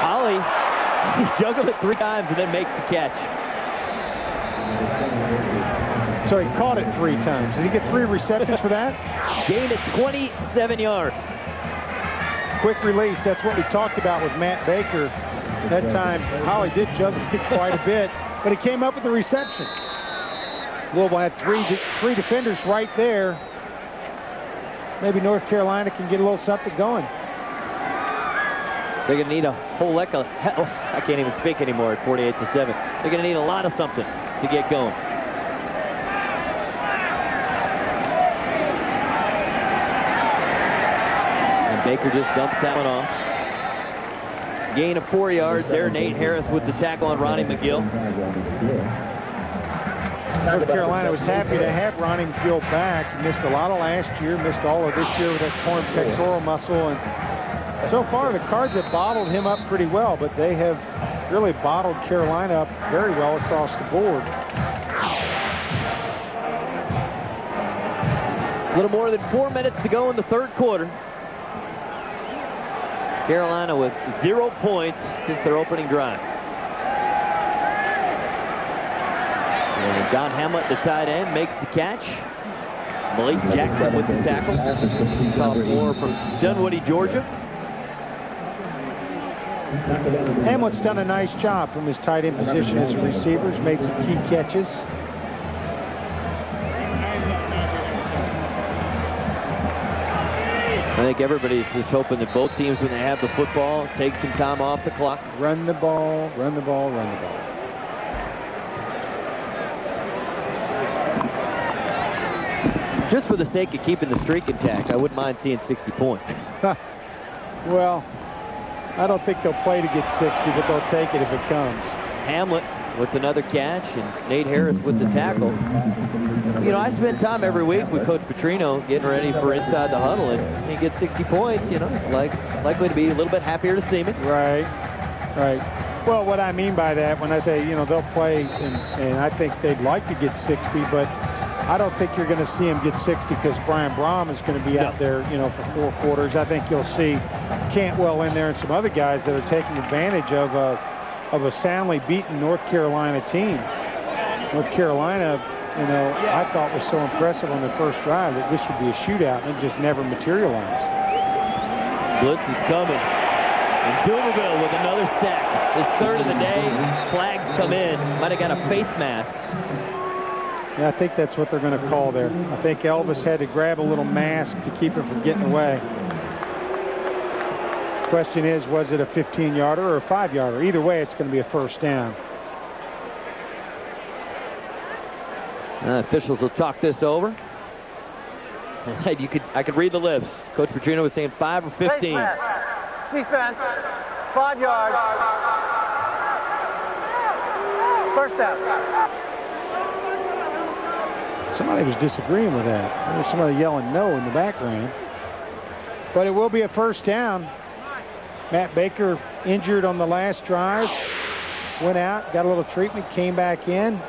Holly, he juggled it 3 times and then makes the catch. So he caught it 3 times. Did he get 3 receptions for that? Gained it 27 yards. Quick release. That's what we talked about with Matt Baker. That time, Holly did juggle it quite a bit, but he came up with the reception. Louisville had three defenders right there. Maybe North Carolina can get a little something going. They're going to need a whole heck of, I can't even speak anymore at 48-7. They're going to need a lot of something to get going. And Baker just dumps that one off. Gain of 4 yards there. Nate Harris with the tackle on Ronnie McGill. North Carolina was happy to have Ronnie McGill back. He missed a lot of last year, missed all of this year with that torn pectoral muscle. And so far, the Cards have bottled him up pretty well, but they have really bottled Carolina up very well across the board. A little more than 4 minutes to go in the third quarter. Carolina with 0 points since their opening drive. And John Hamlet, the tight end, makes the catch. Malik Jackson with the tackle. Sophomore from Dunwoody, Georgia. Hamlet's done a nice job from his tight end position as a receiver. He's made some key catches. I think everybody's just hoping that both teams, when they have the football, take some time off the clock. Run the ball, run the ball, run the ball. Just for the sake of keeping the streak intact, I wouldn't mind seeing 60 points. Well, I don't think they'll play to get 60, but they'll take it if it comes. Hamlet with another catch, and Nate Harris with the tackle. You know, I spend time every week with Coach Petrino getting ready for Inside the Huddle, and he gets 60 points, you know, likely to be a little bit happier to see me. Right. Well, what I mean by that, when I say, you know, they'll play, and I think they'd like to get 60, but I don't think you're going to see him get 60 because Brian Brom is going to be out there, you know, for 4 quarters. I think you'll see Cantwell in there and some other guys that are taking advantage of a soundly beaten North Carolina team. North Carolina, you know, I thought was so impressive on the first drive that this would be a shootout, and it just never materialized. Blitz is coming. And Louisville with another sack. His third of the day. Flags come in. Might have got a face mask. Yeah, I think that's what they're going to call there. I think Elvis had to grab a little mask to keep him from getting away. Question is, was it a 15-yarder or a 5-yarder? Either way, it's going to be a first down. Officials will talk this over. I could read the lips. Coach Petrino was saying 5 or 15. Defense, 5 yards. First down. Somebody was disagreeing with that. There was somebody yelling no in the background. But it will be a first down. Matt Baker injured on the last drive. Went out, got a little treatment, came back in.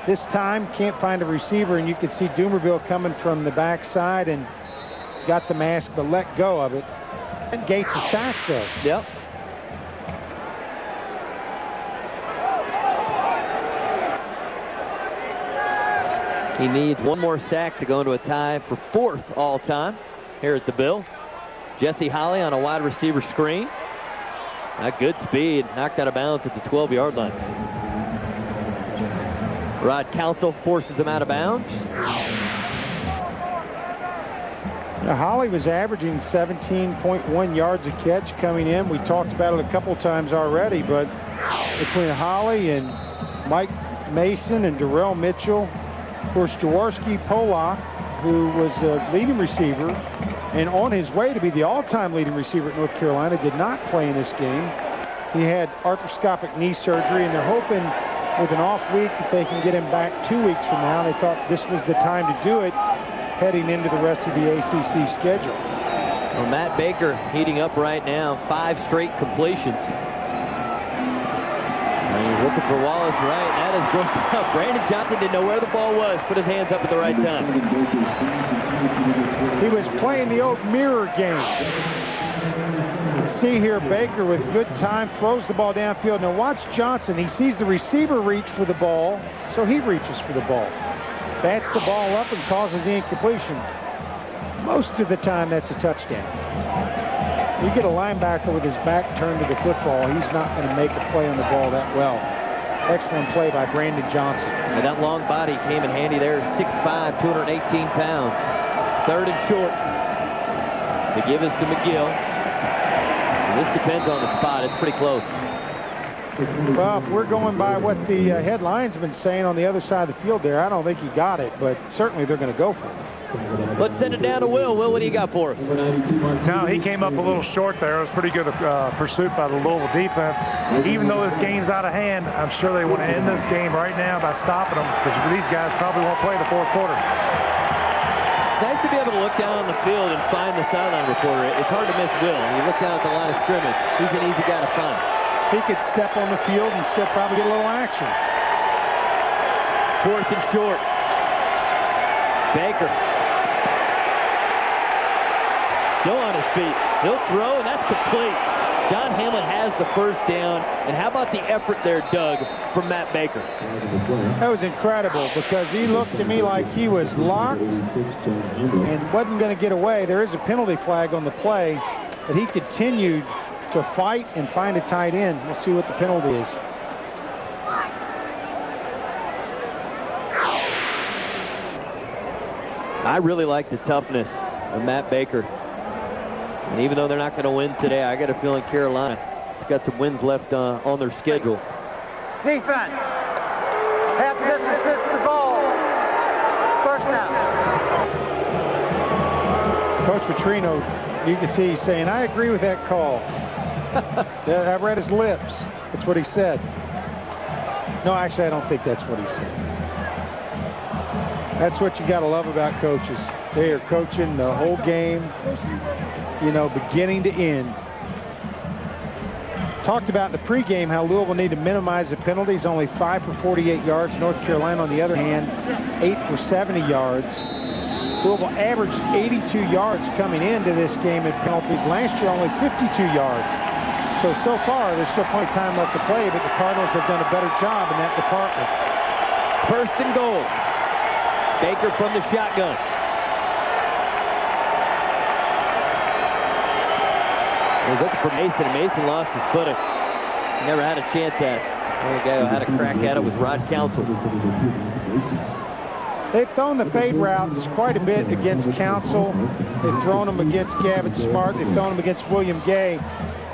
This time can't find a receiver, and you can see Dumerville coming from the backside and got the mask but let go of it. And Gates is sacked though. Yep. He needs one more sack to go into a tie for 4th all-time here at the Bill. Jesse Holly on a wide receiver screen. Not good speed. Knocked out of bounds at the 12-yard line. Rod Council forces him out of bounds. Now, Holly was averaging 17.1 yards a catch coming in. We talked about it a couple times already, but between Holly and Mike Mason and Darrell Mitchell, of course, Jaworski Polak, who was a leading receiver and on his way to be the all-time leading receiver at North Carolina, did not play in this game. He had arthroscopic knee surgery, and they're hoping with an off week that they can get him back 2 weeks from now. They thought this was the time to do it, heading into the rest of the ACC schedule. Well, Matt Baker heating up right now, 5 straight completions. And he's looking for Wallace right. That is broken up. Brandon Johnson didn't know where the ball was. Put his hands up at the right time. He was playing the old mirror game. See here, Baker with good time throws the ball downfield. Now watch Johnson. He sees the receiver reach for the ball, so he reaches for the ball. Bats the ball up and causes the incompletion. Most of the time, that's a touchdown. You get a linebacker with his back turned to the football, he's not going to make a play on the ball that well. Excellent play by Brandon Johnson. And that long body came in handy there. 6'5", 218 pounds. 3rd and short. The give is to McGill. And this depends on the spot. It's pretty close. Well, if we're going by what the headline's been saying on the other side of the field there, I don't think he got it, but certainly they're going to go for it. Let's send it down to Will. Will, what do you got for us? No, he came up a little short there. It was pretty good pursuit by the Louisville defense. Even though this game's out of hand, I'm sure they want to end this game right now by stopping them, because these guys probably won't play the 4th quarter. It's nice to be able to look down on the field and find the sideline reporter. It's hard to miss Will. You look down at the line of scrimmage, he's an easy guy to find. He could step on the field and still probably get a little action. 4th and short. Baker. Still on his feet. He'll throw, and that's complete. John Hamlin has the first down. And how about the effort there, Doug, from Matt Baker? That was incredible because he looked to me like he was locked and wasn't going to get away. There is a penalty flag on the play, but he continued to fight and find a tight end. We'll see what the penalty is. I really like the toughness of Matt Baker. And even though they're not going to win today, I got a feeling Carolina's got some wins left on their schedule. Defense. Half distance hits the ball. First down. Petrino, you can see he's saying, I agree with that call. I read his lips. That's what he said. No, actually, I don't think that's what he said. That's what you got to love about coaches. They are coaching the whole game, you know, beginning to end. Talked about in the pregame how Louisville need to minimize the penalties. Only 5 for 48 yards. North Carolina, on the other hand, 8 for 70 yards. Louisville averaged 82 yards coming into this game in penalties. Last year, only 52 yards. So far, there's still plenty of time left to play, but the Cardinals have done a better job in that department. First and goal. Baker from the shotgun. He was looking for Mason, and Mason lost his footing. Never had a chance at it. The only guy who had a crack at it was Rod Council. They've thrown the fade routes quite a bit against Council. They've thrown them against Gavin Smart. They've thrown them against William Gay.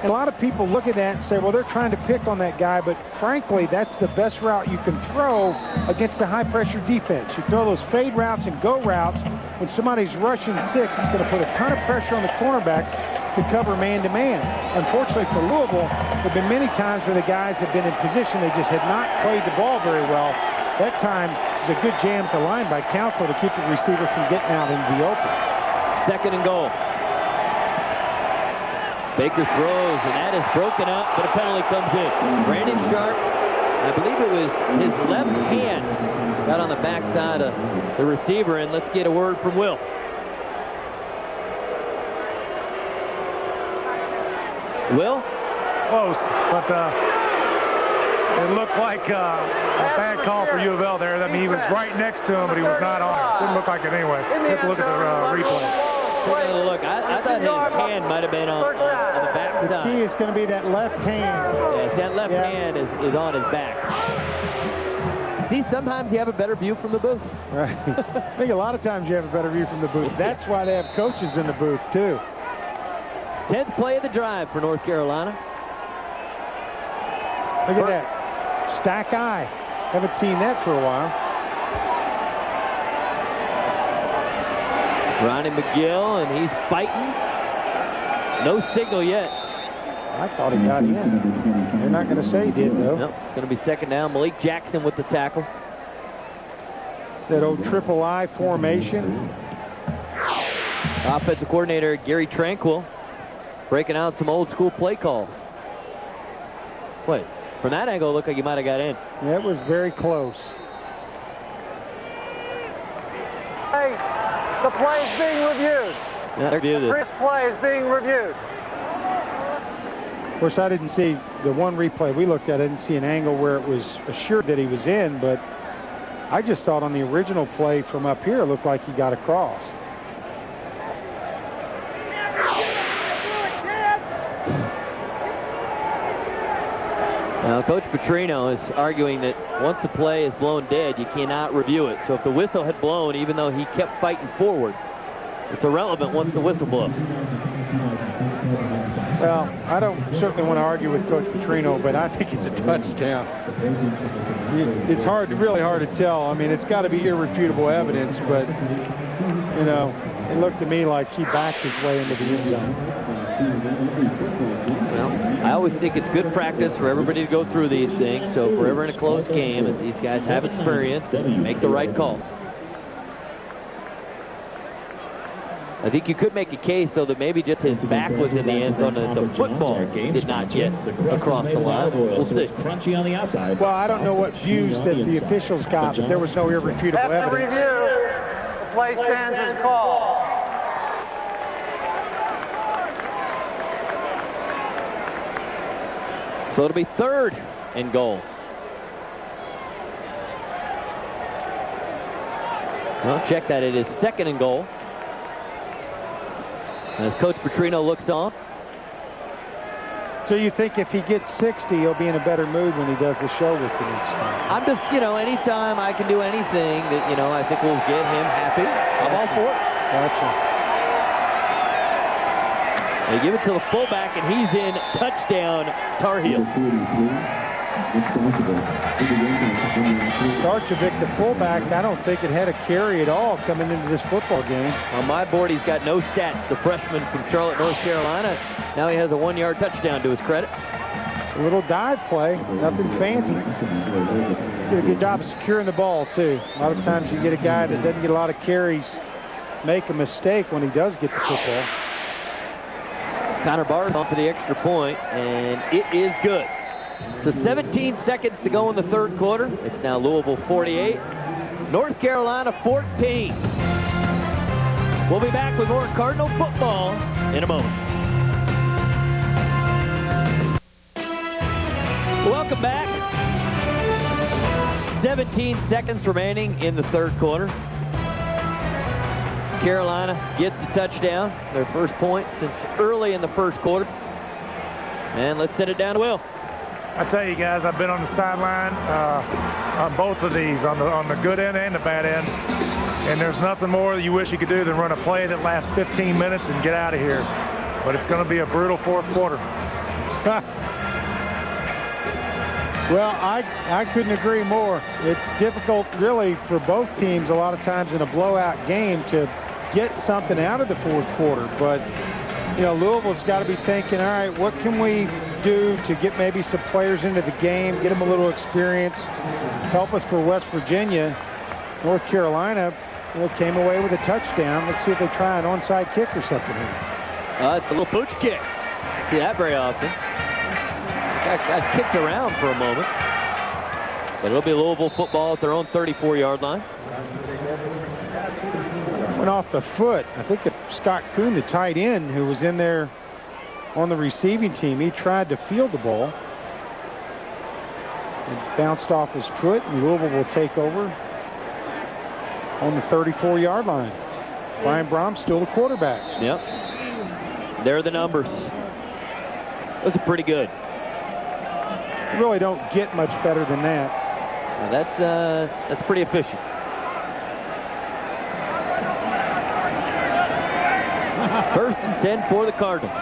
And a lot of people look at that and say, well, they're trying to pick on that guy, but frankly, that's the best route you can throw against a high-pressure defense. You throw those fade routes and go routes. When somebody's rushing 6, it's going to put a ton of pressure on the cornerbacks to cover man-to-man. Unfortunately for Louisville, there have been many times where the guys have been in position. They just had not played the ball very well. That time, it was a good jam at the line by Council to keep the receiver from getting out into the open. Second and goal. Baker throws, and that is broken up, but a penalty comes in. Brandon Sharp, I believe it was his left hand, got on the backside of the receiver, and let's get a word from Will. Will? Close, but it looked like a bad call for U of L there. I mean, he was right next to him, but he was not on it. Didn't look like it anyway. Take a look at the replay. Look, I thought his hand might have been on the back side. The key is going to be that left hand. Yes, that left hand is on his back. See, sometimes you have a better view from the booth. Right. I think a lot of times you have a better view from the booth. That's why they have coaches in the booth, too. 10th play of the drive for North Carolina. Look at that. Stack eye. Haven't seen that for a while. Ronnie McGill, and he's fighting. No signal yet. I thought he got in. They're not going to say he did, though. Nope, it's going to be second down. Malik Jackson with the tackle. That old triple I formation. Offensive coordinator Gary Tranquil breaking out some old school play calls. Wait, from that angle, it looked like he might have got in. Yeah, it was very close. Hey, the play is being reviewed. Yeah, review this. This play is being reviewed. Of course, I didn't see the one replay we looked at. I didn't see an angle where it was assured that he was in, but I just thought on the original play from up here, it looked like he got across. Now, Coach Petrino is arguing that once the play is blown dead, you cannot review it. So if the whistle had blown, even though he kept fighting forward, it's irrelevant once the whistle blows. Well, I don't certainly want to argue with Coach Petrino, but I think it's a touchdown. It's really hard to tell. I mean, it's got to be irrefutable evidence, but, you know, it looked to me like he backed his way into the end zone. Well, I always think it's good practice for everybody to go through these things. So if we're ever in a close game, and these guys have experience, make the right call. I think you could make a case, though, that maybe just his back was in the end zone and the football did not get across the line. We'll see. Well, I don't know what views that the officials got, but there was no irrefutable After evidence. review, the play stands as called. So it'll be third and goal. Well, check that. It is second and goal. As Coach Petrino looks on. So you think if he gets 60, he'll be in a better mood when he does the show with the next time? I'm just, you know, anytime I can do anything that, you know, I think will get him happy, I'm all for it. Gotcha. They give it to the fullback, and he's in. Touchdown, Tar Heels. Starchevic, the fullback, I don't think it had a carry at all coming into this football game. On my board, he's got no stats. The freshman from Charlotte, North Carolina. Now he has a 1-yard touchdown to his credit. A little dive play, nothing fancy. Did a good job of securing the ball, too. A lot of times you get a guy that doesn't get a lot of carries make a mistake when he does get the football. Connor Barth on for the extra point, and it is good. So 17 seconds to go in the third quarter. It's now Louisville 48, North Carolina 14. We'll be back with more Cardinal football in a moment. Welcome back. 17 seconds remaining in the third quarter. Carolina gets the touchdown, their first point since early in the first quarter. And let's send it down to Will. I tell you guys, I've been on the sideline on both of these, on the good end and the bad end. And there's nothing more you wish you could do than run a play that lasts 15 minutes and get out of here. But it's going to be a brutal fourth quarter. Well, I couldn't agree more. It's difficult, really, for both teams a lot of times in a blowout game to get something out of the fourth quarter. But, you know, Louisville's got to be thinking, all right, what can we do to get maybe some players into the game, get them a little experience, help us for West Virginia. North Carolina came away with a touchdown. Let's see if they try an onside kick or something here. It's a little pooch kick. See that very often. Got kicked around for a moment. But it'll be Louisville football at their own 34-yard line. Went off the foot. I think that Scott Kuhn, the tight end, who was in there on the receiving team, he tried to field the ball. It bounced off his foot, and Louisville will take over on the 34-yard line. Brian Brom's still the quarterback. Yep. There are the numbers. Those are pretty good. You really don't get much better than that. Well, that's pretty efficient. First and 10 for the Cardinals.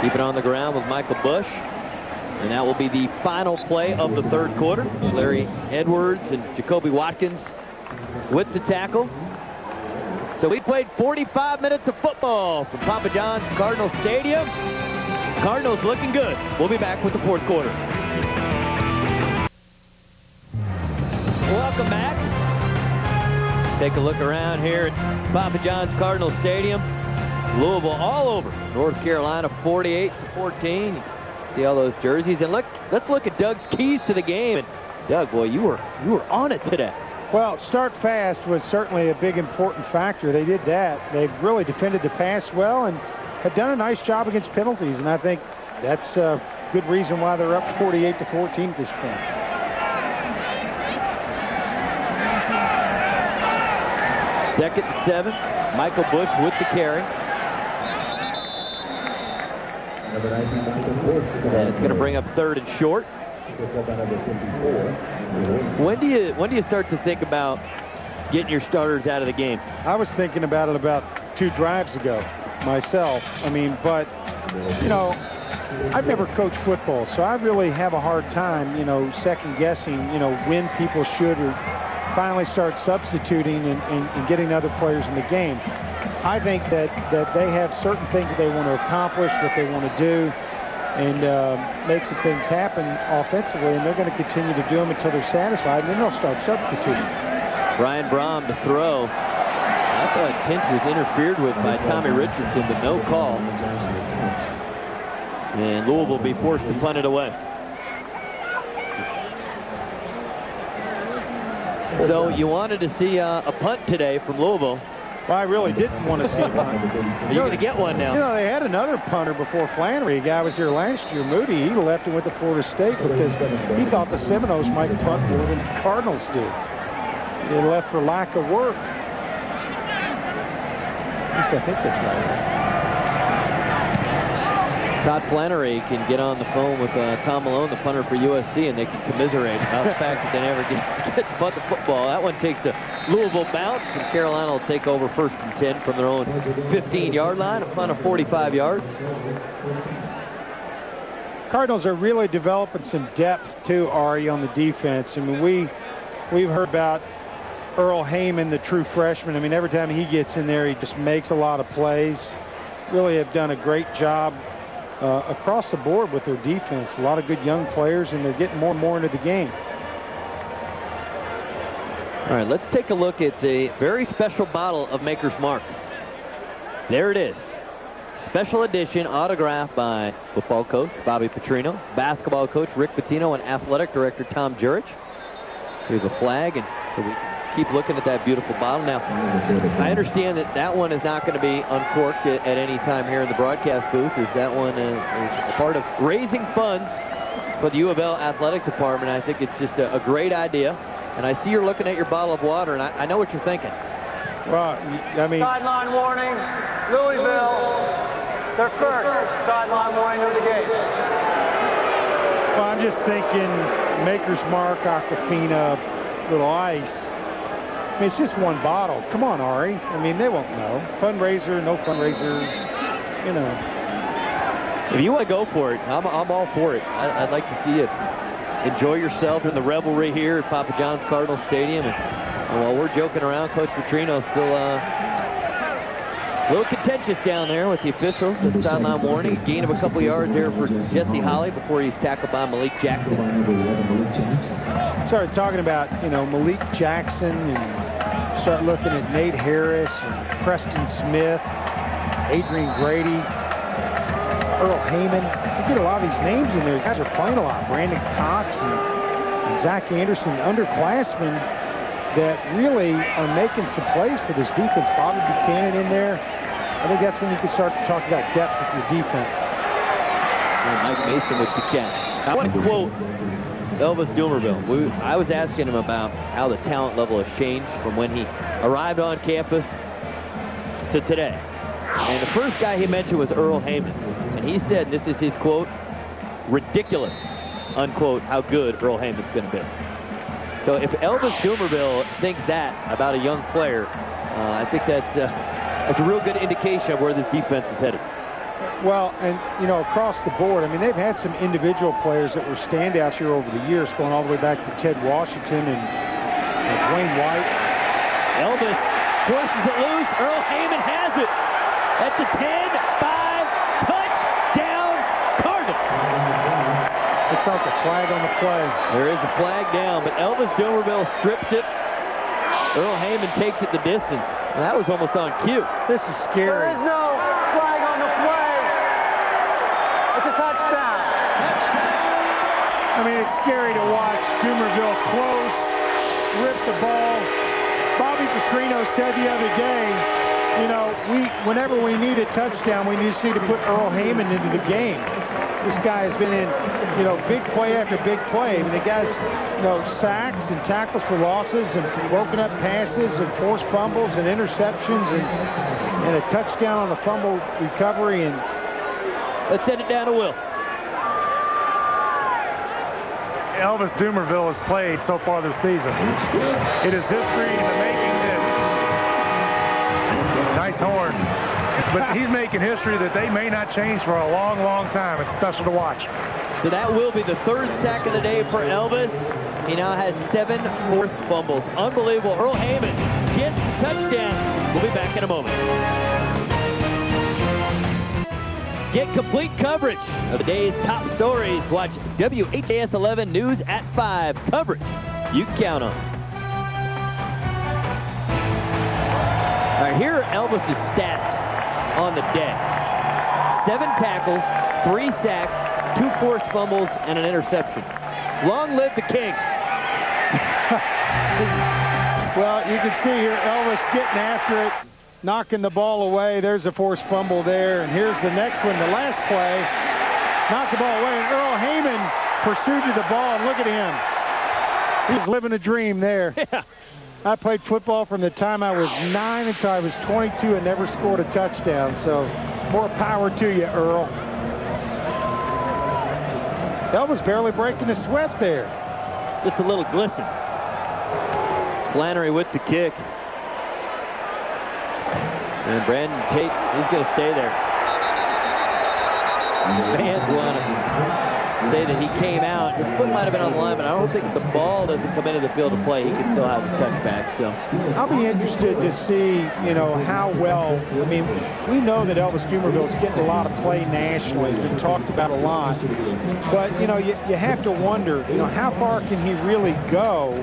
Keep it on the ground with Michael Bush. And that will be the final play of the third quarter. Larry Edwards and Jacoby Watkins with the tackle. So we played 45 minutes of football from Papa John's Cardinal Stadium. Cardinals looking good. We'll be back with the fourth quarter. Welcome back. Take a look around here at Papa John's Cardinal Stadium. Louisville all over. North Carolina 48-14. See all those jerseys. And let's look at Doug's keys to the game. And Doug, boy, you were on it today. Well, start fast was certainly a big important factor. They did that. They really defended the pass well and have done a nice job against penalties. And I think that's a good reason why they're up 48-14 at this point. Second and 7. Michael Bush with the carry. And it's going to bring up third and short. When do you start to think about getting your starters out of the game? I was thinking about it about 2 drives ago myself. I mean, but, you know, I've never coached football, so I really have a hard time, you know, second guessing, you know, when people should or finally start substituting and getting other players in the game. I think that they have certain things that they want to accomplish, what they want to do, and make some things happen offensively, and they're going to continue to do them until they're satisfied, and then they'll start substituting. Brian Brom to throw. I thought Tinch was interfered with by Tommy Richardson, but no call. And Louisville will be forced to punt it away. So you wanted to see a punt today from Louisville. Well, I really didn't want to see a punt. You're going to get one now. You know, they had another punter before Flannery. A guy was here last year, Moody. He left and went to Florida State because he thought the Seminoles might punt more than the Cardinals did. They left for lack of work. At least I think that's right. Todd Flannery can get on the phone with Tom Malone, the punter for USC, and they can commiserate about the fact that they never get to punt the football. That one takes a Louisville bounce, and Carolina will take over first and 10 from their own 15-yard line, a punt of 45 yards. Cardinals are really developing some depth, too, Ari, on the defense. I mean, we've heard about Earl Heyman, the true freshman. I mean, every time he gets in there, he just makes a lot of plays. Really have done a great job across the board with their defense. A lot of good young players, and they're getting more and more into the game. All right, let's take a look at a very special bottle of Maker's Mark. There it is. Special edition, autographed by football coach Bobby Petrino, basketball coach Rick Pitino, and athletic director Tom Jurich. Here's a flag, and so we keep looking at that beautiful bottle. Now, I understand that that one is not going to be uncorked at any time here in the broadcast booth, as that one is a part of raising funds for the U of L athletic department. I think it's just a great idea. And I see you're looking at your bottle of water, and I know what you're thinking. Well, I mean... Sideline warning, Louisville. Their first sideline warning of the game. Well, I'm just thinking Maker's Mark, Aquafina, little ice. I mean, it's just one bottle. Come on, Ari. I mean, they won't know. Fundraiser, no fundraiser, you know. If you want to go for it, I'm all for it. I'd like to see you enjoy yourself in the revelry here at Papa John's Cardinal Stadium. And while we're joking around, Coach Petrino's still a little contentious down there with the officials at the sideline warning. A gain of a couple yards there for Jesse Holley before he's tackled by Malik Jackson. Started talking about, you know, Malik Jackson, and start looking at Nate Harris and Preston Smith, Adrian Grady, Earl Heyman. You get a lot of these names in there. Guys are playing a lot. Brandon Cox and Zach Anderson, underclassmen that really are making some plays for this defense. Bobby Buchanan in there. I think that's when you can start to talk about depth with your defense. And Mike Mason with the catch. I want to quote Elvis Dumerville. I was asking him about how the talent level has changed from when he arrived on campus to today. And the first guy he mentioned was Earl Heyman. And he said, and this is his quote, "ridiculous," unquote, how good Earl Heyman's going to be. So if Elvis Dumerville thinks that about a young player, I think that's a real good indication of where this defense is headed. Well, and, you know, across the board, I mean, they've had some individual players that were standouts here over the years, going all the way back to Ted Washington and Dwayne White. Elvis forces it loose. Earl Heyman has it. At the 10-5 touchdown Cardinals. Looks like a flag on the play. There is a flag down, but Elvis Dumerville strips it. Earl Heyman takes it the distance. Well, that was almost on cue. This is scary. There is no flag on the play. It's a touchdown. I mean, it's scary to watch. Dumerville close, rip the ball. Bobby Petrino said the other day, you know, whenever we need a touchdown, we just need to put Earl Heyman into the game. This guy has been in, you know, big play after big play. I mean, the guy's, you know, sacks and tackles for losses and broken up passes and forced fumbles and interceptions and a touchdown on a fumble recovery. And let's send it down to Will. Elvis Dumerville has played so far this season. It is history in the making this. Nice horn. But he's making history that they may not change for a long, long time. It's special to watch. So that will be the third sack of the day for Elvis. He now has 7 forced fumbles. Unbelievable. Earl Heyman gets the touchdown. We'll be back in a moment. Get complete coverage of the day's top stories. Watch WHAS 11 News at 5. Coverage you can count on. All right, here are Elvis's stats on the day. 7 tackles, 3 sacks, 2 forced fumbles, and an interception. Long live the King. Well, you can see here Elvis getting after it, knocking the ball away. There's a forced fumble there. And here's the next one, the last play. Knocked the ball away, and Earl Heyman pursued to the ball. And look at him. He's living a dream there. Yeah. I played football from the time I was 9 until I was 22 and never scored a touchdown. So more power to you, Earl. Elvis barely breaking a sweat there. Just a little glisten. Flannery with the kick. And Brandon Tate, he's going to stay there. Fans want him. say that he came out. His foot might have been on the line, but I don't think if the ball doesn't come into the field of play, he can still have the touchback. So I'll be interested to see, how well. I mean, we know that Elvis Dumerville's getting a lot of play nationally. It's been talked about a lot. But, you have to wonder, how far can he really go,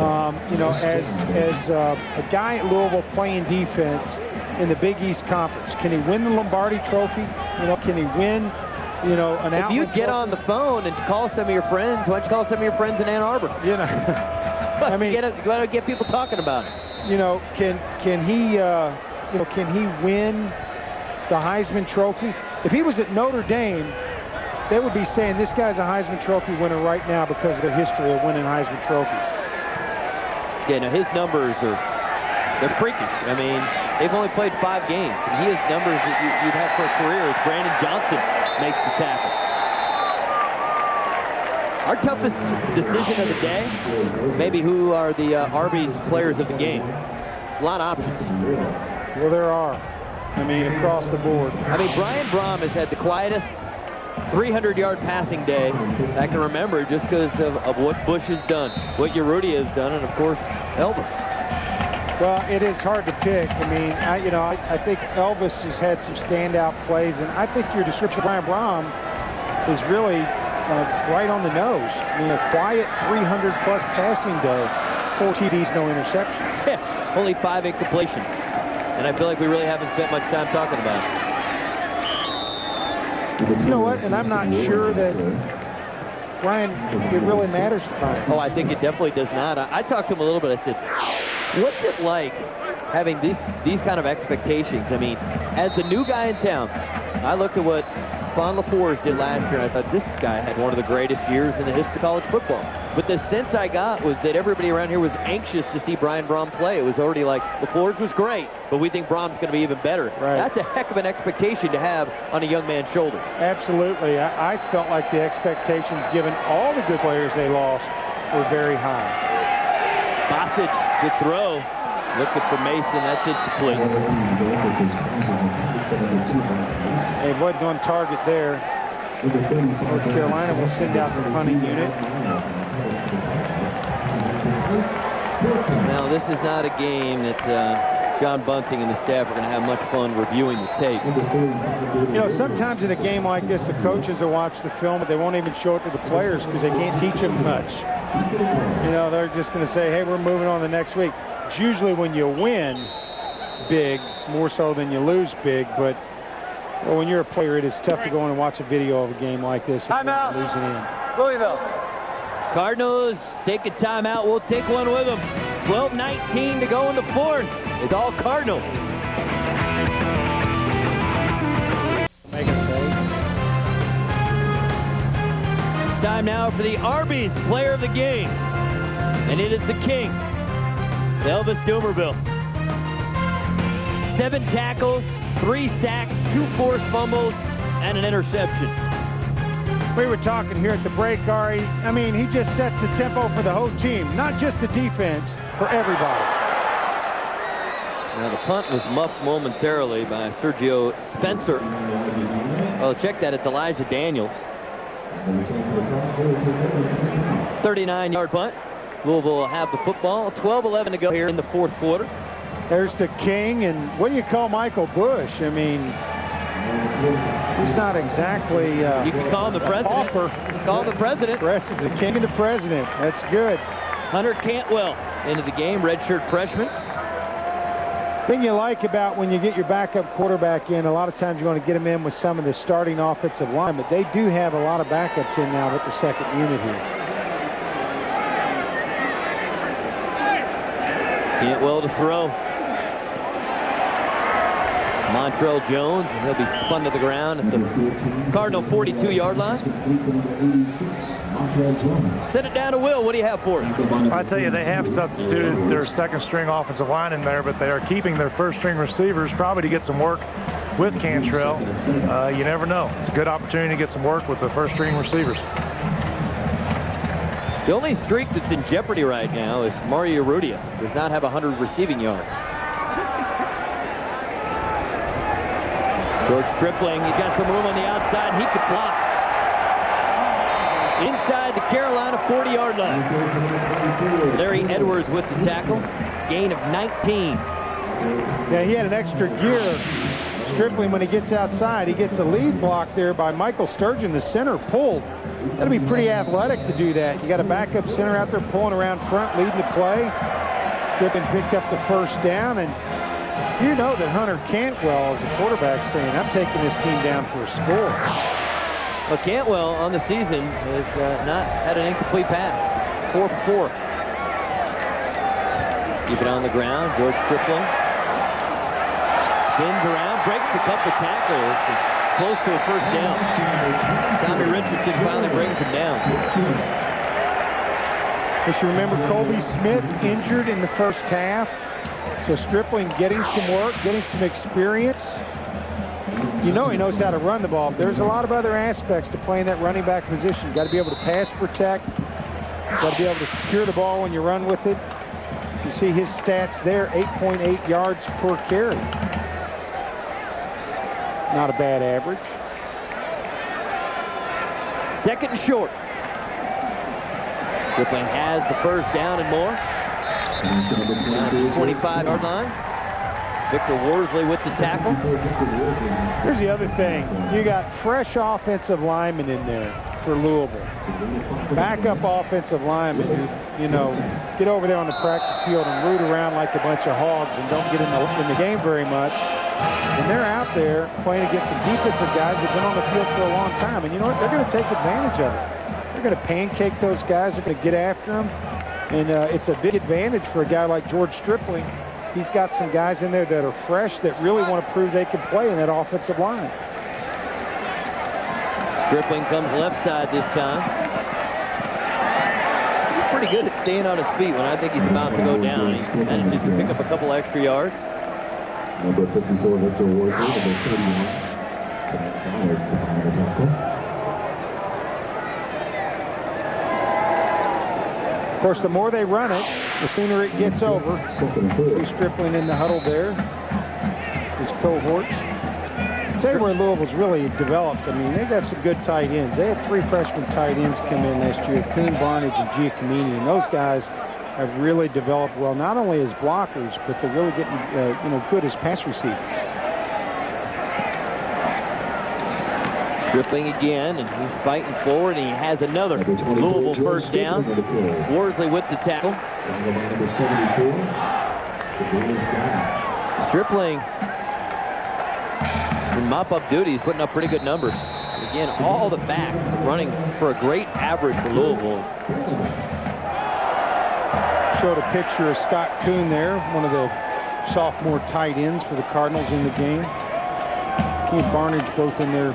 as a guy at Louisville playing defense in the Big East Conference. Can he win the Lombardi Trophy? Can he win, an outlet? If you get on the phone and call some of your friends, why don't you call some of your friends in Ann Arbor? I mean, get people talking about it. Can he win the Heisman Trophy? If he was at Notre Dame, they would be saying this guy's a Heisman Trophy winner right now because of their history of winning Heisman trophies. Yeah, now his numbers they're freaky. I mean, they've only played 5 games, and he has numbers that you'd have for a career as Brandon Johnson makes the tackle. Our toughest decision of the day, maybe who are the Arby's players of the game. A lot of options. Well, there are. I mean, across the board. I mean, Brian Brom has had the quietest 300-yard passing day I can remember just because of what Bush has done, what Urrutia has done, and, of course, Elvis. Well, it is hard to pick. I mean, I think Elvis has had some standout plays, and I think your description of Brian Brom is really right on the nose. I mean, a quiet 300-plus passing day, 4 TDs, no interceptions. Yeah, only 5 incompletions. And I feel like we really haven't spent much time talking about it. You know what? And I'm not sure that, Brian, it really matters to Brian. Oh, I think it definitely does not. I talked to him a little bit. I said, what's it like having these kind of expectations? I mean, as the new guy in town, I looked at what Von LaFours did last year, and I thought this guy had one of the greatest years in the history of college football. But the sense I got was that everybody around here was anxious to see Brian Brom play. It was already like, LaFours was great, but we think Brom's going to be even better. Right. That's a heck of an expectation to have on a young man's shoulder. Absolutely. I felt like the expectations, given all the good players they lost, were very high. Bostic, good throw. Looking for Mason. That's incomplete. They wasn't on target there. North Carolina will send out the punting unit. Now, this is not a game that John Bunting and the staff are going to have much fun reviewing the tape. Sometimes in a game like this, the coaches will watch the film, but they won't even show it to the players because they can't teach them much. They're just going to say, hey, we're moving on the next week. It's usually when you win big, more so than you lose big, but when you're a player, it is tough to go in and watch a video of a game like this. Timeout. Losing in. Louisville. Cardinals take a timeout. We'll take one with them. 12:19 to go in the fourth. It's all Cardinals. Time now for the Arby's player of the game. And it is the king, Elvis Dumerville. 7 tackles, 3 sacks, 2 forced fumbles, and an interception. We were talking here at the break, Ari. I mean, he just sets the tempo for the whole team, not just the defense, for everybody. Now, the punt was muffed momentarily by Sergio Spencer. Well, check that. It's Elijah Daniels. 39-yard punt. Louisville will have the football. 12-11 to go here in the fourth quarter. There's the king, and what do you call Michael Bush? I mean, he's not exactly you can call him the president. Call him the president. The king and the president. That's good. Hunter Cantwell into the game, redshirt freshman. Thing you like about when you get your backup quarterback in, a lot of times you want to get him in with some of the starting offensive line, but they do have a lot of backups in now with the second unit here. Cantwell to throw. Montrell Jones, he'll be spun to the ground at the Cardinal 42-yard line. Send it down to Will. What do you have for us? I tell you, they have substituted their second-string offensive line in there, but they are keeping their first-string receivers probably to get some work with Cantrell. You never know. It's a good opportunity to get some work with the first-string receivers. The only streak that's in jeopardy right now is Mario Urrutia. Does not have 100 receiving yards. George Stripling, he's got some room on the outside. He could block. inside the Carolina 40-yard line. Larry Edwards with the tackle. Gain of 19. Yeah, he had an extra gear. Stripling, when he gets outside, he gets a lead block there by Michael Sturgeon, the center, pulled. That'll be pretty athletic to do that. You got a backup center out there pulling around front, leading the play. Stripling picked up the first down, and you know that Hunter Cantwell, as the quarterback, saying, I'm taking this team down for a score. Well, Cantwell on the season has not had an incomplete pass. 4 for 4. Keep it on the ground. George Stripling spins around, breaks a couple tackles, close to a first down. Tommy Richardson finally brings him down. As you remember, Colby Smith injured in the first half. So Stripling getting some work, getting some experience. You know he knows how to run the ball. There's a lot of other aspects to playing that running back position. You've got to be able to pass protect. You've got to be able to secure the ball when you run with it. You see his stats there, 8.8 yards per carry. Not a bad average. Second and short. Stripling has the first down and more. Down to the 25-yard line. Victor Worsley with the tackle. Here's the other thing. You got fresh offensive linemen in there for Louisville. Backup offensive linemen who, you know, get over there on the practice field and root around like a bunch of hogs and don't get in the game very much. And they're out there playing against the defensive guys that have been on the field for a long time. And you know what? They're going to take advantage of it. They're going to pancake those guys. They're going to get after them. And it's a big advantage for a guy like George Stripling. He's got some guys in there that are fresh that really want to prove they can play in that offensive line. Stripling comes left side this time. He's pretty good at staying on his feet when I think he's about to go down. He manages to pick up a couple extra yards. Number 54, Victor Worsley, number 31. Of course, the more they run it, the sooner it gets over. He's Stripling in the huddle there. His cohorts. Tell you where Louisville's really developed. I mean, they got some good tight ends. They had 3 freshman tight ends come in last year, Coon Barnage and Giacomini, and those guys have really developed well, not only as blockers, but they're really getting good as pass receivers. Stripling again, and he's fighting forward, and he has another Louisville first down. Worsley with the tackle. Stripling in mop-up duty, he's putting up pretty good numbers. Again, all the backs running for a great average for Louisville. Showed a picture of Scott Coon there, one of the sophomore tight ends for the Cardinals in the game. He and Barnage both in there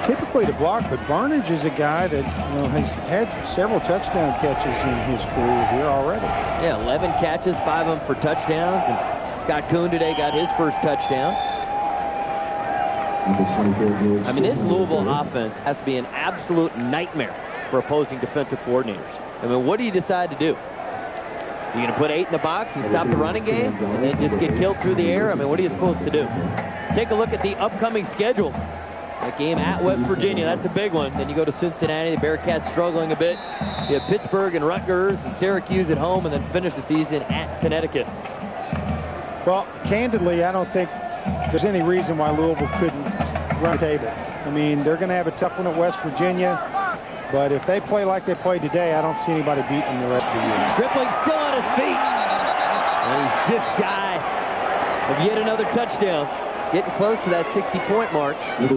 typically to block, but Barnage is a guy that has had several touchdown catches in his career here already. Yeah, 11 catches, 5 of them for touchdowns, and Scott Coon today got his first touchdown. I mean, this Louisville offense has to be an absolute nightmare for opposing defensive coordinators. I mean, what do you decide to do? You're going to put 8 in the box and stop the running game and then just get killed through the air? I mean, what are you supposed to do? Take a look at the upcoming schedule. That game at West Virginia, that's a big one. Then you go to Cincinnati, the Bearcats struggling a bit. You have Pittsburgh and Rutgers and Syracuse at home, and then finish the season at Connecticut. Well, candidly, I don't think there's any reason why Louisville couldn't run the table. I mean, they're going to have a tough one at West Virginia, but if they play like they played today, I don't see anybody beating them the rest of the year. Stripling still on his feet. And he's just shy of yet another touchdown. Getting close to that 60-point mark. See,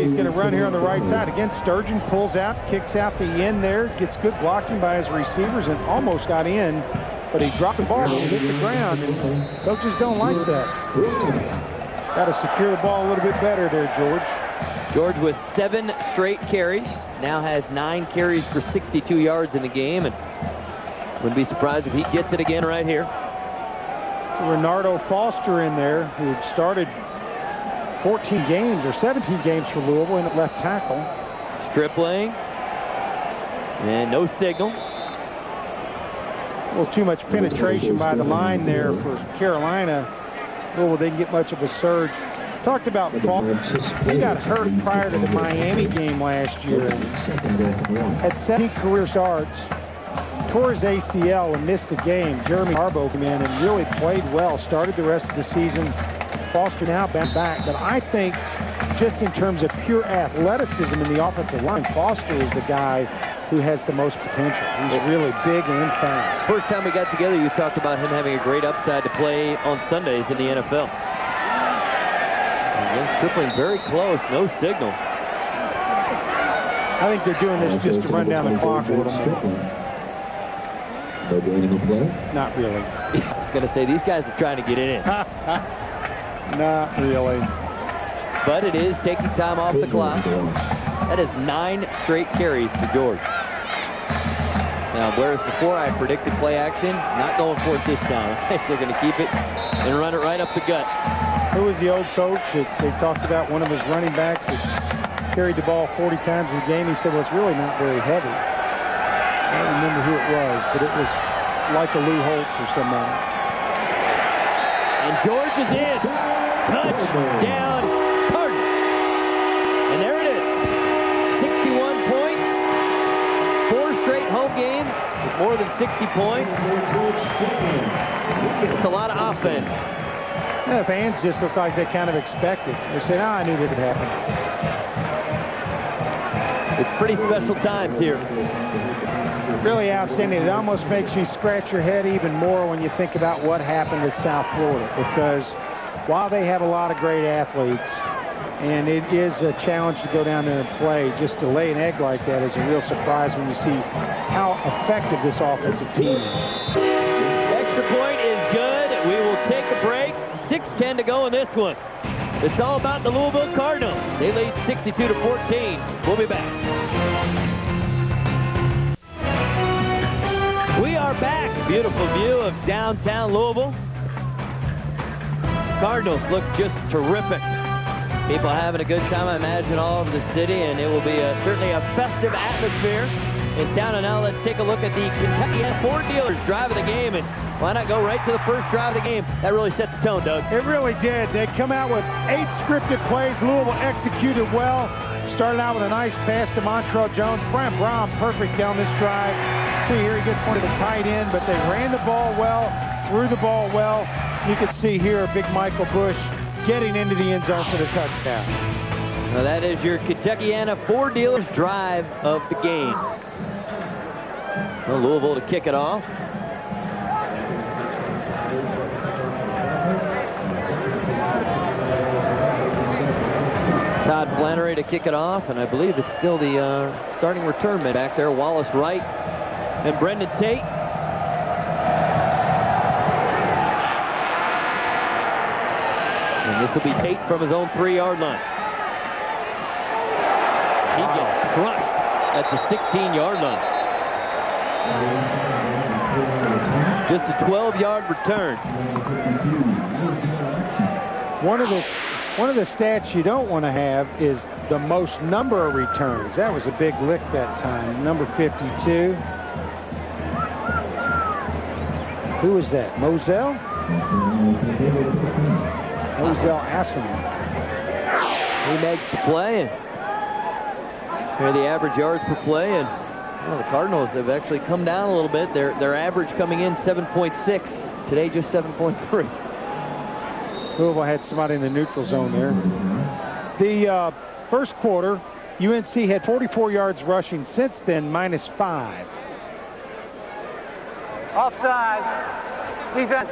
he's going to run here on the right side. Again, Sturgeon pulls out, kicks out the end there, gets good blocking by his receivers, and almost got in, but he dropped the ball and hit the ground, and coaches don't like that. Got to secure the ball a little bit better there, George. George with 7 straight carries, now has 9 carries for 62 yards in the game, and wouldn't be surprised if he gets it again right here. Renardo Foster in there, who had started 14 games or 17 games for Louisville in at left tackle. Stripling. And no signal. A little too much penetration by the line there for Carolina. Louisville didn't get much of a surge. Talked about Foster. He got hurt prior to the Miami game last year. Had 70 career starts, tore his ACL and missed the game. Jeremy Harbaugh came in and really played well, started the rest of the season. Foster now bent back, but I think just in terms of pure athleticism in the offensive line, Foster is the guy who has the most potential. He's really big and fast. First time we got together, you talked about him having a great upside to play on Sundays in the NFL. Again, Stripling very close, no signal. I think they're doing this just to run down the clock a little more. Not really. I was going to say, these guys are trying to get it in. Not really. But it is taking time off the clock. That is 9 straight carries to George. Now, whereas before I predicted play action, not going for it this time. They're going to keep it and run it right up the gut. Who was the old coach that they talked about one of his running backs that carried the ball 40 times in the game? He said, well, it's really not very heavy. I don't remember who it was, but it was like a Lou Holtz or somebody. And George is in. Touchdown, Cardinals. And there it is. 61 points. 4 straight home games with more than 60 points. It's a lot of offense. Yeah, the fans just look like they kind of expect it. They say, I knew that would happen. It's pretty special times here. Really outstanding. It almost makes you scratch your head even more when you think about what happened at South Florida, because while they have a lot of great athletes, and it is a challenge to go down there and play, just to lay an egg like that is a real surprise when you see how effective this offensive team is. Extra point is good. We will take a break. 6:10 to go in this one. It's all about the Louisville Cardinals. They lead 62-14. We'll be back. We are back. Beautiful view of downtown Louisville. Cardinals look just terrific. People having a good time, I imagine, all over the city, and it will be certainly a festive atmosphere in town. And now let's take a look at the Kentucky Ford dealers driving the game, and why not go right to the first drive of the game? That really set the tone, Doug. It really did. They come out with 8 scripted plays. Louisville executed well. Started out with a nice pass to Montrell Jones. Brian Brom perfect down this drive. See here, he gets one to the tight end, but they ran the ball well, threw the ball well. You can see here big Michael Bush getting into the end zone for the touchdown. Now that is your Kentuckiana Ford dealers drive of the game. Well, Louisville to kick it off. Todd Flannery to kick it off, and I believe it's still the starting return man back there, Wallace Wright and Brendan Tate. And this will be Tate from his own 3-yard line. He gets crushed at the 16-yard line. Just a 12-yard return. One of the stats you don't want to have is the most number of returns. That was a big lick that time. Number 52. Who was that? Moselle? Moselle Asselman. He makes the play. And here are the average yards per play. And well, the Cardinals have actually come down a little bit. Their average coming in 7.6. Today just 7.3. Louisville had somebody in the neutral zone there. The first quarter, UNC had 44 yards rushing. Since then, -5. Offside. Defense,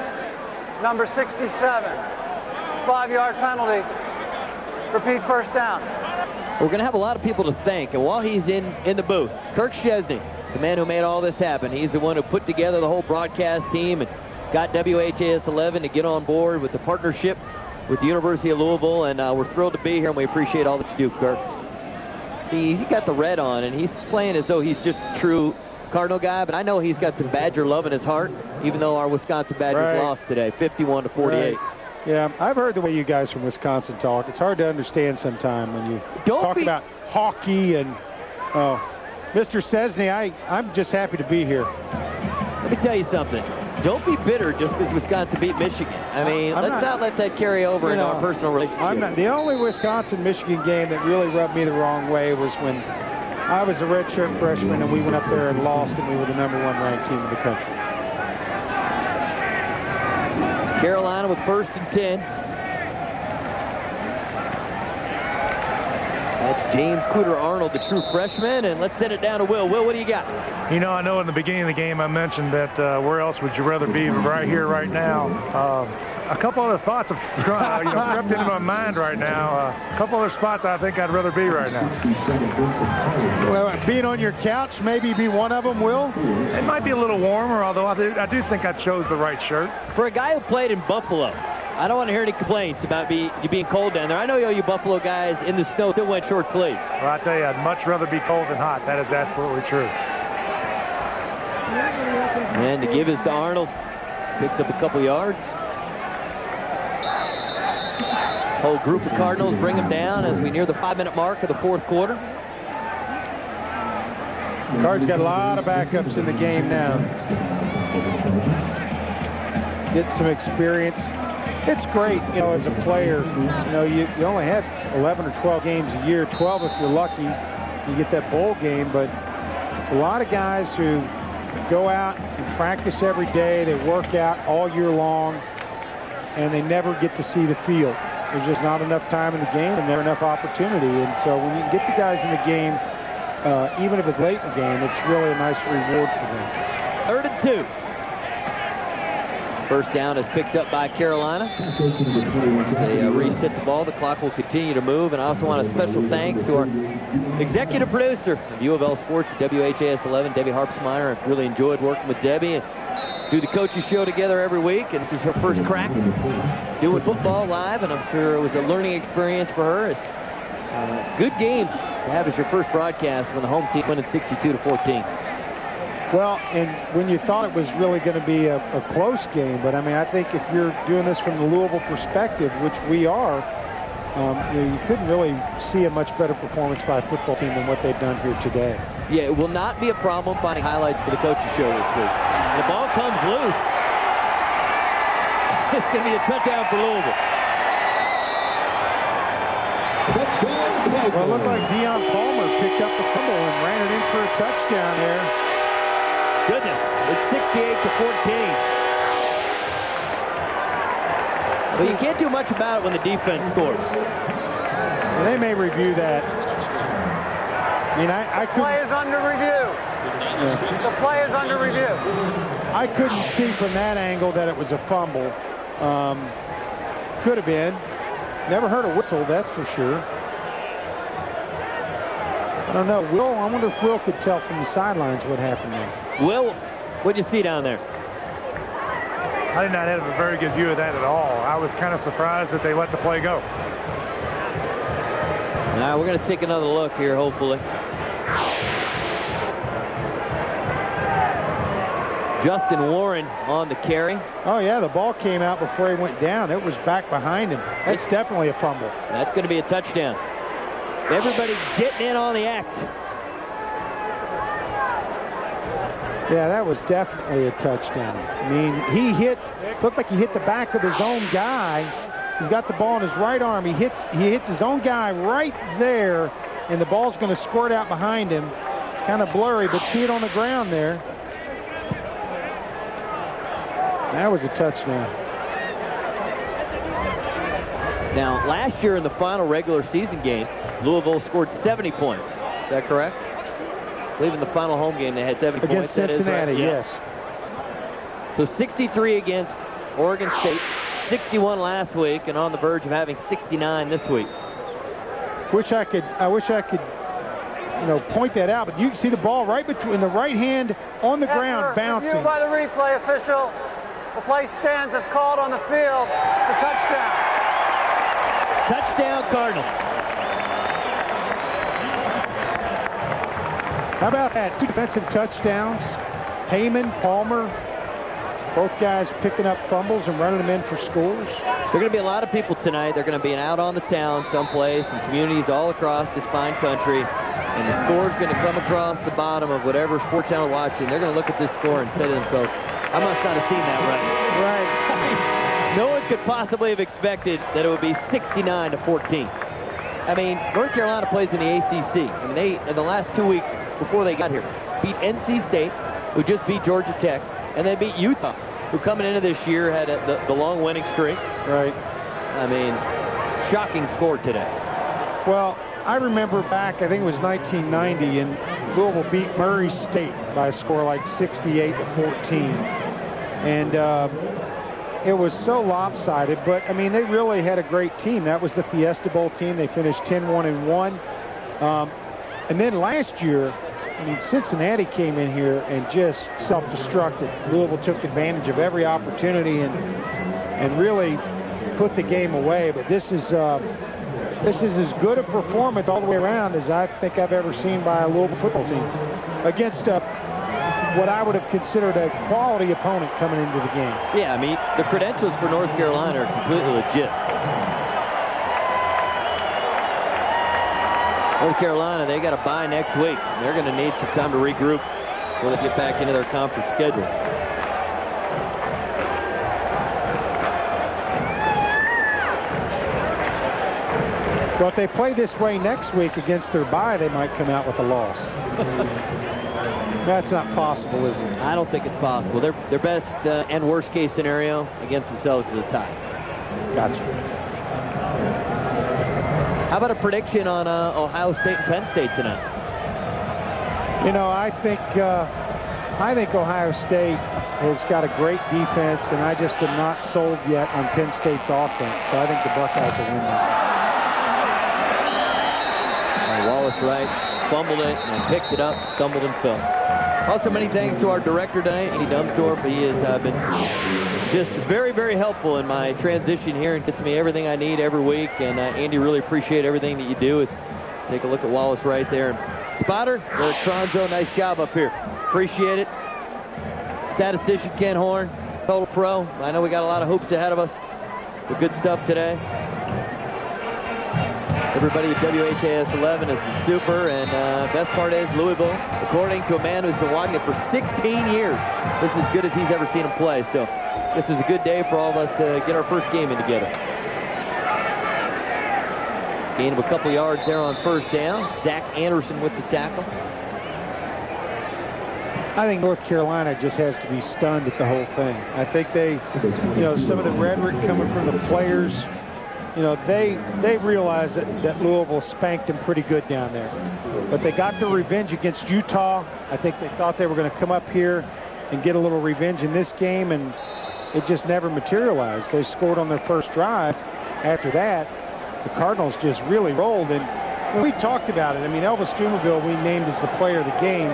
number 67. 5-yard penalty. Repeat first down. We're going to have a lot of people to thank. And while he's in the booth, Kirk Chesney, the man who made all this happen. He's the one who put together the whole broadcast team and got WHAS 11 to get on board with the partnership with the University of Louisville. And we're thrilled to be here, and we appreciate all that you do, Kirk. He got the red on, and he's playing as though he's just a true Cardinal guy, but I know he's got some Badger love in his heart, even though our Wisconsin Badgers lost today, 51-48. Right. Yeah, I've heard the way you guys from Wisconsin talk. It's hard to understand sometimes when you talk about hockey and, Mr. Cesny, I'm just happy to be here. Let me tell you something. Don't be bitter just because Wisconsin beat Michigan. I mean, let's not let that carry over into our personal relationship. The only Wisconsin-Michigan game that really rubbed me the wrong way was when I was a redshirt freshman and we went up there and lost, and we were the #1 ranked team in the country. Carolina with 1st and 10. That's James Cooter Arnold, the true freshman, and let's send it down to Will. Will, what do you got? You know, I know in the beginning of the game I mentioned that where else would you rather be, but right here, right now. A couple other thoughts have crept into my mind right now. A couple other spots I think I'd rather be right now. Well, being on your couch, maybe be one of them, Will? It might be a little warmer, although I do think I chose the right shirt. For a guy who played in Buffalo, I don't want to hear any complaints about you being cold down there. I know you Buffalo guys in the snow still went short sleeves. Well, I tell you, I'd much rather be cold than hot. That is absolutely true. And to give is to Arnold. Picks up a couple yards. Whole group of Cardinals bring them down as we near the 5-minute mark of the 4th quarter. Card's got a lot of backups in the game now. Get some experience. It's great, as a player. You only have 11 or 12 games a year, 12 if you're lucky. You get that bowl game, but it's a lot of guys who go out and practice every day. They work out all year long, and they never get to see the field. There's just not enough time in the game and never enough opportunity. And so when you can get the guys in the game, even if it's late in the game, it's really a nice reward for them. 3rd and 2. First down is picked up by Carolina. They reset the ball. The clock will continue to move. And I also want a special thanks to our executive producer of U of L Sports, WHAS 11, Debbie Harpsmeyer. I've really enjoyed working with Debbie and do the coaches show together every week. And this is her first crack doing football live, and I'm sure it was a learning experience for her. It's a good game to have as your first broadcast when the home team winning 62-14. Well, and when you thought it was really going to be a close game, but I mean, I think if you're doing this from the Louisville perspective, which we are, you couldn't really see a much better performance by a football team than what they've done here today. Yeah, it will not be a problem finding highlights for the coaches show this week. And the ball comes loose. It's going to be a touchdown for Louisville. Well, it looked like Deion Palmer picked up the fumble and ran it in for a touchdown there. Goodness, it's 68-14. Well, you can't do much about it when the defense scores. Well, they may review that. I mean, I couldn't... The play is under review. Yeah. The play is under review. I couldn't see from that angle that it was a fumble. Could have been. Never heard a whistle, that's for sure. I don't know. I wonder if Will could tell from the sidelines what happened there. Will, what'd you see down there? I did not have a very good view of that at all. I was kind of surprised that they let the play go. All right, we're going to take another look here, hopefully. Justin Warren on the carry. Oh, yeah, the ball came out before he went down. It was back behind him. That's definitely a fumble. That's going to be a touchdown. Everybody getting in on the act. Yeah, that was definitely a touchdown. I mean, looked like he hit the back of his own guy. He's got the ball in his right arm. He hits his own guy right there, and the ball's going to squirt out behind him. It's kind of blurry, but see it on the ground there. That was a touchdown. Now, last year in the final regular season game, Louisville scored 70 points. Is that correct? I believe in the final home game they had 70 points. Against Cincinnati, right? yes. So 63 against Oregon State, 61 last week, and on the verge of having 69 this week. I wish I could, point that out, but you can see the ball right between the right hand on the ground bouncing. Review by the replay official. The play stands as called on the field. It's a touchdown. Touchdown, Cardinals. How about that? 2 defensive touchdowns. Heyman, Palmer, both guys picking up fumbles and running them in for scores. There are going to be a lot of people tonight. They're going to be out on the town someplace in communities all across this fine country. And the score is going to come across the bottom of whatever sports channel watching. They're going to look at this score and say to themselves, I must not have seen that right. Right. No one could possibly have expected that it would be 69-14. I mean, North Carolina plays in the ACC. I mean, they, in the last 2 weeks before they got here, beat NC State, who just beat Georgia Tech, and they beat Utah, who coming into this year had the long winning streak. Right. I mean, shocking score today. Well, I remember back, I think it was 1990, and Louisville beat Murray State by a score like 68-14. And it was so lopsided, but, I mean, they really had a great team. That was the Fiesta Bowl team. They finished 10-1-1. And then last year, I mean, Cincinnati came in here and just self-destructed. Louisville took advantage of every opportunity and really put the game away. But this is as good a performance all the way around as I think I've ever seen by a Louisville football team against what I would have considered a quality opponent coming into the game. Yeah, I mean, the credentials for North Carolina are completely legit. North Carolina, they got a bye next week. They're going to need some time to regroup before they get back into their conference schedule. Well, if they play this way next week against their bye, they might come out with a loss. That's not possible, is it? I don't think it's possible. Their best and worst case scenario against themselves is a tie. Gotcha. How about a prediction on Ohio State and Penn State tonight? You know, I think Ohio State has got a great defense, and I just am not sold yet on Penn State's offense. So I think the Buckeyes will win that. Wallace Wright fumbled it and picked it up, stumbled and fell. Also, many thanks to our director tonight, Andy Dumsdorf. He has been just very, very helpful in my transition here and gets me everything I need every week. And Andy, really appreciate everything that you do. Take a look at Wallace right there. And Spotter, Eric Tronzo, nice job up here. Appreciate it. Statistician Ken Horn, total pro. I know we got a lot of hoops ahead of us. The good stuff today. Everybody at WHAS 11 is super, and best part is Louisville, according to a man who's been watching it for 16 years, this is as good as he's ever seen him play. So this is a good day for all of us to get our first game in together. Gain of a couple yards there on first down. Zach Anderson with the tackle. I think North Carolina just has to be stunned at the whole thing. I think they, some of the rhetoric coming from the players, they realized that Louisville spanked them pretty good down there. But they got their revenge against Utah. I think they thought they were going to come up here and get a little revenge in this game, and it just never materialized. They scored on their first drive. After that, the Cardinals just really rolled. And we talked about it. I mean, Elvis Dumerville we named as the player of the game.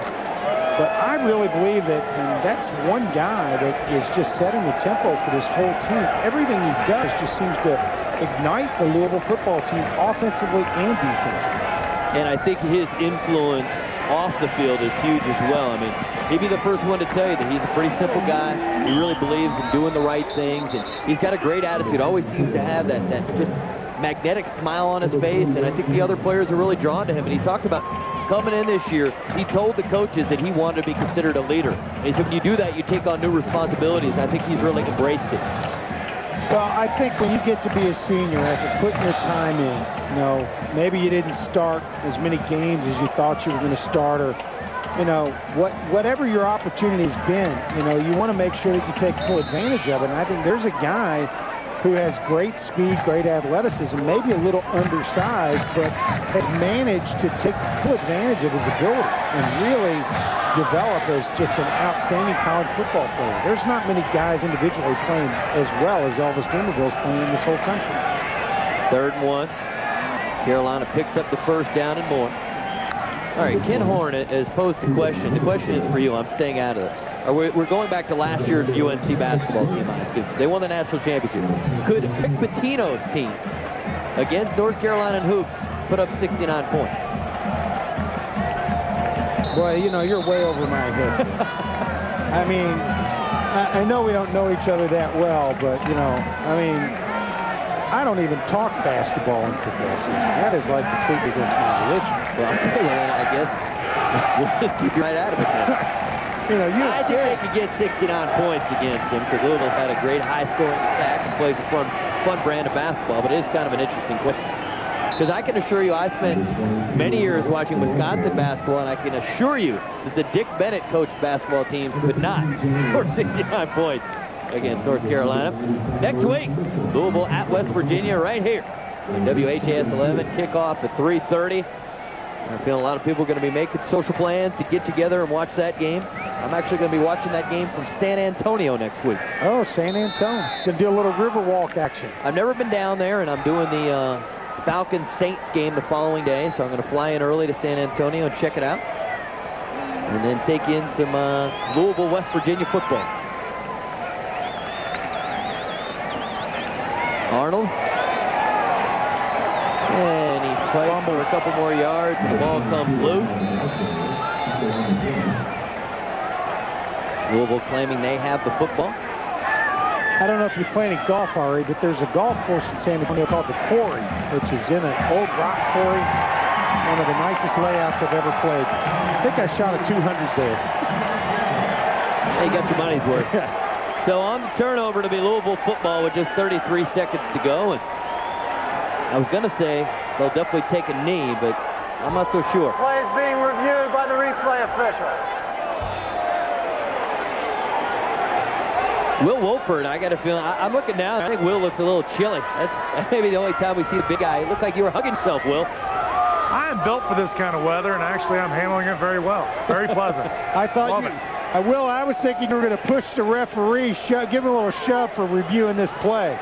But I really believe that, and that's one guy that is just setting the tempo for this whole team. Everything he does just seems to ignite the Louisville football team offensively and defensively. And I think his influence off the field is huge as well. I mean, he'd be the first one to tell you that he's a pretty simple guy. He really believes in doing the right things, and he's got a great attitude. Always seems to have that just magnetic smile on his face, and I think the other players are really drawn to him. And he talked about coming in this year, he told the coaches that he wanted to be considered a leader. And he said, when you do that, you take on new responsibilities. I think he's really embraced it. Well, I think when you get to be a senior, after putting your time in, maybe you didn't start as many games as you thought you were going to start, or, whatever your opportunity has been, you want to make sure that you take full advantage of it. And I think there's a guy who has great speed, great athleticism, maybe a little undersized, but has managed to take full advantage of his ability and really develop as just an outstanding college football player. There's not many guys individually playing as well as Elvis Dumerville's playing in this whole country. 3rd and 1. Carolina picks up the first down and more. All right, Ken Horn has posed the question. The question is for you. I'm staying out of this. We're going back to last year's UNC basketball team, I assume. They won the national championship. Could Rick Pitino's team against North Carolina in hoops put up 69 points? Boy, you're way over my head. I mean, I know we don't know each other that well, but, I don't even talk basketball in football season. That is like completely against my religion. Well, I guess we'll keep you right out of it then. I think they could get 69 points against them because Louisville's had a great high-scoring attack and plays a fun brand of basketball, but it is kind of an interesting question. Because I can assure you, I spent many years watching Wisconsin basketball, and I can assure you that the Dick Bennett coached basketball teams could not score 69 points against North Carolina. Next week, Louisville at West Virginia right here on WHAS 11. Kickoff at 3:30. I feel a lot of people are going to be making social plans to get together and watch that game. I'm actually going to be watching that game from San Antonio next week. Oh, San Antonio. Going to do a little Riverwalk action. I've never been down there, and I'm doing the Falcons-Saints game the following day, so I'm going to fly in early to San Antonio and check it out. And then take in some Louisville, West Virginia football. Arnold. And he fights for a couple more yards, and the ball comes loose. Louisville claiming they have the football. I don't know if you play any golf, Ari, but there's a golf course in San Antonio called the Quarry, which is in an old rock quarry. One of the nicest layouts I've ever played. I think I shot a 200 there. Hey, you got your money's worth. So on the turnover to be Louisville football with just 33 seconds to go. And I was going to say they'll definitely take a knee, but I'm not so sure. Play is being reviewed by the replay official. Will Wolford, I got a feeling. I'm looking down. I think Will looks a little chilly. That's maybe the only time we see the big guy. It looked like you were hugging yourself, Will. I am built for this kind of weather, and actually I'm handling it very well. Very pleasant. I thought Love it. Will, I was thinking you were going to push the referee, give him a little shove for reviewing this play.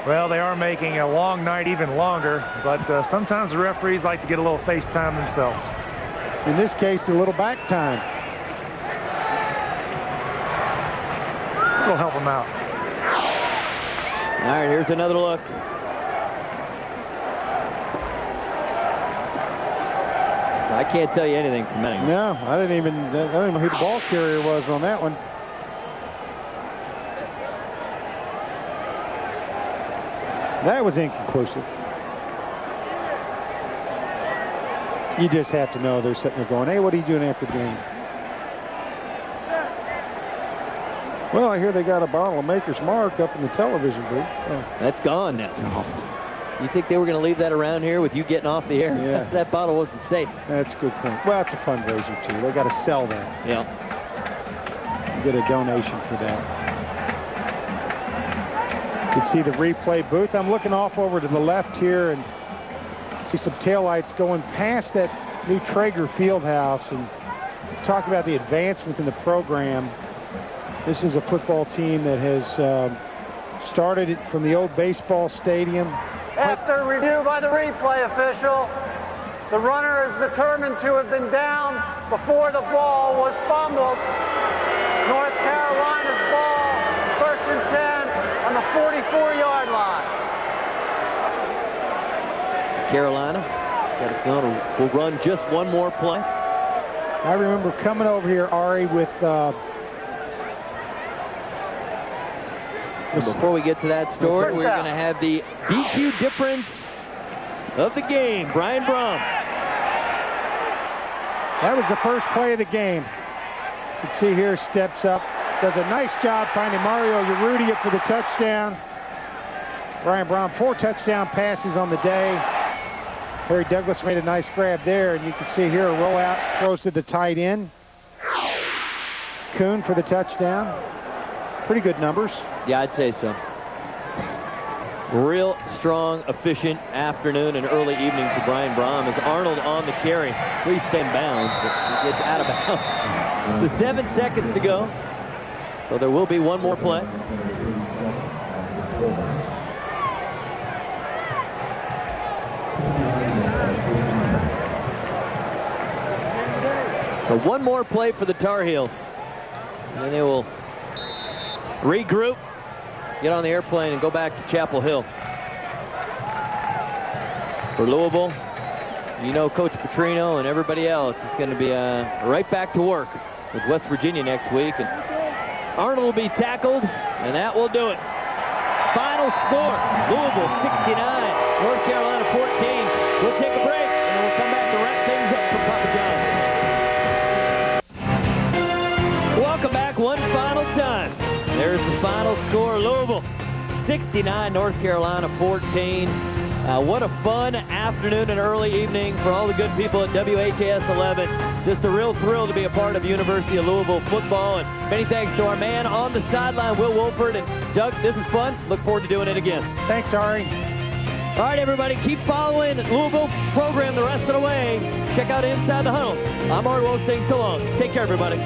Well, they are making a long night even longer, but sometimes the referees like to get a little face time themselves. In this case, a little back time. It'll help them out. All right, here's another look. I can't tell you anything from that. No, I don't even know who the ball carrier was on that one. That was inconclusive. You just have to know they're sitting there going, hey, what are you doing after the game? Well, I hear they got a bottle of Maker's Mark up in the television booth. Oh. That's gone now. You think they were going to leave that around here with you getting off the air? Yeah. That bottle wasn't safe. That's a good point. Well, it's a fundraiser, too. They got to sell that. Yeah. Get a donation for that. You can see the replay booth. I'm looking off over to the left here and see some taillights going past that new Traeger Fieldhouse and talk about the advancement in the program. This is a football team that has started it from the old baseball stadium. After review by the replay official, the runner is determined to have been down before the ball was fumbled. North Carolina's ball, 1st and 10 on the 44-yard line. Carolina got a feeling will run just one more play. I remember coming over here, Ari, with before we get to that story, we're going to have the DQ difference of the game. Brian Brom. That was the first play of the game. You can see here, steps up, does a nice job finding Mario Urrutia for the touchdown. Brian Brom, 4 touchdown passes on the day. Harry Douglas made a nice grab there, and you can see here a rollout, throws to the tight end. Kuhn for the touchdown. Pretty good numbers. Yeah, I'd say so. Real strong, efficient afternoon and early evening for Brian Brom as Arnold on the carry. Please stay in bounds, but he gets out of bounds. The 7 seconds to go. So there will be one more play. So one more play for the Tar Heels. And then they will regroup, get on the airplane, and go back to Chapel Hill. For Louisville, you know Coach Petrino and everybody else is going to be right back to work with West Virginia next week. And Arnold will be tackled, and that will do it. final score, Louisville 69, North Carolina 14. We'll take a break, and we'll come back to wrap things up for Papa John. Welcome back one final time. There's the final score, Louisville 69, North Carolina 14. What a fun afternoon and early evening for all the good people at WHAS 11. Just a real thrill to be a part of University of Louisville football. And many thanks to our man on the sideline, Will Wolford. And Doug, this is fun. Look forward to doing it again. Thanks, Ari. All right, everybody, keep following Louisville program the rest of the way. Check out Inside the Huddle. I'm Art Wolf saying so long. Take care, everybody.